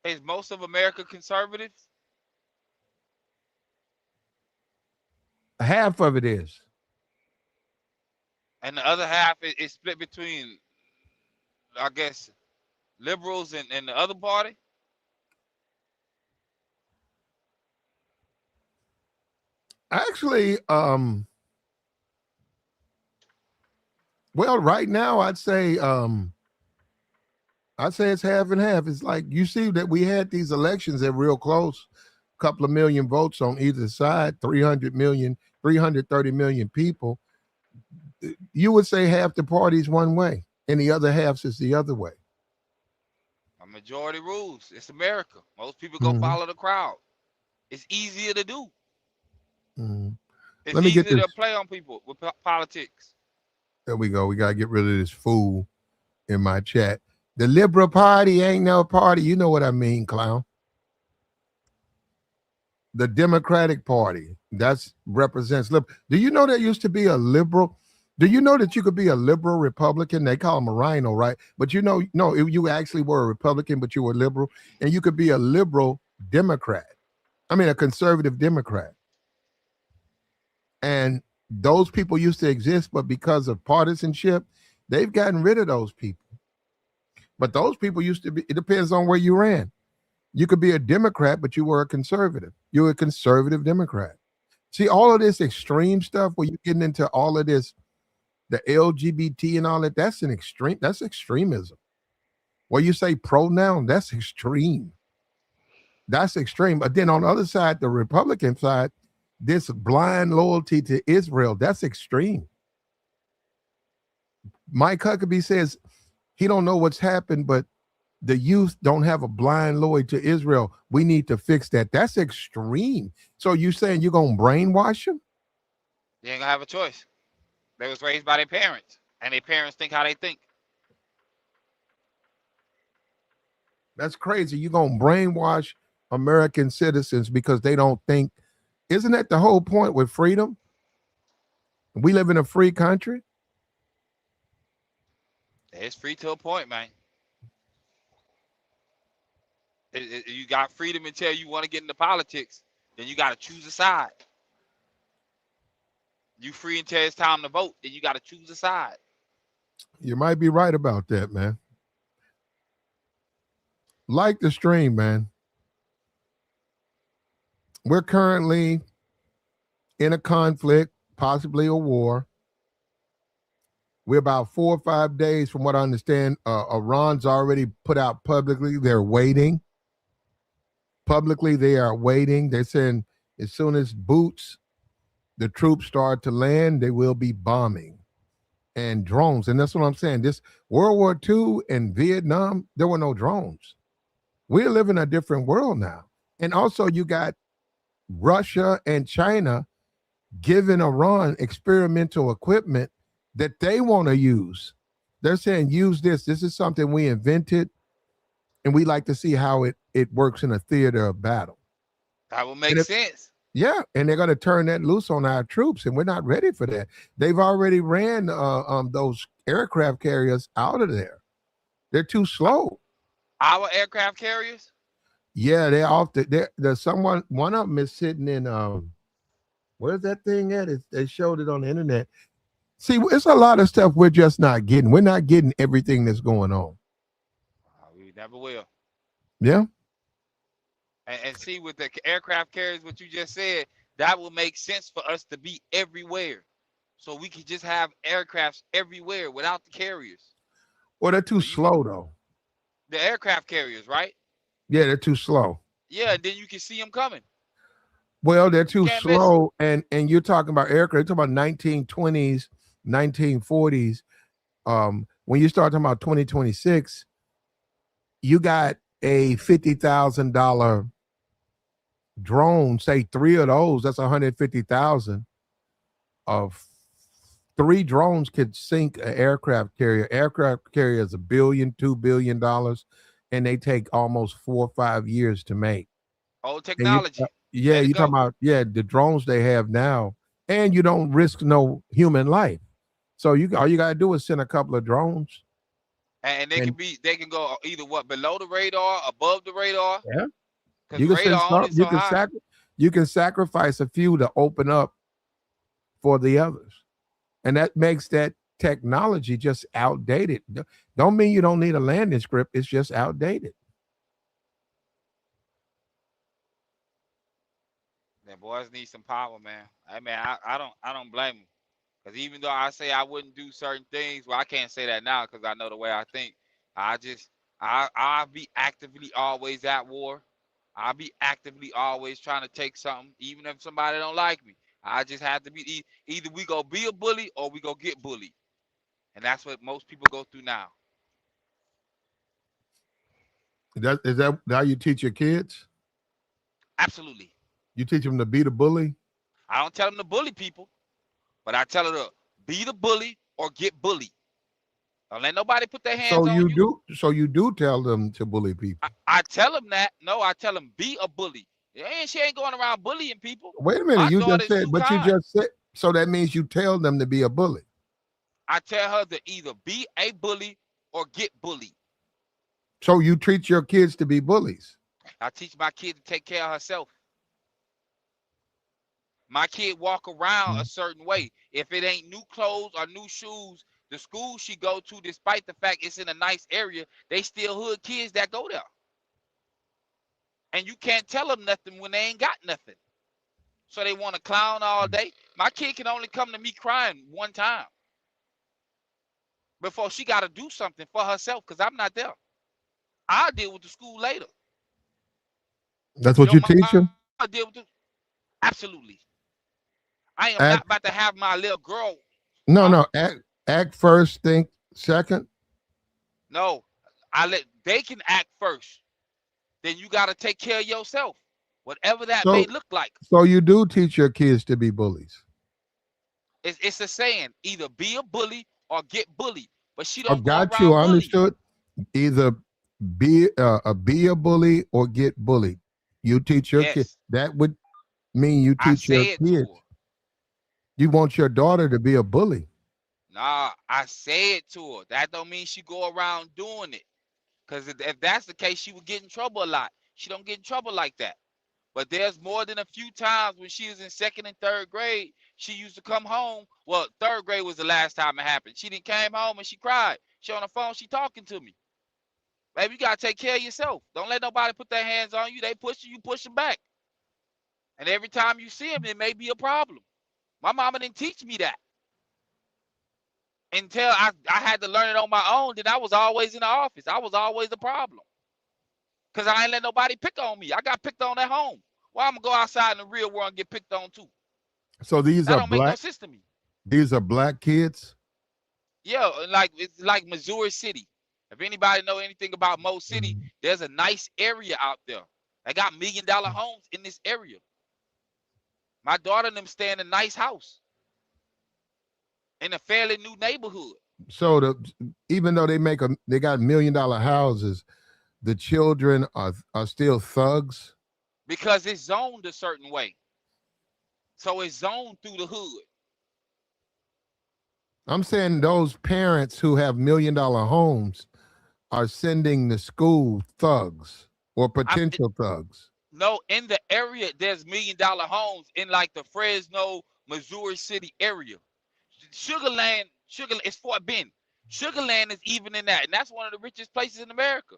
Is most of America conservatives? Half of it is. And the other half is split between, I guess, liberals and the other party? Actually, well, right now I'd say it's half and half. It's like you see that we had these elections that real close, a couple of million votes on either side, 300 million, 330 million people. You would say half the party's one way and the other half is the other way. A majority rules. It's America. Most people go follow the crowd. It's easier to do. It's easier to play on people with politics. There we go. We got to get rid of this fool in my chat. The Liberal Party ain't no party. You know what I mean, clown. The Democratic Party. That represents liberal. Do you know there used to be a liberal? Do you know that you could be a liberal Republican? They call them a rhino, right? But you know, no, you actually were a Republican, but you were liberal, and you could be a liberal Democrat. I mean, a conservative Democrat. And those people used to exist, but because of partisanship, they've gotten rid of those people. But those people used to be, it depends on where you ran. You could be a Democrat, but you were a conservative. You were a conservative Democrat. See, all of this extreme stuff where you're getting into all of this, the LGBT and all that, that's extremism. Where you say pronoun, that's extreme. That's extreme. But then on the other side, the Republican side, this blind loyalty to Israel, that's extreme. Mike Huckabee says he don't know what's happened, but the youth don't have a blind loyalty to Israel. We need to fix that. That's extreme. So you saying you're going to brainwash them? You ain't gonna have a choice. They was raised by their parents, and their parents think how they think. That's crazy. You're going to brainwash American citizens because they don't think. Isn't that the whole point with freedom? We live in a free country. It's free to a point, man. You got freedom until you want to get into politics. Then you got to choose a side. You free until it's time to vote. Then you got to choose a side. You might be right about that, man. Like the stream, man. We're currently in a conflict, possibly a war. We're about 4 or 5 days from what I understand. Iran's already put out publicly they're waiting. Publicly, they are waiting. They're saying as soon as the troops start to land, they will be bombing and drones. And that's what I'm saying. This World War II and Vietnam, there were no drones. We're living a different world now. And also you got Russia and China giving Iran experimental equipment that they want to use. They're saying, use this. This is something we invented, and we like to see how it works in a theater of battle. That would make sense. Yeah, and they're going to turn that loose on our troops, and we're not ready for that. They've already ran those aircraft carriers out of there. They're too slow. Our aircraft carriers? Yeah, they're off. There's someone. One of them is sitting in. Where's that thing at? They showed it on the internet. See, it's a lot of stuff we're just not getting. We're not getting everything that's going on. We never will. Yeah. And see, with the aircraft carriers, what you just said, that will make sense for us to be everywhere. So we could just have aircrafts everywhere without the carriers. Well, they're too slow, though. The aircraft carriers, right? Yeah, they're too slow. Yeah, then you can see them coming. Well, they're too slow, and you're talking about aircraft. You're talking about 1920s, 1940s. When you start talking about 2026, you got a $50,000 drone. Say 3 of those, that's 150,000. Of 3 drones could sink an aircraft carrier. Aircraft carrier is $1 billion, $2 billion, and they take almost 4 or 5 years to make. Old technology. You're talking about the drones they have now, and you don't risk no human life. So all you gotta do is send a couple of drones, and they can go either below the radar, above the radar. Yeah, you can sacrifice a few to open up for the others, and that makes that technology just outdated. Don't mean you don't need a landing script. It's just outdated. The boys need some power, man. I mean, I don't blame them. Because even though I say I wouldn't do certain things, well, I can't say that now because I know the way I think. I'll be actively always at war. I'll be actively always trying to take something, even if somebody don't like me. I just have to be, either we go be a bully or we go get bullied. And that's what most people go through now. Is that how you teach your kids? Absolutely. You teach them to be the bully? I don't tell them to bully people, but I tell them to be the bully or get bullied. Don't let nobody put their hands on you. So you do tell them to bully people? I tell them that. No, I tell them be a bully. She ain't going around bullying people. Wait a minute. You just said, so that means you tell them to be a bully. I tell her to either be a bully or get bullied. So you treat your kids to be bullies. I teach my kid to take care of herself. My kid walk around a certain way. If it ain't new clothes or new shoes, the school she go to, despite the fact it's in a nice area, they still hood kids that go there. And you can't tell them nothing when they ain't got nothing. So they want to clown all day. My kid can only come to me crying one time before she got to do something for herself because I'm not there. I'll deal with the school later. That's what you Your teach them? mama deal with it. Absolutely. I am not Act, about to have my little girl. no, Huh? no. Act first, think second. No, they can act first. Then you got to take care of yourself, whatever that may So, look like. so you do teach your kids to be bullies. It's a saying: either be a bully or get bullied. But she I don't go got you. around I bullying. understood. Either be a bully or get bullied. You teach your kid. Yes, That would mean you I teach your say it to kids. her. You want your daughter to be a bully. Nah, I say it to her. That don't mean she go around doing it. Because if that's the case, she would get in trouble a lot. She don't get in trouble like that. But there's more than a few times when she was in 2nd and 3rd grade, she used to come home. Well, 3rd grade was the last time it happened. She didn't came home and she cried. She on the phone, she talking to me. Baby, you gotta take care of yourself. Don't let nobody put their hands on you. They pushing you, push them back. And every time you see them, it may be a problem. My mama didn't teach me that. Until I had to learn it on my own, then I was always in the office. I was always the problem. Because I ain't let nobody pick on me. I got picked on at home. Why I'm going to go outside in the real world and get picked on too? So these That are don't make no black. sense to me. These are black kids. Yeah, it's like Missouri City. If anybody know anything about Mo City, there's a nice area out there. I got $1 million homes in this area. My daughter and them stay in a nice house in a fairly new neighborhood. So even though they got $1 million houses, the children are still thugs. Because it's zoned a certain way. So it's zoned through the hood. I'm saying those parents who have $1 million homes are sending the school thugs or potential thugs. No, in the area, there's $1 million homes in like the Fresno, Missouri City area. Sugarland, it's Fort Bend. Sugarland is even in that, and that's one of the richest places in America.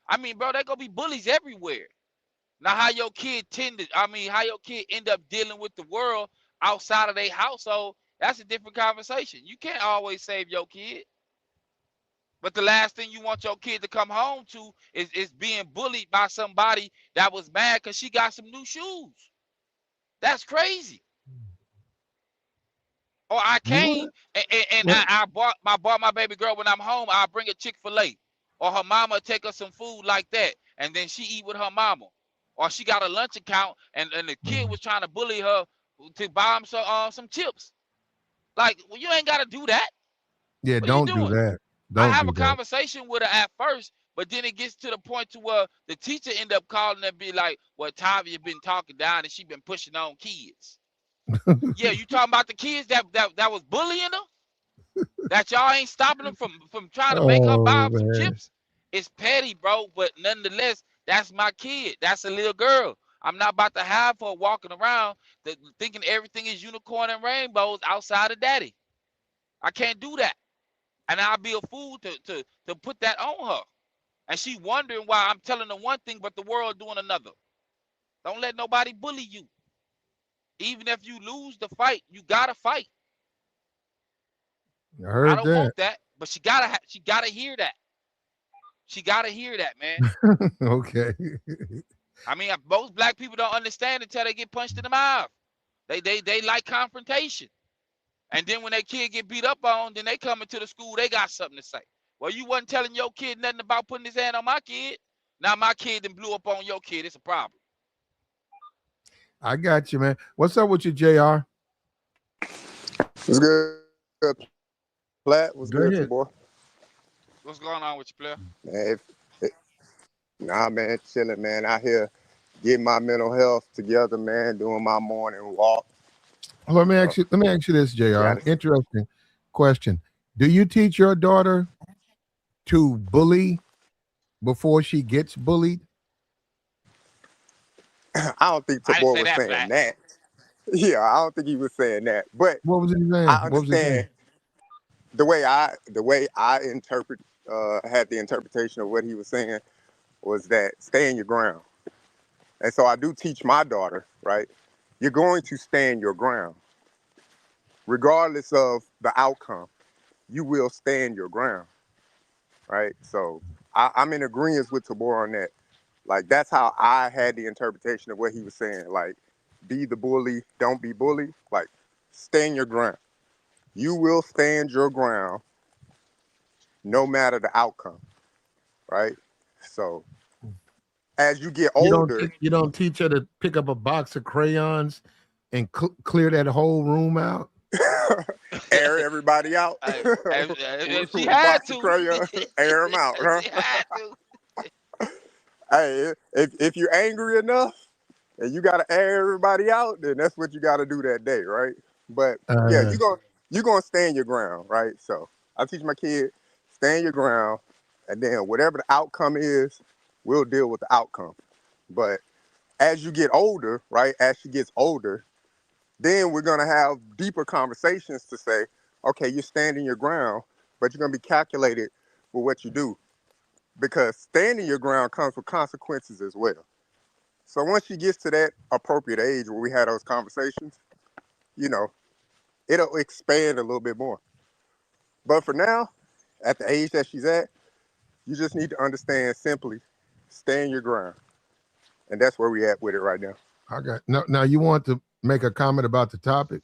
I mean, bro, they gonna be bullies everywhere. Now, how your kid how your kid end up dealing with the world outside of their household, that's a different conversation. You can't always save your kid. But the last thing you want your kid to come home to is being bullied by somebody that was mad because she got some new shoes. That's crazy. Or I came and I bought my baby girl when I'm home, I'll bring a Chick-fil-A. Or her mama take her some food like that. And then she eat with her mama. Or she got a lunch account and the kid was trying to bully her to buy him some chips. Like, well, you ain't gotta do that. Yeah, What are you don't do doing? that. I Don't have a do that. conversation with her at first, but then it gets to the point to where the teacher end up calling and be like, well, Tavia been talking down and she been pushing on kids. Yeah, you talking about the kids that was bullying her? That y'all ain't stopping them from trying to make her buy Oh them some man. chips? It's petty, bro, but nonetheless, that's my kid. That's a little girl. I'm not about to have her walking around thinking everything is unicorn and rainbows outside of daddy. I can't do that. And I'll be a fool to put that on her. And she wondering why I'm telling her one thing, but the world doing another. Don't let nobody bully you. Even if you lose the fight, you gotta fight. I I heard don't that. want that, but she gotta hear that. She gotta hear that, man. Okay. I mean, most black people don't understand until they get punched in the mouth. They like confrontation. And then when that kid get beat up on, then they come into the school, they got something to say. Well, you wasn't telling your kid nothing about putting his hand on my kid. Now my kid then blew up on your kid. It's a problem. I got you, man. What's up with you, JR? What's good, Plat? What's Go good, ahead. boy? What's going on with you, player? Man, nah, man, chilling, man. Out here getting my mental health together, man. Doing my morning walk. Let me ask you this, JR. Yeah. Interesting question. Do you teach your daughter to bully before she gets bullied? I don't think I didn't Tabor say was that, saying Black. that. Yeah, I don't think he was saying that. But What was he I saying? What was he saying? understand the way I interpret had the interpretation of what he was saying was that stand your ground. And so I do teach my daughter, right? You're going to stand your ground. Regardless of the outcome, you will stand your ground, right? So I'm in agreement with Tabor on that. Like, that's how I had the interpretation of what he was saying. Like, be the bully, don't be bullied. Like, stand your ground. You will stand your ground no matter the outcome, right? So as you get older, You don't teach her to pick up a box of crayons and clear that whole room out. air everybody out Hey, if she with a had box of to, crayons, air them out, if huh? she had to. Hey, if you're angry enough and you gotta air everybody out, then that's what you gotta do that day, right? But yeah, Uh, you're gonna stand your ground, right? So I teach my kid, stand your ground, and then whatever the outcome is, we'll deal with the outcome. But as you get older, right? As she gets older, then we're gonna have deeper conversations to say, okay, you're standing your ground, but you're gonna be calculated with what you do. Because standing your ground comes with consequences as well. So once she gets to that appropriate age where we have those conversations, you know, it'll expand a little bit more. But for now, at the age that she's at, you just need to understand simply, stand your ground. And that's where we at with it right now. I got now. You want to make a comment about the topic?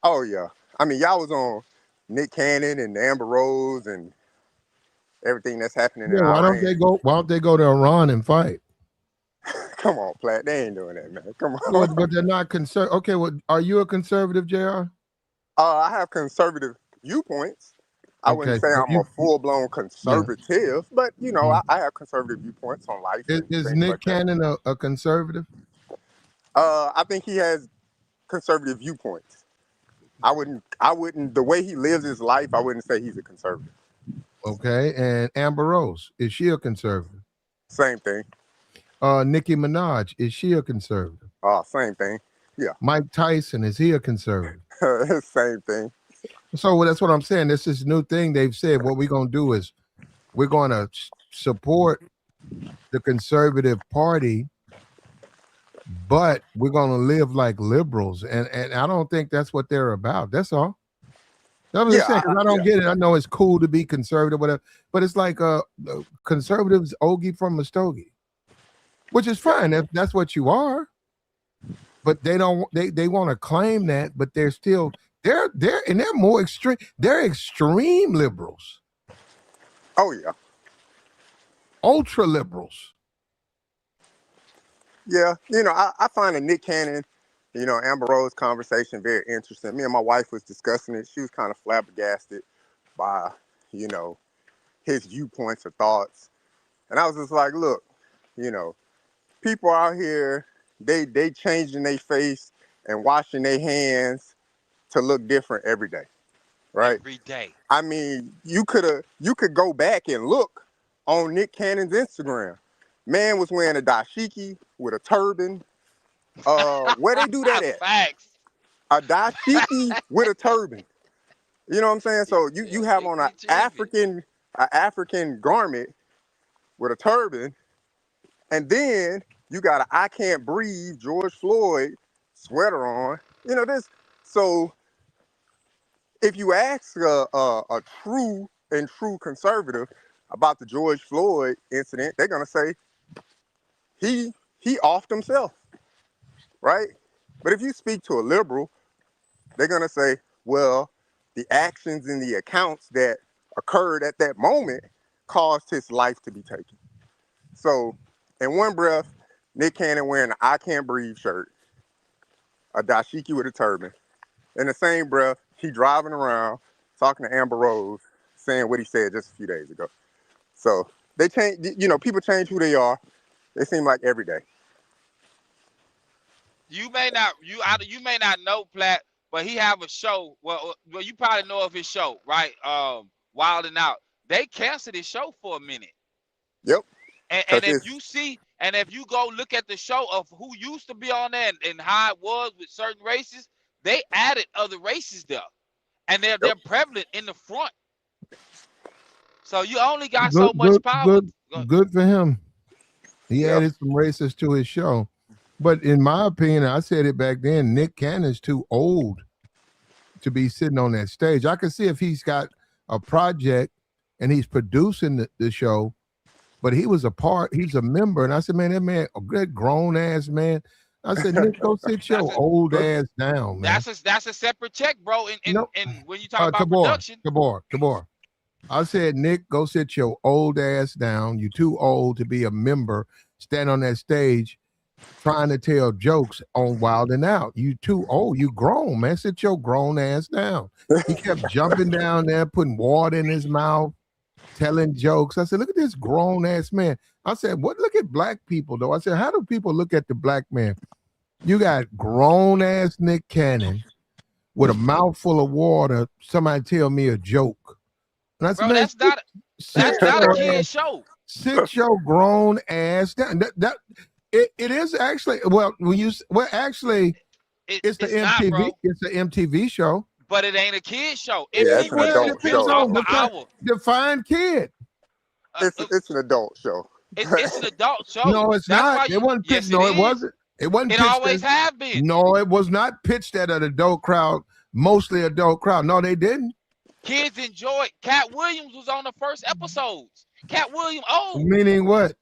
Oh yeah. I mean, y'all was on Nick Cannon and Amber Rose and everything that's happening in Yeah. Why don't Iran. they go? Why don't they go to Iran and fight? Come on, Platt. They ain't doing that, man. Come Well, on. but they're not conservative. Okay. Well, are you a conservative, Jr.? I have conservative viewpoints. I wouldn't Okay. say So I'm a full-blown yeah. conservative, but you know, Mhm. I have conservative viewpoints on life and Is things Nick like that. Cannon a conservative? I think he has conservative viewpoints. I wouldn't the way he lives his life, I wouldn't say he's a conservative. Okay. And Amber Rose, is she a conservative? Same thing. Nicki Minaj, is she a conservative? Same thing. Yeah. Mike Tyson, is he a conservative? Same thing. So that's what I'm saying. This is new thing they've said. What we're gonna do is we're gonna support the conservative party, but we're gonna live like liberals, and I don't think that's what they're about. That's all. That's what I'm Yeah, saying. 'Cause I don't yeah. get it. I know it's cool to be conservative, whatever, but it's like conservatives Ogie from Muskogee, which is Yeah. fine if that's what you are. But they don't. They want to claim that, but they're still they're more extreme. They're extreme liberals, Oh yeah. ultra liberals. Yeah. You know, I find the Nick Cannon, Amber Rose conversation very interesting. Me and my wife was discussing it. She was kind of flabbergasted by, you know, his viewpoints or thoughts. And I was just like, look, you know, people out here, they changing their face and washing their hands to look different every day, right? Every day. I mean, you could go back and look on Nick Cannon's Instagram. Man was wearing a dashiki with a turban. Where they do that at? Facts. A dashiki with a turban. You know what I'm saying? So you have It on be tripping. A African garment with a turban, and then you got a I can't breathe George Floyd sweater on. You know this. So if you ask a true conservative about the George Floyd incident, they're gonna say he offed himself, right? But if you speak to a liberal, they're gonna say, well, the actions and the accounts that occurred at that moment caused his life to be taken. So, in one breath, Nick Cannon wearing an I Can't Breathe shirt, a dashiki with a turban. In the same breath, he driving around talking to Amber Rose, saying what he said just a few days ago. So they change, people change who they are. They seem like every day. You may not know, Platt, but he have a show. Well, you probably know of his show, right? Wild and Out. They canceled his show for a minute. Yep. And if you see, and if you go look at the show of who used to be on there and how it was with certain races, they added other races there, and they're prevalent in the front. So you only got so much power. Good for him. He Yep. added some racists to his show. But in my opinion, I said it back then, Nick Cannon's too old to be sitting on that stage. I can see if he's got a project and he's producing the show, but he's a member. And I said, man, that man, a good grown ass man. I said, Nick, go sit your old ass down, man. That's a separate check, bro. And when you talk about Tabor, production, Tabor. I said, Nick, go sit your old ass down. You're too old to be a member, stand on that stage trying to tell jokes on Wild and Out. You too old. You grown, man. Sit your grown ass down. He kept jumping down there, putting water in his mouth, telling jokes. I said, look at this grown ass man. I said, what? Look at black people, though. I said, how do people look at the black man? You got grown ass Nick Cannon with a mouthful of water. Somebody tell me a joke. And I said, bro, man, that's not a kid show. Sit your grown ass down. It is actually it's the MTV. Not, it's the MTV show. But it ain't a kid show. Yeah, it's an adult show. Define kid. It's an adult show. It's an adult show. No, it's not. It wasn't pitched. No, it wasn't. It wasn't. It always have been. No, it was not pitched at an adult crowd. Mostly adult crowd. No, they didn't. Kids enjoy. Cat Williams was on the first episodes. Cat Williams old. Meaning what?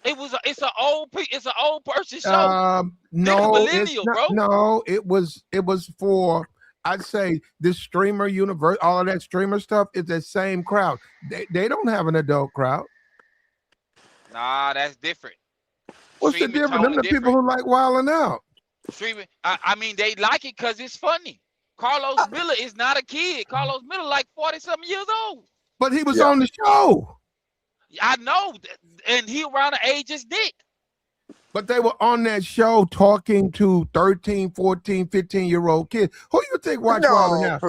It's an old person show. No, millennial, bro. No, it was for, I'd say, this streamer universe, all of that streamer stuff is the same crowd. They don't have an adult crowd. Nah, that's different. What's the difference? Them the people who like Wildin' Out. Streaming. I mean, they like it because it's funny. Carlos Miller is not a kid. Carlos Miller like 40-something years old. But he was on the show. I know, and he around the age as Nick. But they were on that show talking to 13, 14, 15-year-old kids. Who you think watch Wild 'N Out?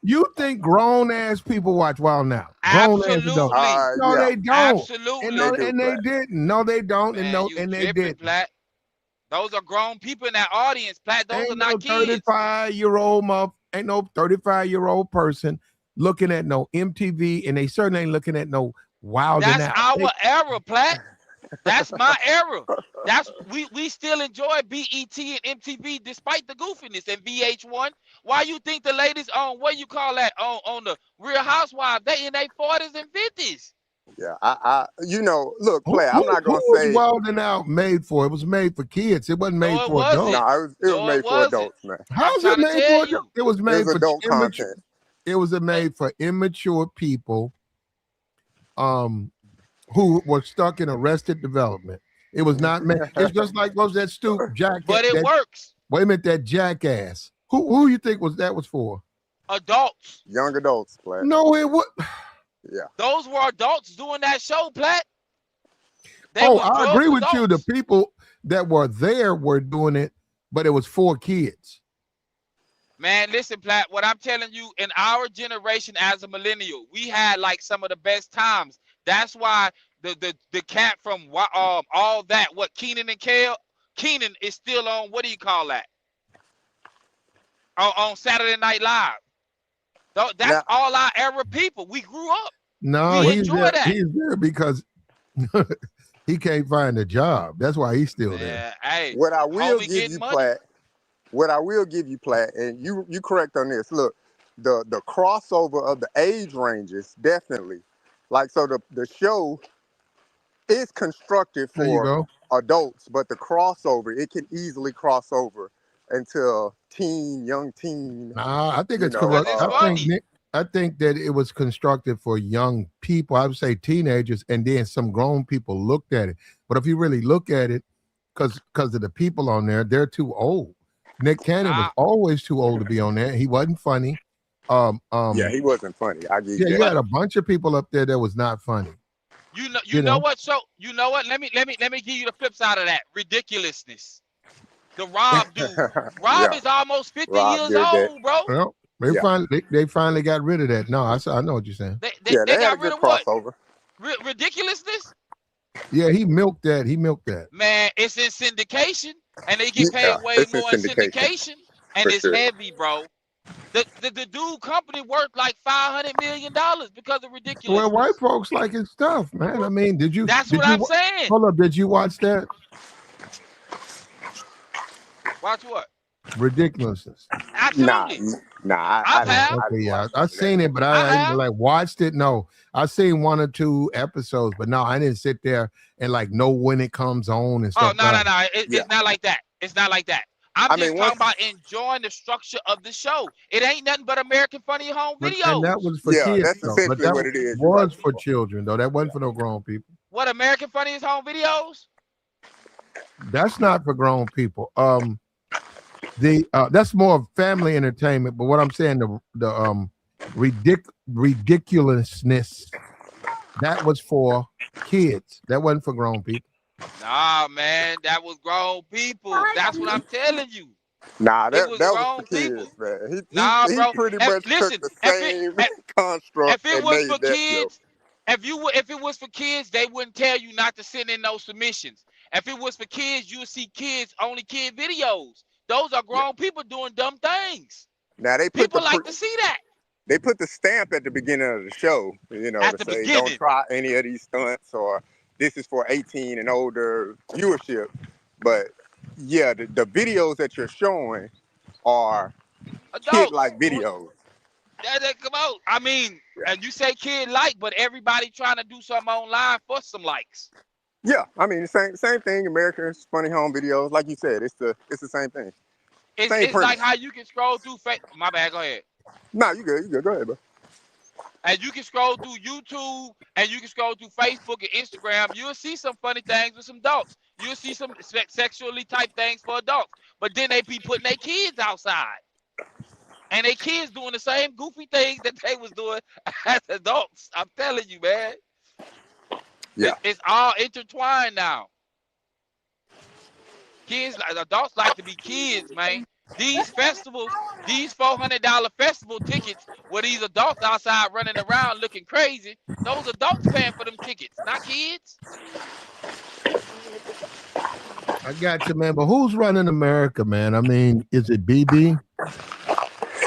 You think grown-ass people watch Wild 'N Out? Absolutely. No, they don't. Absolutely. And they didn't. No, they don't. And they didn't. Platt. Those are grown people in that audience, Platt. Those are not kids. 35-year-old ain't no 35-year-old person looking at no MTV, and they certainly ain't looking at no Wild 'N Out. That's our era, Platt. That's my era. That's we still enjoy BET and MTV despite the goofiness and VH1. Why you think the ladies on what you call that on the Real Housewives, they in their 40s and 50s? Yeah, I look, Platt, I'm not gonna say Wild 'N Out made for. It was made for kids. It wasn't made for adults. No, it was made for adults, man. How's it made for adults? It was made for adult content. It was made for immature people who were stuck in arrested development. It was not made. It's just like that stupid jackass. But it works. Wait a minute, that jackass. Who you think that was for? Adults. Young adults, Platt. No, it was. Yeah. Those were adults doing that show, Platt. I agree with you. The people that were there were doing it, but it was for kids. Man, listen, Platt, what I'm telling you, in our generation as a millennial, we had like some of the best times. That's why the cat from all that, what, Keenan and Kel? Keenan is still on, what do you call that? On Saturday Night Live. That's all our era people. We grew up. No, he's there because he can't find a job. That's why he's still there. Hey, what I will give you, Platt, and you correct on this. Look, the crossover of the age ranges, definitely. Like, so the show is constructed for adults, but the crossover, it can easily cross over into young teen. Nah, I think it's correct. I think that it was constructed for young people. I would say teenagers, and then some grown people looked at it. But if you really look at it, because of the people on there, they're too old. Nick Cannon was always too old to be on there. He wasn't funny. Yeah, he wasn't funny. You had a bunch of people up there that was not funny. You know what? So you know what? Let me give you the flip side of that. Ridiculousness. The Rob dude. Rob Yeah, is almost 50 Rob years did that. old, bro. Well, Yeah, they finally got rid of that. No, I know what you're saying. yeah, They they had a got rid good of what? crossover. Ridiculousness? Yeah, he milked that. He milked that. Man, it's in syndication, and they get paid Yeah, way it's in more in syndication syndication, and for it's sure. heavy, bro. The dude company worth like $500 million because of Well, white ridiculousness. folks like his stuff, man. I mean, That's what I'm saying. hold up? Did you watch that? Watch what? Ridiculousness. Nah, Absolutely. nah, I have. I Okay, didn't yeah, watch I none of that. seen it, but I I have. like watched it. No, I seen 1 or 2 episodes, but no, I didn't sit there and like know when it comes on and Oh, stuff. no, No, no, no. Yeah, It's not like that. It's not like that. I'm I just mean talking once, about enjoying the structure of the show. It ain't nothing but American Funny Home and that Videos. was for yeah, kids that's though. But essentially that what it is. You're right. was for children though. That wasn't for no grown people. What American Funniest Home Videos? That's not for grown people. That's more of family entertainment. But what I'm saying, the ridiculousness, that was for kids. That wasn't for grown people. Nah, man, that was grown people. That's what I'm telling you. Nah, It that was was for grown people. kids, man. Nah, He bro. pretty If, much took listen, the same construct if it and was for made that show. kids, if it was for kids, they wouldn't tell you not to send in those submissions. If it was for kids, you would see kids only kid videos. Those are Yeah. grown people doing dumb things. Now People like to see that they put the stamp at the beginning of the show, at to the say don't beginning. try any of these stunts or this is for 18 and older viewership. But yeah, the videos that you're showing are Adults, kid-like videos. that come out. I mean, Yeah. and you say kid like, but everybody trying to do something online for some likes. Yeah, I mean same thing. America's Funny Home Videos, like you said, it's the same thing, same It's like premise. how you can scroll through. My bad. Go ahead. No, you good. Go ahead, bro. And you can scroll through YouTube and you can scroll through Facebook and Instagram. You'll see some funny things with some adults. You'll see some sexually type things for adults. But then they be putting their kids outside. And their kids doing the same goofy things that they was doing as adults. I'm telling you, man. Yeah. It's all intertwined now. Adults like to be kids, man. These festivals, these $400 festival tickets, where these adults outside running around looking crazy, those adults paying for them tickets, not kids. I got you, man. But who's running America, man? I mean, is it BB?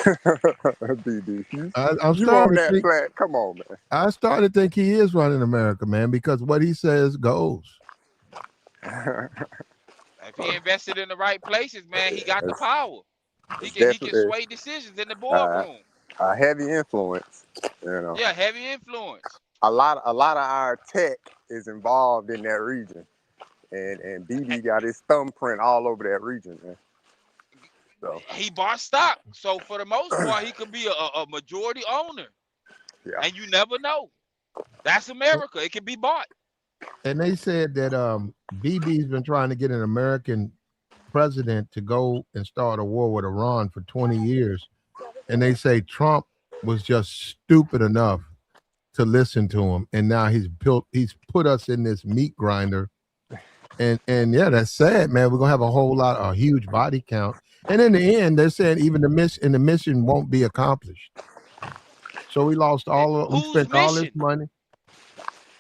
BB, I'm you on starting to that think. flat? Come on, man. I started to think he is running America, man, because what he says goes. If he invested in the right places, man, he got the power. He It's can definitely sway decisions in the uh, boardroom. a heavy influence. Yeah, heavy influence. A lot of our tech is involved in that region, and BB got his thumbprint all over that region, man. So He bought stock, so for the most part, he could be a majority owner, yeah, and you never know. That's America. It can be bought. And they said that BB's been trying to get an American president to go and start a war with Iran for 20 years. And they say Trump was just stupid enough to listen to him. And now he's put us in this meat grinder. And yeah, that's sad, man. We're gonna have a huge body count. And in the end, they're saying even the mission won't be accomplished. So we Whose spent all this mission? money.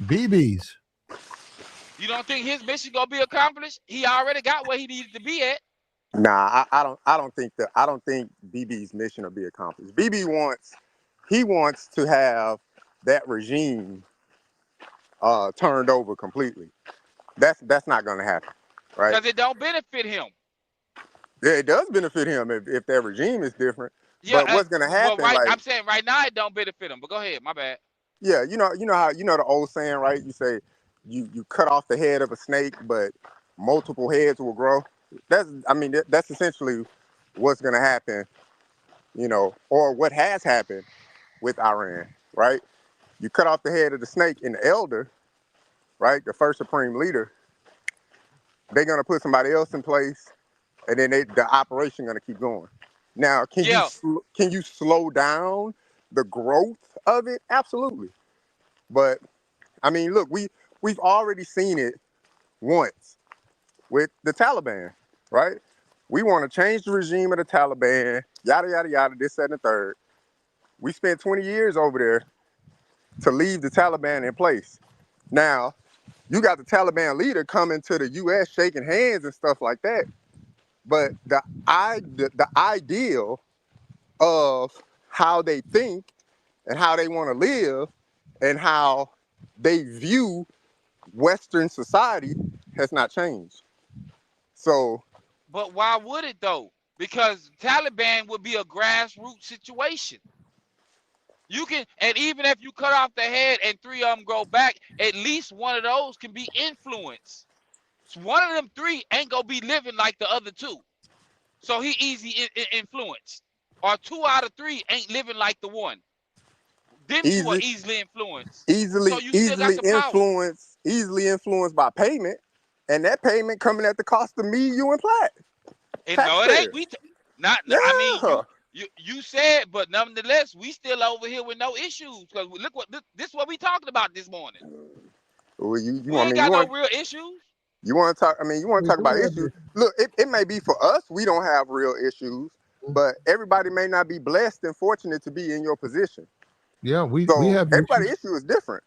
BB's. You don't think his mission gonna be accomplished? He already got where he needed to be at. nah, I don't think BB's mission will be accomplished. BB wants to have that regime turned over completely. That's not going to happen, right? Because it don't benefit him. Yeah, it does benefit him if that regime is different. Yeah, But what's going to well, happen? I'm saying right now it don't benefit him. But go ahead, my bad. Yeah, you know how the old saying, right? You say you cut off the head of a snake, but multiple heads will grow. That's essentially what's going to happen, or what has happened with Iran, right? You cut off the head of the snake and the elder, right? The first supreme leader. They're going to put somebody else in place, and then the operation going to keep going. Now, can you slow down the growth of it? Absolutely. But I mean, look, we've already seen it once with the Taliban, right? we want to change the regime of the Taliban, yada, yada, yada, this, that, and the third. We spent 20 years over there to leave the Taliban in place. Now, you got the Taliban leader coming to the U.S. shaking hands and stuff like that. But the ideal of how they think and how they want to live and how they view Western society has not changed. So, But why would it though? Because Taliban would be a grassroots situation. You can, and even if you cut off the head and 3 of them grow back, at least one of those can be influenced. So one of them 3 ain't gonna be living like the other 2, so he easy influenced. Or 2 out of 3 ain't living like the one. Them 2 are easily influenced. So you still got the power. Easily influenced by payment, and that payment coming at the cost of me, you, and Platt. And no, it ain't. We not. Yeah. I mean, you said, but nonetheless, we still over here with no issues. Because look what this is what we talking about this morning. Well, we ain't got no real issues. You want to talk? I mean, you want to talk about issues? Look, it may be for us. We don't have real issues, but everybody may not be blessed and fortunate to be in your position. Yeah, we have everybody's issue is different.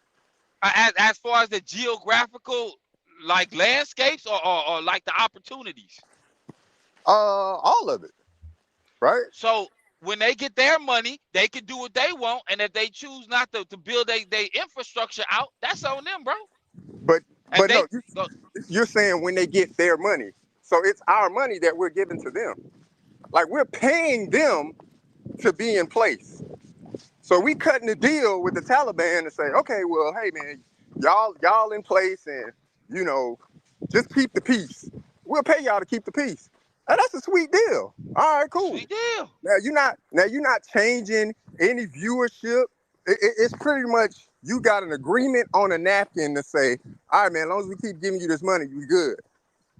As far as the geographical like landscapes or like the opportunities. All of it, right? So when they get their money, they can do what they want, and if they choose not to build their infrastructure out, that's on them, bro. But no, you're saying when they get their money, so it's our money that we're giving to them. Like we're paying them to be in place. So we cutting the deal with the Taliban and say, okay, well, hey man, y'all in place, and just keep the peace. We'll pay y'all to keep the peace. Now, that's a sweet deal. All right, cool. Sweet deal. Now you're not changing any viewership. It's pretty much you got an agreement on a napkin to say, all right, man, as long as we keep giving you this money, we good.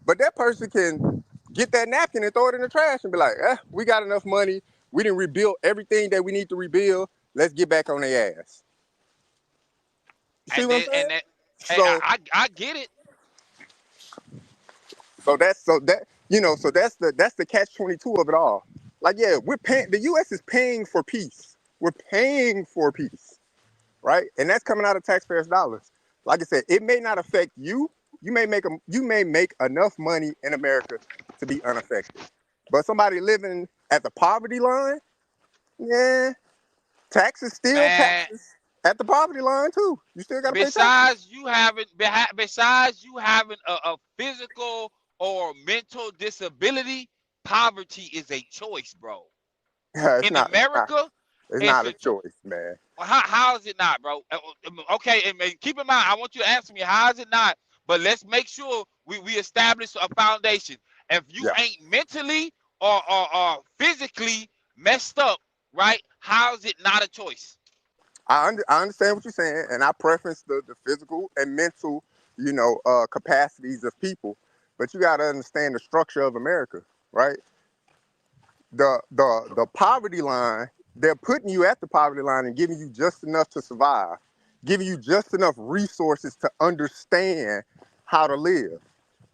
But that person can get that napkin and throw it in the trash and be like, we got enough money. We didn't rebuild everything that we need to rebuild. Let's get back on their ass. See what I'm saying? I get it. So that's the catch-22 of it all. Like, yeah, we're paying. The U.S. is paying for peace. We're paying for peace, right? And that's coming out of taxpayers' dollars. Like I said, it may not affect you. You may make enough money in America to be unaffected. But somebody living at the poverty line, yeah, taxes still taxes at the poverty line too. You still got to pay taxes. Besides you having a physical or mental disability, poverty is a choice, bro. In America, it's not a choice, man. How is it not, bro? Okay, and keep in mind, I want you to answer me. How is it not? But let's make sure we establish a foundation. If you ain't mentally or physically messed up, right? How is it not a choice? I understand what you're saying, and I preference the physical and mental, capacities of people. But you got to understand the structure of America, right? The poverty line, they're putting you at the poverty line and giving you just enough to survive, giving you just enough resources to understand how to live.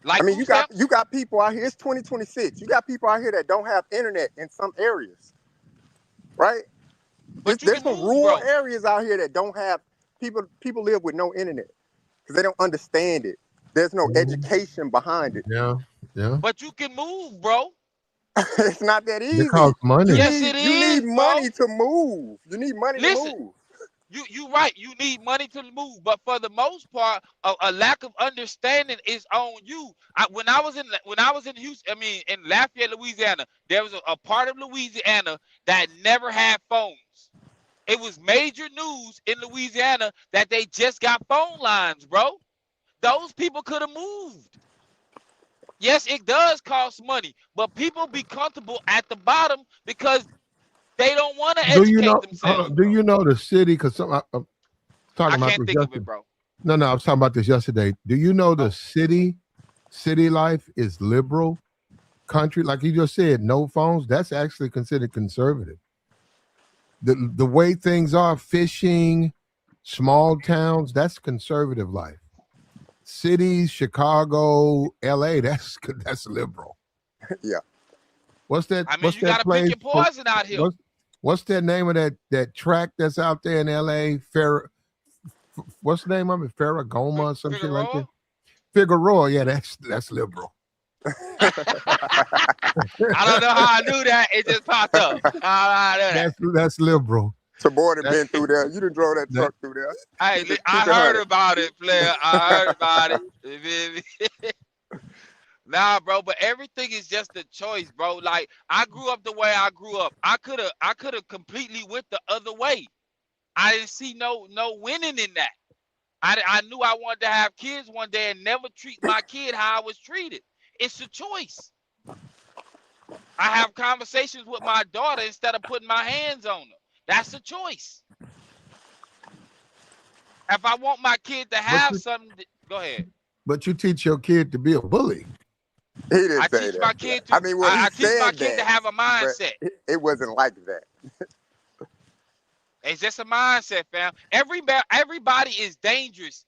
Like, I mean, you got people out here. It's 2026. You got people out here that don't have internet in some areas, right? But there's some rural areas out here that don't have people live with no internet because they don't understand it. There's no education behind it. Yeah. But you can move, bro. It's not that easy. It costs money. Yes, it is. You need money to move. You need money to move. You're right. You need money to move, but for the most part, a lack of understanding is on you. When I was in Houston, in Lafayette, Louisiana, there was a part of Louisiana that never had phones. It was major news in Louisiana that they just got phone lines, bro. Those people could have moved. Yes, it does cost money, but people be comfortable at the bottom because they don't want to educate themselves. Do you know the city? Because I'm talking about I can't think of it, bro. No, I was talking about this yesterday. Do you know the city life is liberal? Country, like you just said, no phones. That's actually considered conservative. The way things are, fishing, small towns, that's conservative life. Cities, Chicago, LA, that's liberal. Yeah. What's that? I mean, What's you that got to pick place? your poison out here. What's that name of that track that's out there in L.A.? What's the name of it? Farragoma or some shit like that. Figueroa. Yeah, that's liberal. I don't know how I knew that. It just popped up. I don't know that. That's liberal. Tabor been through there. You done drove that truck through there. Hey, Keep I it heard 100. about it, player. I heard about it. You feel me? Nah, bro, but everything is just a choice, bro. Like I grew up the way I grew up. I could have completely went the other way. I didn't see no winning in that. I knew I wanted to have kids one day and never treat my kid how I was treated. It's a choice. I have conversations with my daughter instead of putting my hands on her. That's a choice. If I want my kid to have something, go ahead. But you teach your kid to be a bully. He didn't I say teach that. my kid to. I mean, well, he I teach my said kid that, to have a mindset. but it wasn't like that. It's just a mindset, fam. Everybody is dangerous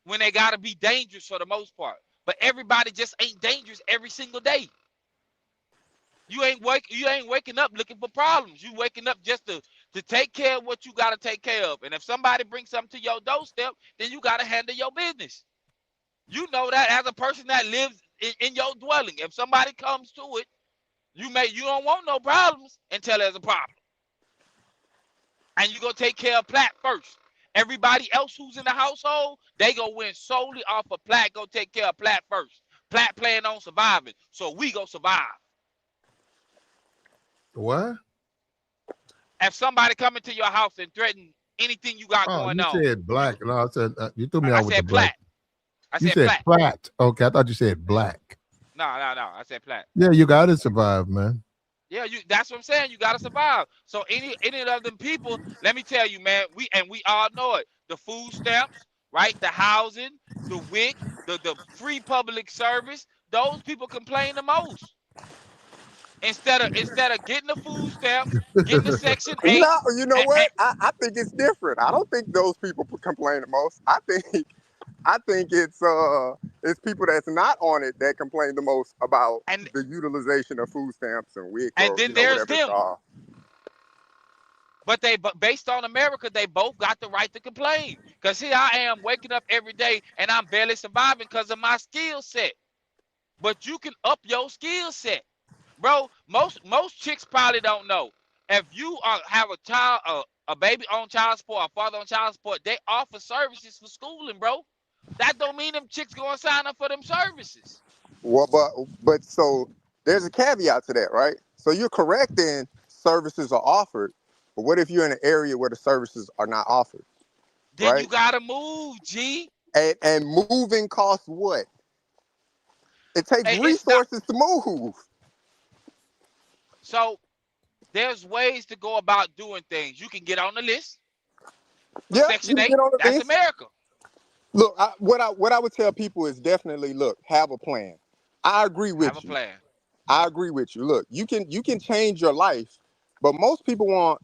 when they gotta be dangerous for the most part. But everybody just ain't dangerous every single day. You ain't waking up looking for problems. You waking up just to take care of what you gotta take care of. And if somebody brings something to your doorstep, then you gotta handle your business. You know that as a person that lives in your dwelling. If somebody comes to it, you don't want no problems until there's a problem. And you go take care of Platt first. Everybody else who's in the household, they go win solely off of Platt. Go take care of Platt first. Platt planning on surviving, so we go survive. What? If somebody come into your house and threaten anything you got going you on, said black. No, I said you threw me out with the black. Platt. I You said said Platt. Platt. Okay, I thought you said black. No. I said Platt. Yeah, you got to survive, man. Yeah, that's what I'm saying. You gotta survive. So any of them people, let me tell you, man, we all know it. The food stamps, right? The housing, the WIC, the free public service, those people complain the most. Instead of getting the food stamps, getting the Section 8. No, you know what? I think it's different. I don't think those people complain the most. I think it's people that's not on it that complain the most about And the utilization of food stamps and WIC and or then there's whatever it's them. called. But based on America, they both got the right to complain. Because here I am waking up every day and I'm barely surviving because of my skill set. But you can up your skill set. Bro, most chicks probably don't know. If you have a child, a baby on child support, a father on child support, they offer services for schooling, bro. That don't mean them chicks gonna sign up for them services. Well, but so there's a caveat to that, right? So you're correct in services are offered, but what if you're in an area where the services are not offered, Then you right? gotta move, G. And moving costs what? It takes It's not. resources to move. So there's ways to go about doing things. You can get on the list for Yeah, Section you can 8. get on the That's list. America. Look, what I would tell people is definitely have a plan. I agree Have a with you. plan. I agree with you. Look, you can change your life, but most people want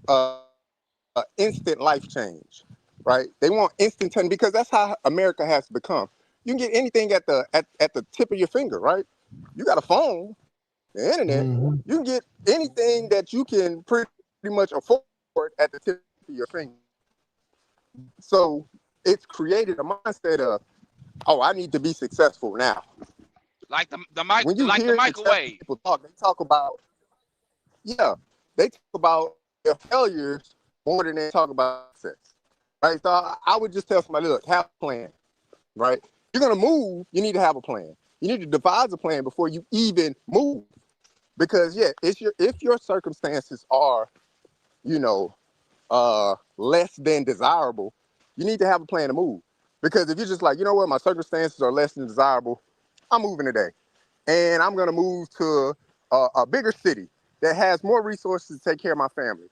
instant life change, right? They want instantaneous because that's how America has become. You can get anything at the tip of your finger, right? You got a phone, the internet. Mm-hmm. You can get anything that you can pretty much afford at the tip of your finger. So it's created a mindset of, oh, I need to be successful now. Like the When you hear microwave. people talk, they talk about their failures more than they talk about success, right? So I would just tell somebody, look, have a plan, right? You're gonna move, you need to have a plan. You need to devise a plan before you even move, because if your circumstances are, less than desirable, you need to have a plan to move. Because if you're just like, you know what, my circumstances are less than desirable, I'm moving today. And I'm going to move to a bigger city that has more resources to take care of my family.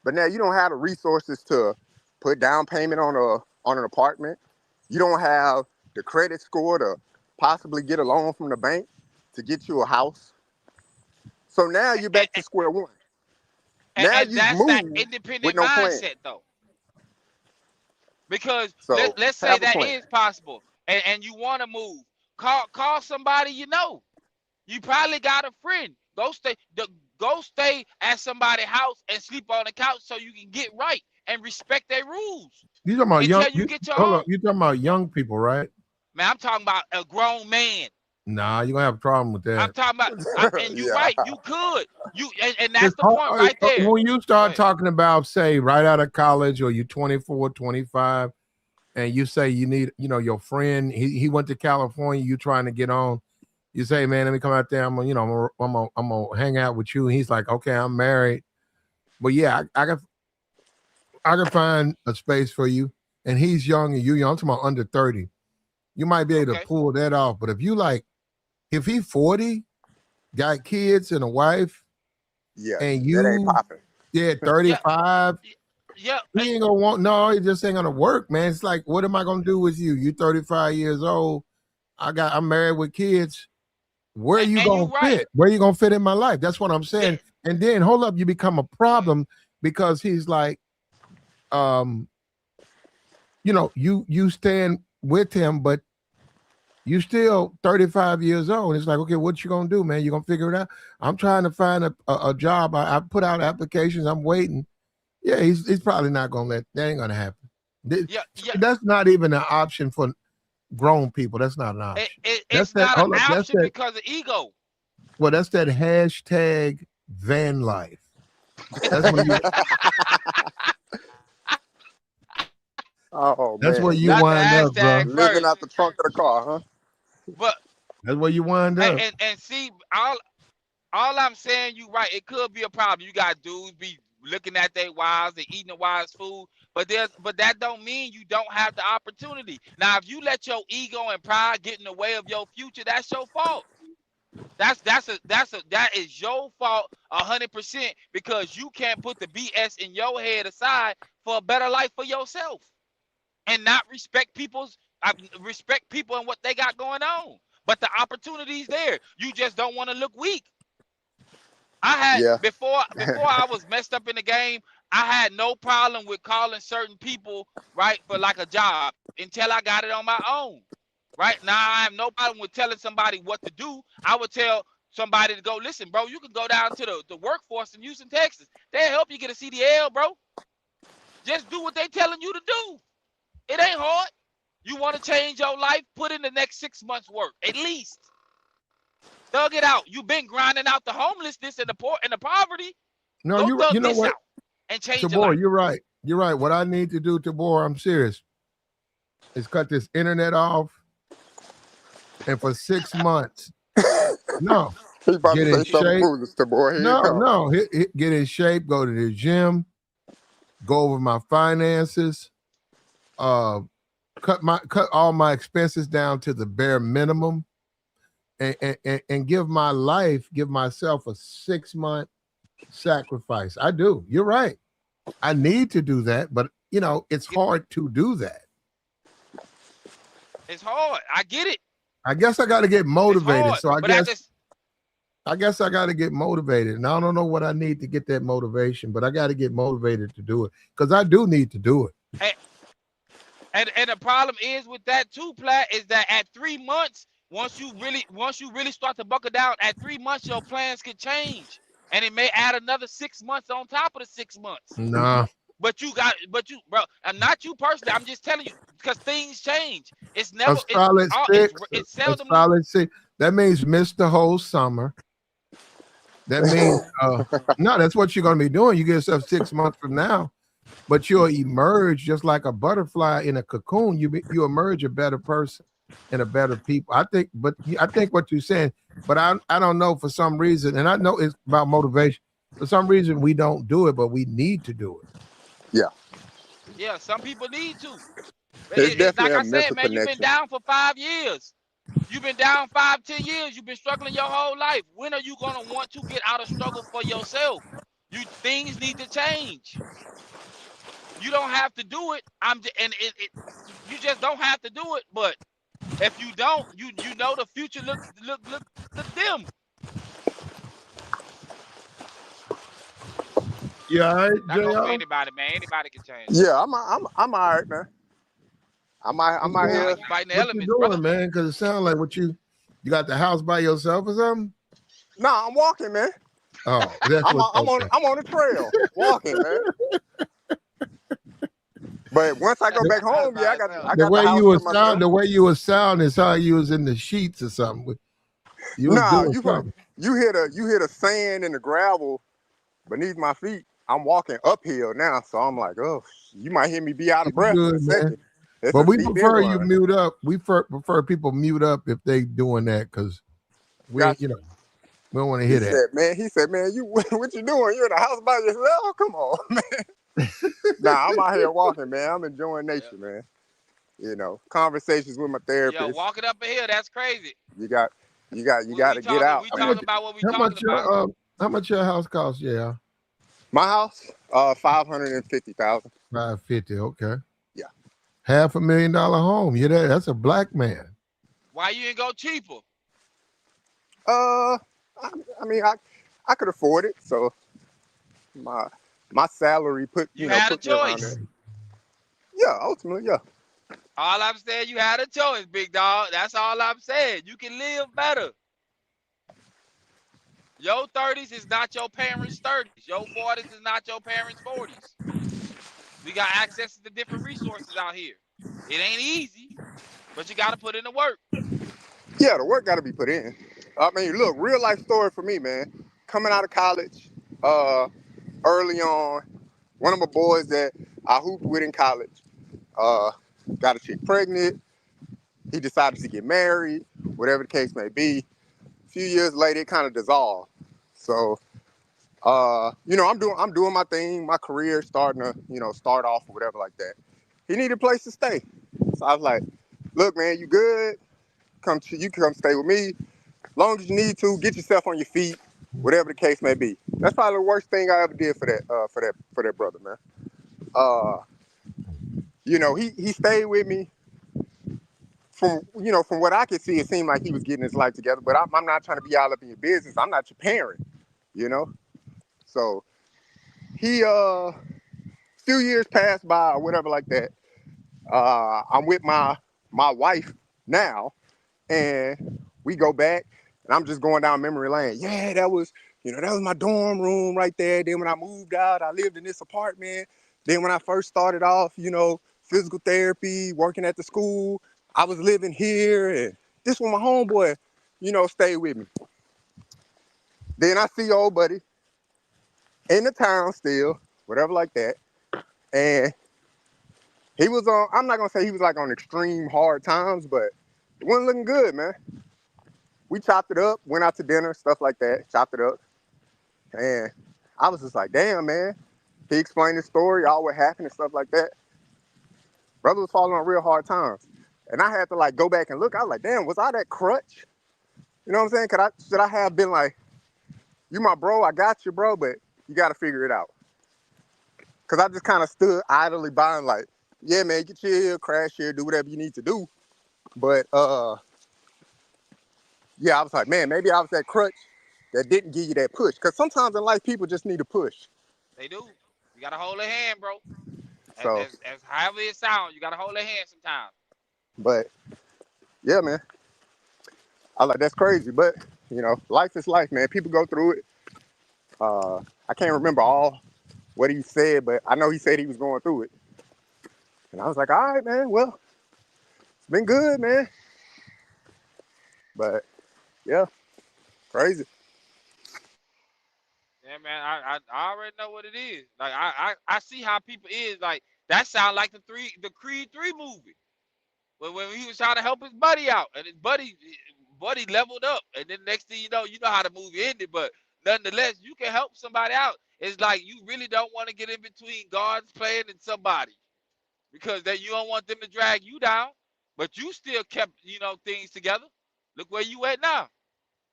But now you don't have the resources to put down payment on an apartment. You don't have the credit score to possibly get a loan from the bank to get you a house. So now you're back to square one. Now And you've that's that moved with independent no plan. mindset, though. Because So let's say have a that plan. is possible, and you want to move. Call somebody you know. You probably got a friend. Go stay at somebody's house and sleep on the couch so you can get right and respect their rules You talking about young? until you get your Hold own. on, you talking about young people, right? Man, I'm talking about a grown man. Nah, you're gonna have a problem with I'm that. talking about, and you Yeah. right, you could. And that's the point Hard, right there. when you Go start ahead. talking about, say, right out of college, or you're 24, 25, and you say you need, your friend, he went to California, you trying to get on. You say, man, let me come out there. I'm gonna hang out with you. And he's like, okay, I'm married, but yeah, I can find a space for you. And he's young and you young. I'm talking about under 30. You might be able to Okay. pull that off. But if he 40, got kids and a wife, Yeah, and that ain't you, popping. 35, Yeah. he ain't gonna want. No, he just ain't gonna work, man. It's like, what am I gonna do with you? You 35 years old. I'm married with kids. Where you And gonna you right. fit? Where you gonna fit in my life? That's what I'm Yeah. saying. And then hold up, you become a problem because he's like, you stand with him, but you still 35 years old. It's like, okay, what you gonna do, man? You gonna figure it out? I'm trying to find a job. I put out applications. I'm waiting. Yeah, he's probably not gonna that ain't gonna happen. Yeah. That's not even an option for grown people. That's not an option. It's not an option because of ego. Well, that's that hashtag van life. That's when you. Oh That's man, where you Not the wind up, bro. hashtag living first. out the trunk of the car, huh? But That's where you wind up. and see, all I'm saying, you right. It could be a problem. You got dudes be looking at their wives and eating the wives' food, but that don't mean you don't have the opportunity. Now, if you let your ego and pride get in the way of your future, that's your fault. That is your fault 100% because you can't put the BS in your head aside for a better life for yourself and not respect people and what they got going on. But the opportunity's there. You just don't want to look weak. I had Yeah. before I was messed up in the game, I had no problem with calling certain people, right, for like a job until I got it on my own. Right now, I have no problem with telling somebody what to do. I would tell somebody to go, listen, bro, you can go down to the workforce in Houston, Texas. They'll help you get a CDL, bro. Just do what they telling you to do. It ain't hard. You want to change your life? Put in the next 6 months' work, at least. Thug it out. You've been grinding out the homelessness and the poor and the poverty. No, Go thug you know this what, out and change your Tabor, life. you're right. You're right. What I need to do, Tabor, I'm serious, is cut this internet off, and for 6 months, no, He about get to in say something shape. foolish to boy. Here you go. Get in shape. Go to the gym. Go over my finances. Cut all my expenses down to the bare minimum, and give myself a 6-month sacrifice. I do. You're right. I need to do that, but it's hard to do that. It's hard. I get it. I guess I got to get motivated. Hard, So I guess I got to get motivated, and I don't know what I need to get that motivation, but I got to get motivated to do it because I do need to do it. And the problem is with that too, Platt, is that at 3 months, once you really start to buckle down, at 3 months your plans could change, and it may add another 6 months on top of the 6 months. Nah. Bro, and not you personally. I'm just telling you because things change. It's never. A solid six. It's seldom. A solid six. That means miss the whole summer. That means no. That's what you're gonna be doing. You get yourself 6 months from now, but you'll emerge just like a butterfly in a cocoon. You emerge a better person and a better people. I think what you're saying, but I don't know for some reason, and I know it's about motivation. For some reason, we don't do it, but we need to do it. Yeah, some people need to. It's like I said, mental man, you've been connection. down for 5 years. You've been down 5, 10 years. You've been struggling your whole life. When are you gonna want to get out of struggle for yourself? Things need to change. You don't have to do it. You just don't have to do it. But if you don't, you know the future look dim. Yeah, all right, That goes for JR? anybody, man. Anybody can change. Yeah, I'm all right, man. I'm out here. You fighting the What elements, you doing, brother. man? Because it sounds like you got the house by yourself or something. No, I'm walking, man. Oh, that's I'm what's on okay. I'm on the trail walking, man. But once I go back That's home, yeah, by itself. I The got the way house you to was sound, myself. the way you was sound is how you was in the sheets or something. You was Nah, doing something. you hear the sand and the gravel beneath my feet. I'm walking uphill now, so I'm like, oh, you might hear me be out of You breath in a good, man. second. It's But a we steep prefer you incline. mute up. We prefer people mute up if they doing that because we, Got you. we don't want to hear that. He said, man, you what you doing? You in the house by yourself? Come on, man. Nah, I'm out here walking, man. I'm enjoying Yeah. nature, man. Conversations with my Yo, therapist. walking up a hill, that's crazy. You got, you What got we to get talking? out, We How man. much? talking about what we How talking much about. your house cost? Yeah, My house, 550,000. 550. Okay, Yeah. $500,000 home. Yeah, that's a black man. Why you ain't go cheaper? Uh, I mean, I could afford it, so my my salary You had a put me around there. choice. Yeah, ultimately, yeah. All I'm saying, you had a choice, big dog. That's all I'm saying. You can live better. Your 30s is not your parents' 30s. Your 40s is not your parents' 40s. We got access to the different resources out here. It ain't easy, but you got to put in the work. Yeah, the work got to be put in. I mean, look, real life story for me, man. Coming out of college, uh, early on, one of my boys that I hooped with in college, uh, got a chick pregnant. He decided to get married, whatever the case may be. A few years later, it kind of dissolved. So, I'm doing my thing, my career starting to, start off or whatever like that. He needed a place to stay. So I was like, look, man, you good? You can come stay with me. Long as you need to, get yourself on your feet, whatever the case may be. That's probably the worst thing I ever did for that brother, man. Uh, he stayed with me. From what I could see, it seemed like he was getting his life together. But I'm not trying to be all up in your business. I'm not your parent, you know. So he few years passed by or whatever like that. I'm with my wife now, and we go back, and I'm just going down memory lane. Yeah, that was my dorm room right there. Then when I moved out, I lived in this apartment. Then when I first started off, physical therapy, working at the school, I was living here, and this was my homeboy, stayed with me. Then I see old buddy in the town still, whatever like that, and he was on. I'm not gonna say he was like on extreme hard times, but it wasn't looking good, man. We chopped it up, went out to dinner, stuff like that, chopped it up. And I was just like, damn, man. He explained his story, all what happened and stuff like that. Brother was falling on real hard times. And I had to like go back and look. I was like, damn, was I that crutch? You know what I'm saying? Should I have been like, you my bro, I got you, bro, but you got to figure it out. Because I just kind of stood idly by and like, yeah, man, get chill, crash here, do whatever you need to do. But yeah, I was like, man, maybe I was that crutch that didn't give you that push. Because sometimes in life, people just need a push. They do. You got to hold their hand, bro. So, As however it sounds, you got to hold their hand sometimes. but yeah, man, I like that's crazy. But life is life, man. People go through it. I can't remember all what he said, but I know he said he was going through it. And I was like, all right, man. Well, it's been good, man. But yeah, crazy. Yeah, man. I already know what it is. Like I see how people is. Like that sound like the Creed 3 movie. When he was trying to help his buddy out, and his buddy leveled up, and then next thing you know how the movie ended. But nonetheless, you can help somebody out. It's like you really don't want to get in between God's plan and somebody, because that you don't want them to drag you down. But you still kept things together. Look where you at now.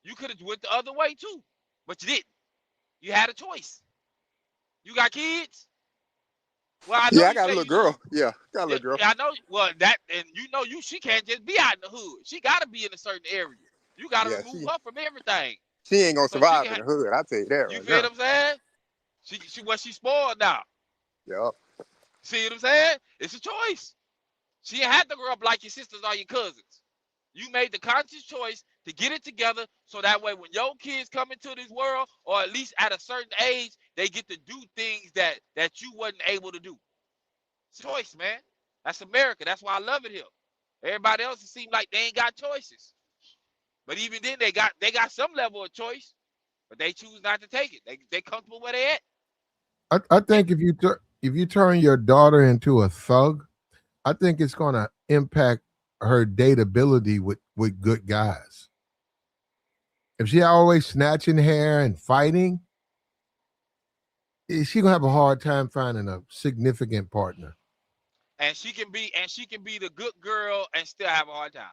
You could have went the other way too, but you didn't. You had a choice. You got kids. Well, I know Yeah, I you got a say little you do. girl. Yeah, got a Yeah, little girl. I know. Well, that and she can't just be out in the hood. She got to be in a certain area. You got to Yeah, remove her from everything she ain't gonna so she survive can. in the hood. I'll tell you that You right feel now. what I'm saying? She's spoiled now. Yeah. See what I'm saying? It's a choice. She had to grow up like your sisters or your cousins. You made the conscious choice to get it together so that way when your kids come into this world, or at least at a certain age, they get to do things that you wasn't able to do. Choice, man. That's America. That's why I love it here. Everybody else, it seems like they ain't got choices. But even then, they got some level of choice, but they choose not to take it. They comfortable where they at. I think if you turn your daughter into a thug, I think it's going to impact her dateability with good guys. If she always snatching hair and fighting, she gonna have a hard time finding a significant partner. And she can be the good girl and still have a hard time.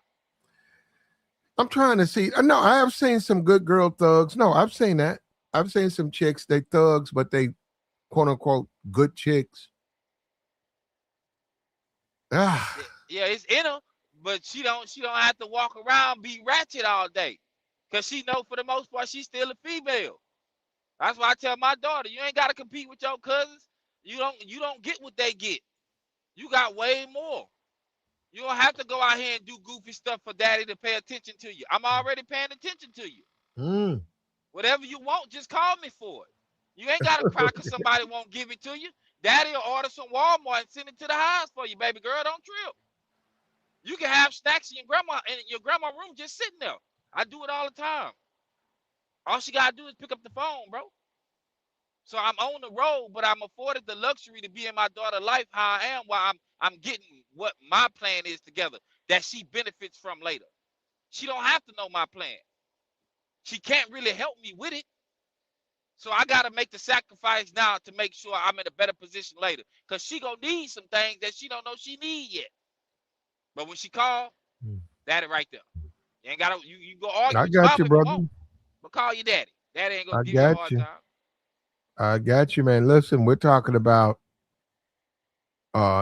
I'm trying to see. No, I have seen some good girl thugs. No, I've seen that. I've seen some chicks, they thugs, but they quote unquote good chicks. Yeah, it's in her, but she don't have to walk around be ratchet all day. Cause she know for the most part she's still a female. That's why I tell my daughter, you ain't gotta compete with your cousins. You don't get what they get. You got way more. You don't have to go out here and do goofy stuff for daddy to pay attention to you. I'm already paying attention to you. Whatever you want, just call me for it. You ain't got to cry because somebody won't give it to you. Daddy will order some Walmart and send it to the house for you, baby girl. Don't trip. You can have snacks in your grandma room just sitting there. I do it all the time. All she got to do is pick up the phone, bro. So I'm on the road, but I'm afforded the luxury to be in my daughter's life how I am while I'm getting what my plan is together that she benefits from later. She don't have to know my plan. She can't really help me with it. So I got to make the sacrifice now to make sure I'm in a better position later. Because she going to need some things that she don't know she need yet. But when she call, daddy right there. You ain't got to, you go argue with your mama if you want. But call your daddy. Daddy ain't going to give you a hard time. I got you, man. Listen, we're talking about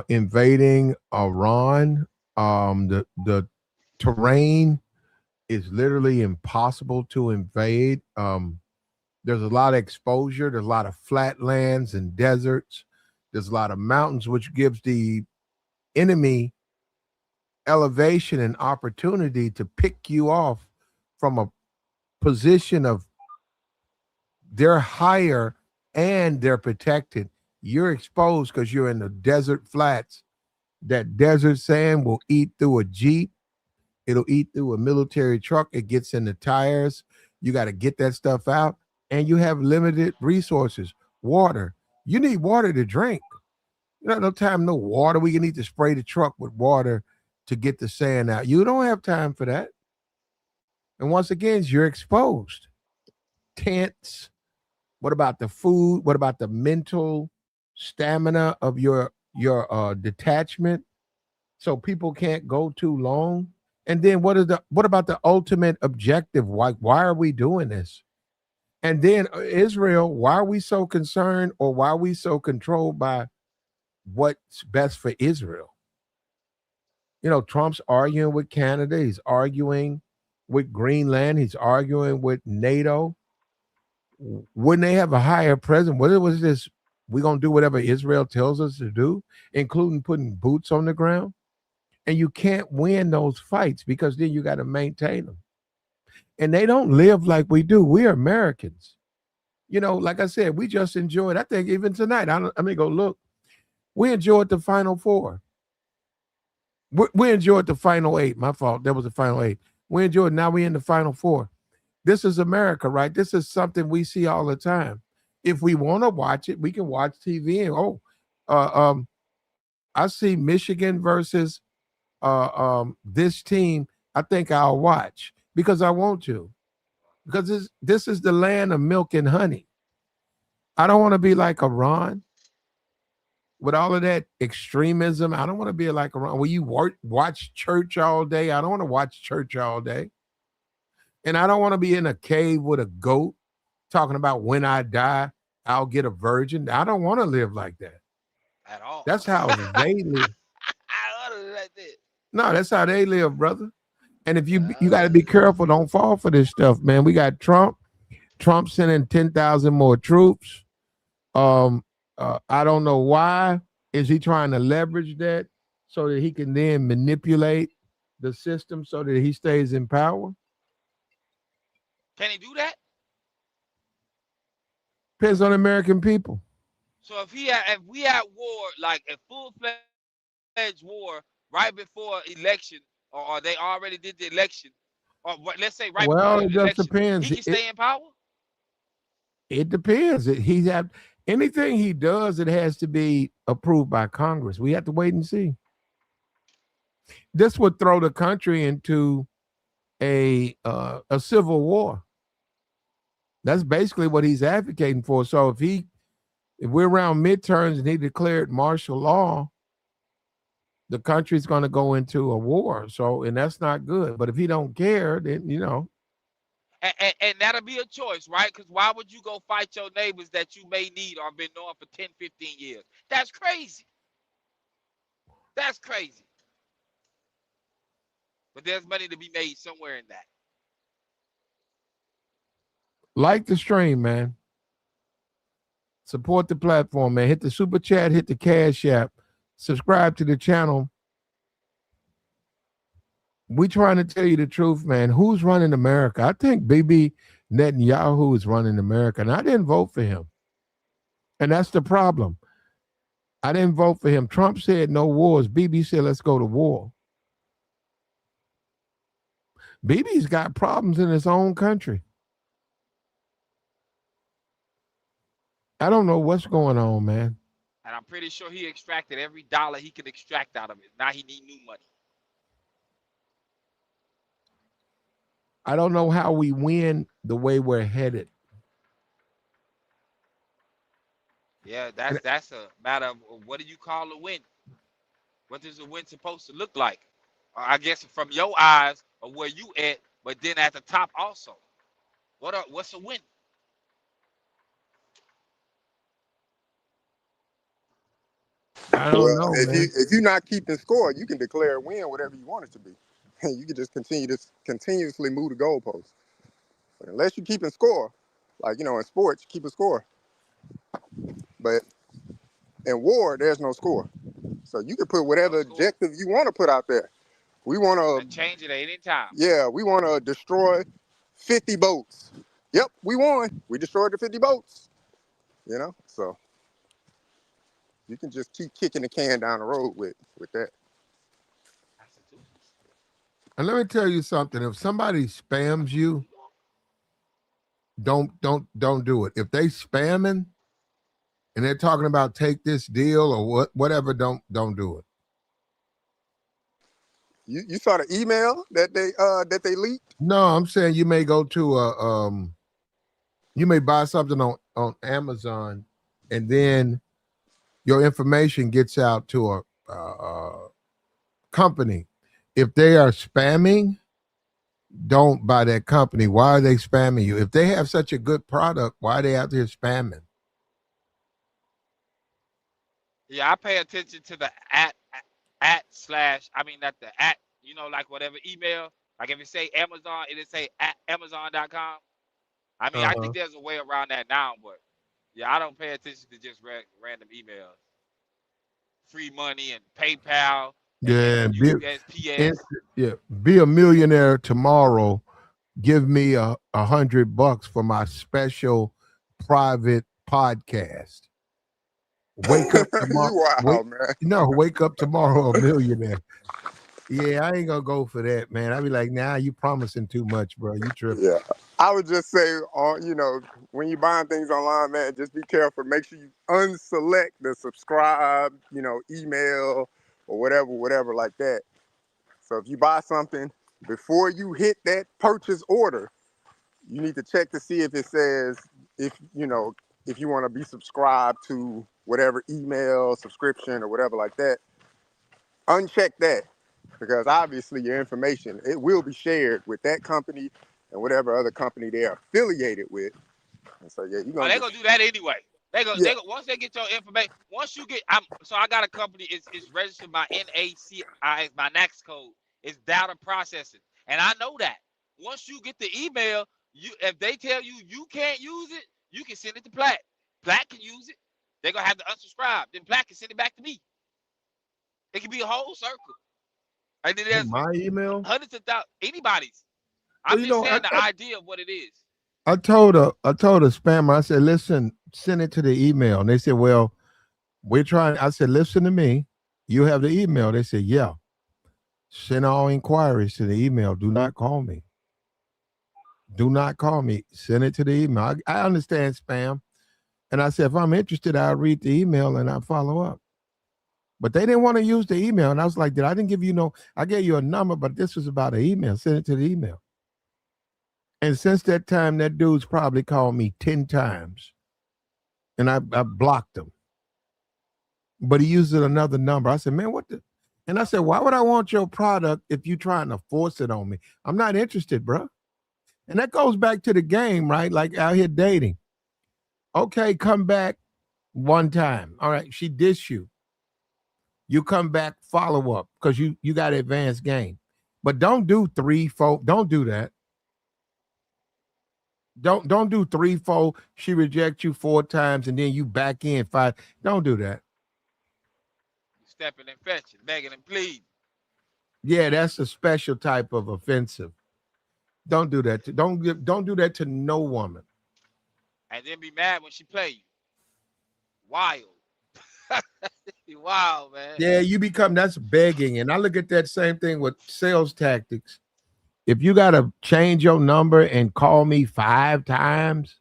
invading Iran. The terrain is literally impossible to invade. There's a lot of exposure. There's a lot of flatlands and deserts. There's a lot of mountains, which gives the enemy elevation and opportunity to pick you off from a position of they're higher and they're protected. You're exposed because you're in the desert flats. That desert sand will eat through a Jeep. It'll eat through a military truck. It gets in the tires. You got to get that stuff out. And you have limited resources. Water. You need water to drink. You know, no time, no water. We need to spray the truck with water to get the sand out. You don't have time for that. And once again, you're exposed. Tents. What about the food? What about the mental stamina of your detachment? So people can't go too long. And then what about the ultimate objective? Why are we doing this? And then Israel, why are we so concerned, or why are we so controlled by what's best for Israel? You know, Trump's arguing with Canada. He's arguing with Greenland. He's arguing with NATO. Wouldn't they have a higher president? What was this? We're going to do whatever Israel tells us to do, including putting boots on the ground. And you can't win those fights because then you got to maintain them. And they don't live like we do. We're Americans. You know, like I said, we just enjoyed, I think even tonight, I mean, go look. We enjoyed the Final Four. We enjoyed the Final Eight. My fault. That was the Final Eight. We enjoyed, now we're in the Final Four. This is America, right? This is something we see all the time. If we want to watch it, we can watch TV and I see Michigan versus this team. I think I'll watch because I want to. Because this is the land of milk and honey. I don't want to be like Iran with all of that extremism. I don't want to be like Iran where you watch church all day. I don't want to watch church all day. And I don't want to be in a cave with a goat talking about when I die, I'll get a virgin. I don't want to live like that. At all. That's how they live. I want to live like that. No, that's how they live, brother. And if you got to be careful, don't fall for this stuff, man. We got Trump sending 10,000 more troops. I don't know why. Is he trying to leverage that so that he can then manipulate the system so that he stays in power? Can he do that? Depends on American people. So if we had war, like a full-fledged war right before election, or they already did the election, or let's say right before Well, the it just election, depends. he can stay in power? It depends. He's have anything he does, it has to be approved by Congress. We have to wait and see. This would throw the country into a civil war. That's basically what he's advocating for. So if we're around midterms and he declared martial law, the country's going to go into a war. So, and that's not good. But if he don't care, then And that'll be a choice, right? Because why would you go fight your neighbors that you may need or been knowing for 10, 15 years? That's crazy. That's crazy. But there's money to be made somewhere in that. like the stream, man. Support the platform, man. Hit the super chat, hit the cash app, subscribe to the channel. We trying to tell you the truth, man. Who's running America? I think Bibi Netanyahu is running America, and I didn't vote for him. And that's the problem. I didn't vote for him. Trump said no wars. Bibi said let's go to war. Bibi's got problems in his own country. I don't know what's going on, man. And I'm pretty sure he extracted every dollar he could extract out of it. Now he need new money. I don't know how we win the way we're headed. Yeah, that's a matter of what do you call a win? What is a win supposed to look like? I guess from your eyes of where you at, but then at the top also. What's a win? I don't Well, know, if man. you're not keeping score, you can declare a win whatever you want it to be. You can just continuously move the goalposts. But unless you're keeping score, like in sports, you keep a score. But in war, there's no score. So you can put whatever objective you want to put out there. We want And change it at any time. Yeah, we want to destroy 50 boats. Yep, we won. We destroyed the 50 boats. So you can just keep kicking the can down the road with that. And let me tell you something. If somebody spams you, don't do it. If they spamming and they're talking about take this deal or whatever, don't do it. You saw the email that they leaked? No, I'm saying you may go to you may buy something on Amazon, and then your information gets out to a company. If they are spamming, don't buy that company. Why are they spamming you? If they have such a good product, why are they out there spamming? Yeah, I pay attention to the at not the at, like whatever email. Like if it say Amazon, it'll say at Amazon.com. I mean, I think there's a way around that now, but yeah, I don't pay attention to just random emails. Free money and PayPal and USPS. Be a millionaire tomorrow. Give me $100 for my special private podcast. Wake up tomorrow. Wake up tomorrow a millionaire. Yeah, I ain't gonna go for that, man. I'd be like, nah, you promising too much, bro. You tripping. Yeah. I would just say, when you're buying things online, man, just be careful. Make sure you unselect the subscribe, email or whatever like that. So if you buy something, before you hit that purchase order, you need to check to see if it says if you want to be subscribed to whatever email subscription or whatever like that. Uncheck that, because obviously your information, it will be shared with that company and whatever other company they're affiliated with. And so they're gonna do that anyway. They go once they get your information. Once you get, I got a company. It's registered by NACI. My NACS code. It's data processing, and I know that. Once you get the email, if they tell you you can't use it, you can send it to Platt. Platt can use it. They're gonna have to unsubscribe. Then Platt can send it back to me. It can be a whole circle. And then there's my email, hundreds of thousands, anybody's. I'm just saying the idea of what it is. I told a spammer, I said, listen, send it to the email. And they said, well, we're trying. I said, listen to me. You have the email. They said, yeah. Send all inquiries to the email. Do not call me. Do not call me. Send it to the email. I understand spam. And I said, if I'm interested, I'll read the email and I'll follow up. But they didn't want to use the email. And I was like, I didn't give you I gave you a number, but this was about an email. Send it to the email. And since that time, that dude's probably called me 10 times. And I blocked him. But he used another number. I said, man, what the? And I said, why would I want your product if you're trying to force it on me? I'm not interested, bro. And that goes back to the game, right? Like out here dating. Okay, come back one time. All right, she dissed you. You come back, follow up, because you got advanced game. But don't do 3, 4. Don't do that. Don't do 3, 4. She rejects you 4 times and then you back in 5. Don't do that. Stepping and fetching, begging and pleading. Yeah, that's a special type of offensive. Don't do that. Don't do that to no woman. And then be mad when she play you. Wild. Wild, man. Yeah, that's begging. And I look at that same thing with sales tactics. If you got to change your number and call me 5 times,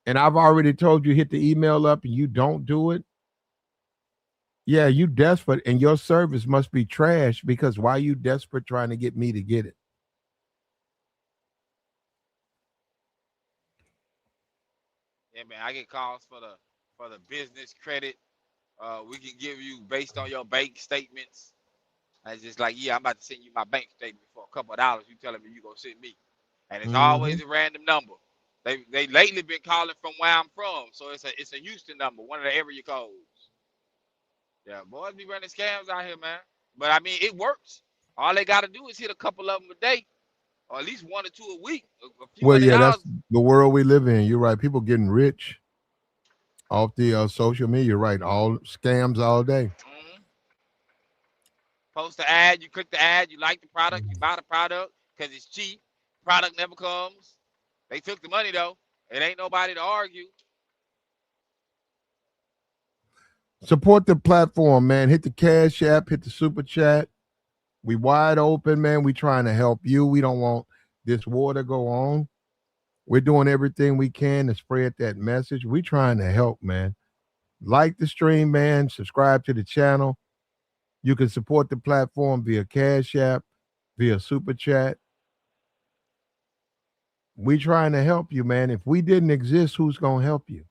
and I've already told you hit the email up and you don't do it, yeah, you desperate and your service must be trash, because why are you desperate trying to get me to get it? Yeah, man, I get calls for the business credit. We can give you based on your bank statements. I just like, yeah, I'm about to send you my bank statement for a couple of dollars. You telling me you gonna send me, and it's always a random number. They lately been calling from where I'm from, so it's a Houston number, one of the area codes. Yeah, boys be running scams out here, man. But I mean, it works. All they got to do is hit a couple of them a day, or at least 1 or 2 a week. A few Well, yeah, $100. that's the world we live in. You're right. People getting rich off the social media. You're right. All scams all day. Mm-hmm. Post the ad, you click the ad, you like the product, you buy the product because it's cheap. Product never comes. They took the money though. It ain't nobody to argue. Support the platform, man. Hit the Cash App, hit the Super Chat. We wide open, man. We trying to help you. We don't want this war to go on. We're doing everything we can to spread that message. We trying to help, man. Like the stream, man. Subscribe to the channel. You can support the platform via Cash App, via Super Chat. We trying to help you, man. If we didn't exist, who's going to help you?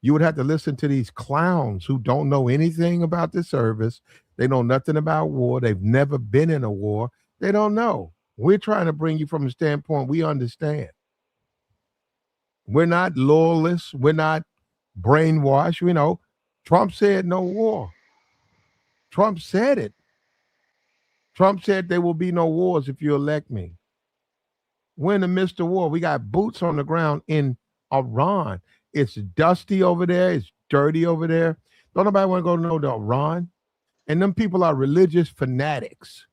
You would have to listen to these clowns who don't know anything about the service. They know nothing about war. They've never been in a war. They don't know. We're trying to bring you from a standpoint we understand. We're not loyalists. We're not brainwashed. You know, Trump said no war. Trump said it. Trump said there will be no wars if you elect me. We're in the midst of war. We got boots on the ground in Iran. It's dusty over there. It's dirty over there. Don't nobody want to go to Iran. And them people are religious fanatics.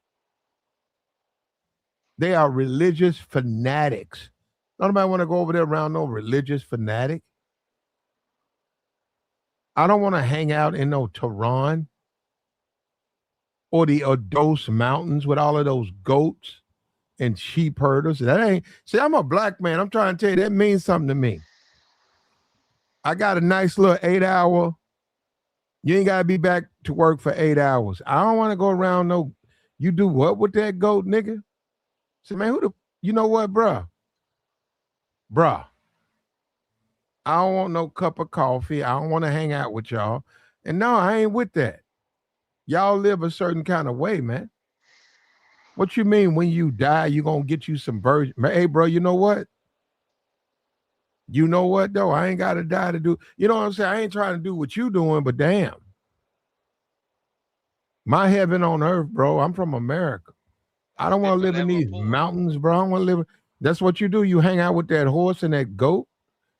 They are religious fanatics. Don't nobody want to go over there around no religious fanatic. I don't want to hang out in no Tehran or the Odos Mountains with all of those goats and sheep herders. That ain't, see, I'm a black man. I'm trying to tell you, that means something to me. I got a nice little 8-hour. You ain't got to be back to work for 8 hours. I don't want to go around no, you do what with that goat, nigga? Say, man, you know what, bruh? Bruh, I don't want no cup of coffee. I don't want to hang out with y'all. And no, I ain't with that. Y'all live a certain kind of way, man. What you mean when you die, you going to get you some virgin? Hey, bro, you know what? You know what, though? I ain't got to die to do. You know what I'm saying? I ain't trying to do what you doing, but damn. My heaven on earth, bro. I'm from America. I don't want to live in these mountains, bro. I don't want to live. That's what you do. You hang out with that horse and that goat.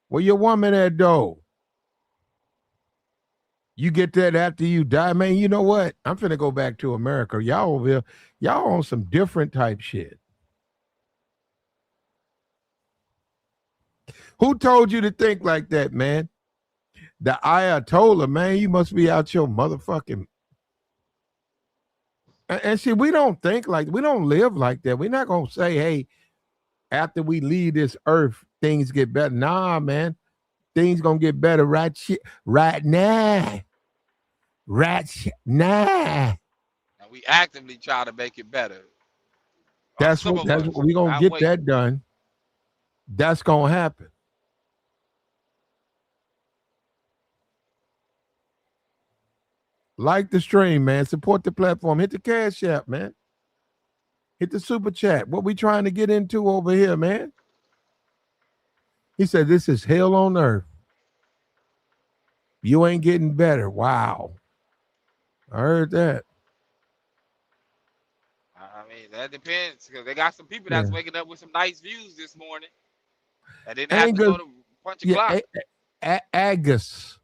Where your woman at, though? You get that after you die, man. You know what? I'm finna go back to America. Y'all over here, y'all on some different type shit. Who told you to think like that, man? The Ayatollah, man, you must be out your motherfucking. And see, we don't think like, we don't live like that. We're not gonna say, hey, after we leave this earth, things get better. Nah, man, things gonna get better right now. Nah. And we actively try to make it better. That's what we're gonna get that done. That's gonna happen. Like the stream, man. Support the platform. Hit the Cash App, man. Hit the super chat. What we trying to get into over here, man? He said, this is hell on earth. You ain't getting better. Wow. I heard that. I mean, that depends, because they got some people that's waking up with some nice views this morning. And didn't have to go to punch a clock. Agus.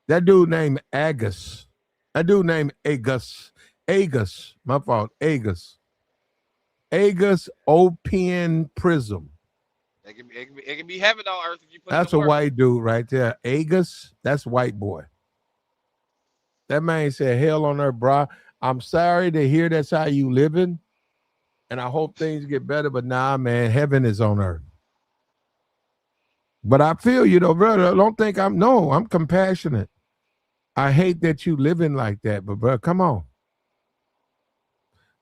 That dude named Agus. That dude named Agus. Agus. My fault. Agus. Agus OPN Prism. It can be heaven on earth if you put That's it a white dude right there. Agus. That's white boy. That man said, hell on earth, bro. I'm sorry to hear that's how you living. And I hope things get better. But nah, man, heaven is on earth. But I feel you though, brother. Don't think I'm compassionate. I hate that you living like that, but bro, come on.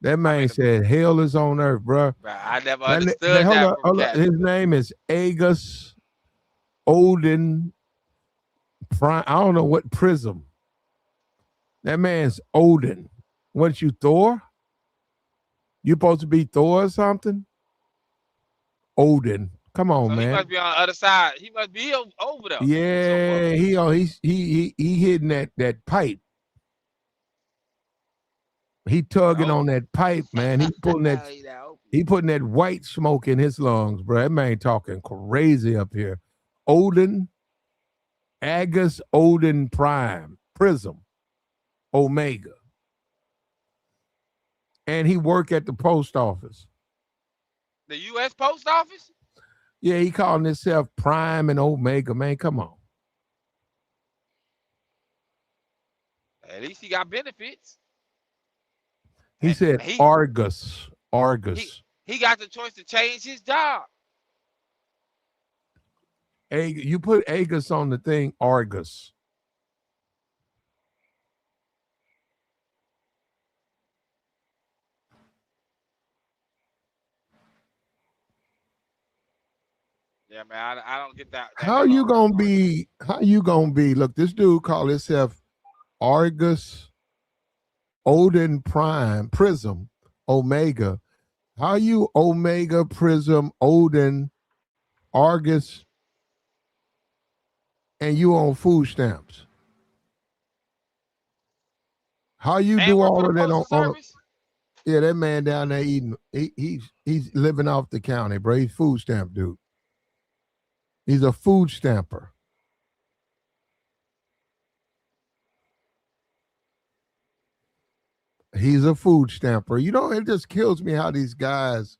That man said, hell is on earth, bro. I never understood that. Hold on. His name is Agus Odin Prime. I don't know what prism. That man's Odin. What, you Thor? You supposed to be Thor or something? Odin. Come on, so man. He must be on the other side. He must be over there. Yeah, he hitting that pipe. He tugging on that pipe, man. He putting that putting that white smoke in his lungs, bro. That man talking crazy up here. Odin, Agus Odin Prime, Prism, Omega. And he work at the post office. The U.S. Post Office? Yeah, he calling himself Prime and Omega, man. Come on. At least he got benefits. He said Argus. He got the choice to change his job. You put Agus on the thing, Argus. Yeah, man, I don't get that. How you gonna be? Look, this dude called himself Argus Odin Prime Prism Omega. How you Omega Prism Odin Argus and you on food stamps? How you do all of that on yeah, that man down there eating, he's living off the county, bro. He's food stamp dude. He's a food stamper. He's a food stamper. You know, it just kills me how these guys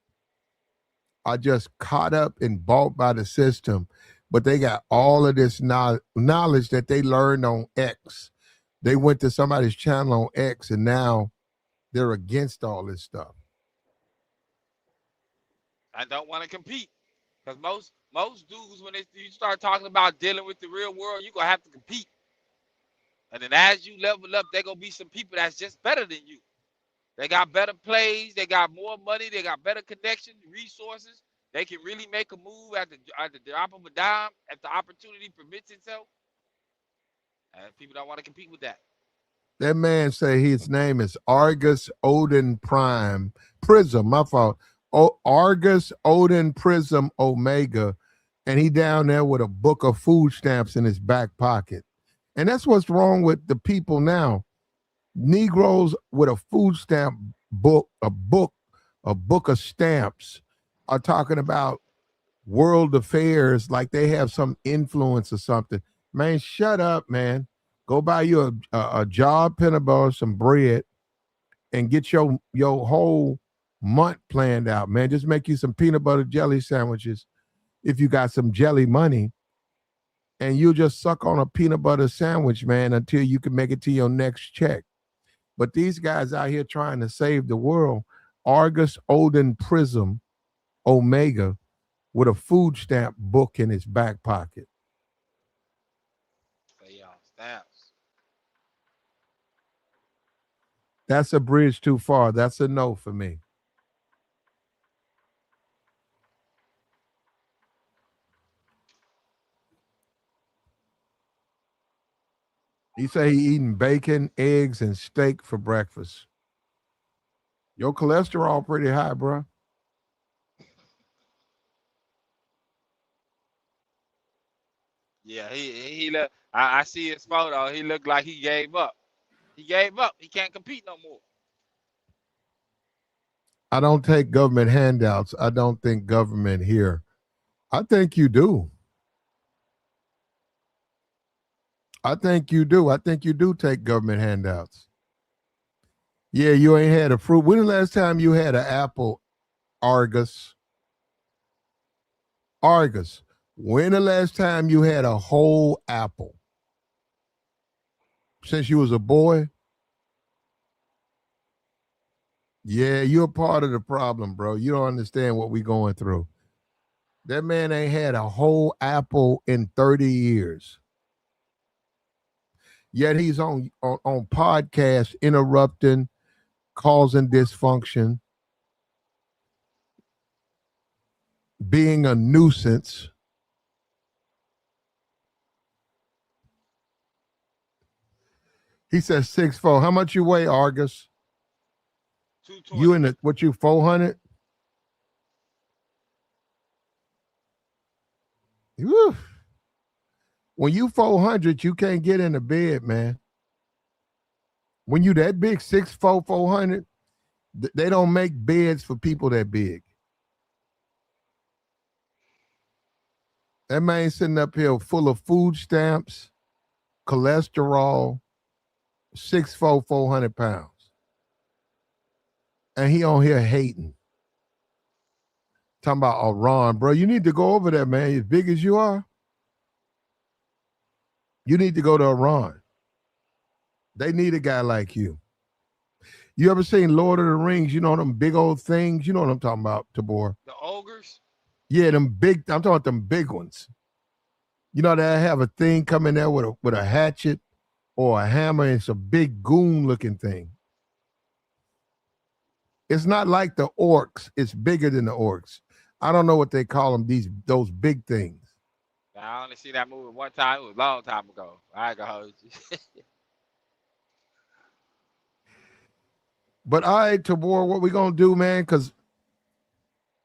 are just caught up and bought by the system, but they got all of this knowledge that they learned on X. They went to somebody's channel on X, and now they're against all this stuff. I don't want to compete, because most dudes, when you start talking about dealing with the real world, you're going to have to compete. And then as you level up, there going to be some people that's just better than you. They got better plays. They got more money. They got better connections, resources. They can really make a move at the drop of a dime if the opportunity permits itself. And people don't want to compete with that. That man say his name is Argus Odin Prime Prism. My fault. Argus Odin Prism Omega. And he down there with a book of food stamps in his back pocket. And that's what's wrong with the people now. Negroes with a food stamp book, a book of stamps are talking about world affairs like they have some influence or something. Man, shut up, man. Go buy you a job, Pentagon, some bread, and get your whole month planned out, man. Just make you some peanut butter jelly sandwiches if you got some jelly money, and you'll just suck on a peanut butter sandwich, man, until you can make it to your next check. But these guys out here trying to save the world, Argus Odin Prism Omega with a food stamp book in his back pocket. Stamps. That's a bridge too far. That's a no for me. He say he eating bacon, eggs, and steak for breakfast. Your cholesterol pretty high, bro. Yeah, he look. I see his photo. He looked like he gave up. He gave up. He can't compete no more. I don't take government handouts. I don't think government here. I think you do. I think you do. I think you do take government handouts. Yeah, you ain't had a fruit. When the last time you had an apple, Argus? Argus. When the last time you had a whole apple? Since you was a boy? Yeah, you're part of the problem, bro. You don't understand what we going through. That man ain't had a whole apple in 30 years. Yet he's on podcasts interrupting, causing dysfunction, being a nuisance. He says 6'4". How much you weigh, Argus? 220. You in the what you 400? Whew. When you 400, you can't get in the bed, man. When you that big, 6'4", 400, they don't make beds for people that big. That man sitting up here full of food stamps, cholesterol, 6'4", 400 pounds. And he on here hating. Talking about Iran, bro. You need to go over there, man. As big as you are, you need to go to Iran. They need a guy like you. You ever seen Lord of the Rings? You know them big old things? You know what I'm talking about, Tabor? The ogres? Yeah, them big, I'm talking about them big ones. You know, they have a thing coming there with a hatchet or a hammer, and it's a big goon looking thing. It's not like the orcs. It's bigger than the orcs. I don't know what they call them, those big things. I only see that movie one time. It was a long time ago. I ain't gonna hold you. But all right, Tabor, what we gonna do, man? Because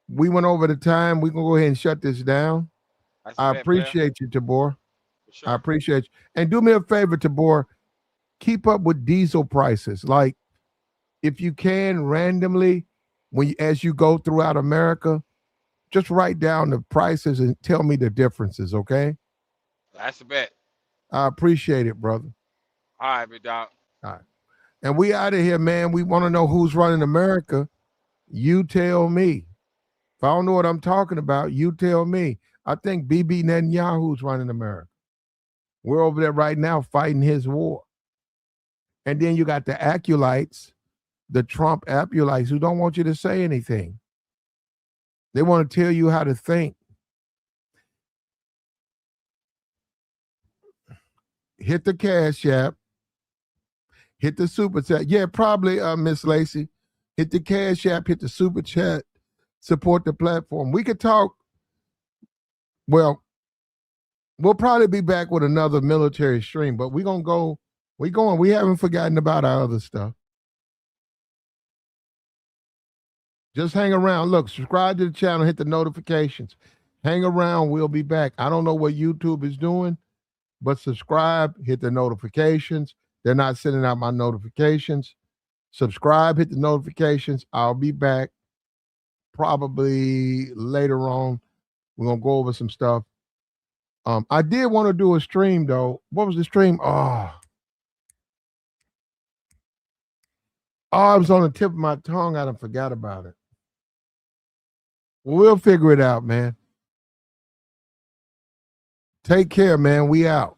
we went over the time. We gonna go ahead and shut this down. I appreciate you, Tabor. Sure. I appreciate you. And do me a favor, Tabor. Keep up with diesel prices. Like, if you can, randomly, as you go throughout America, just write down the prices and tell me the differences, okay? That's a bet. I appreciate it, brother. All right, big dog. All right. And we out of here, man. We want to know who's running America. You tell me. If I don't know what I'm talking about, you tell me. I think Bibi Netanyahu's running America. We're over there right now fighting his war. And then you got the acolytes, the Trump acolytes, who don't want you to say anything. They want to tell you how to think. Hit the Cash App. Hit the Super Chat. Yeah, probably, Miss Lacey. Hit the Cash App, hit the Super Chat. Support the platform. We could talk. Well, we'll probably be back with another military stream, but we're going to go. We're going. We haven't forgotten about our other stuff. Just hang around. Look, subscribe to the channel, hit the notifications. Hang around. We'll be back. I don't know what YouTube is doing, but subscribe, hit the notifications. They're not sending out my notifications. Subscribe, hit the notifications. I'll be back probably later on. We're going to go over some stuff. I did want to do a stream, though. What was the stream? Oh, it was on the tip of my tongue. I done forgot about it. We'll figure it out, man. Take care, man. We out.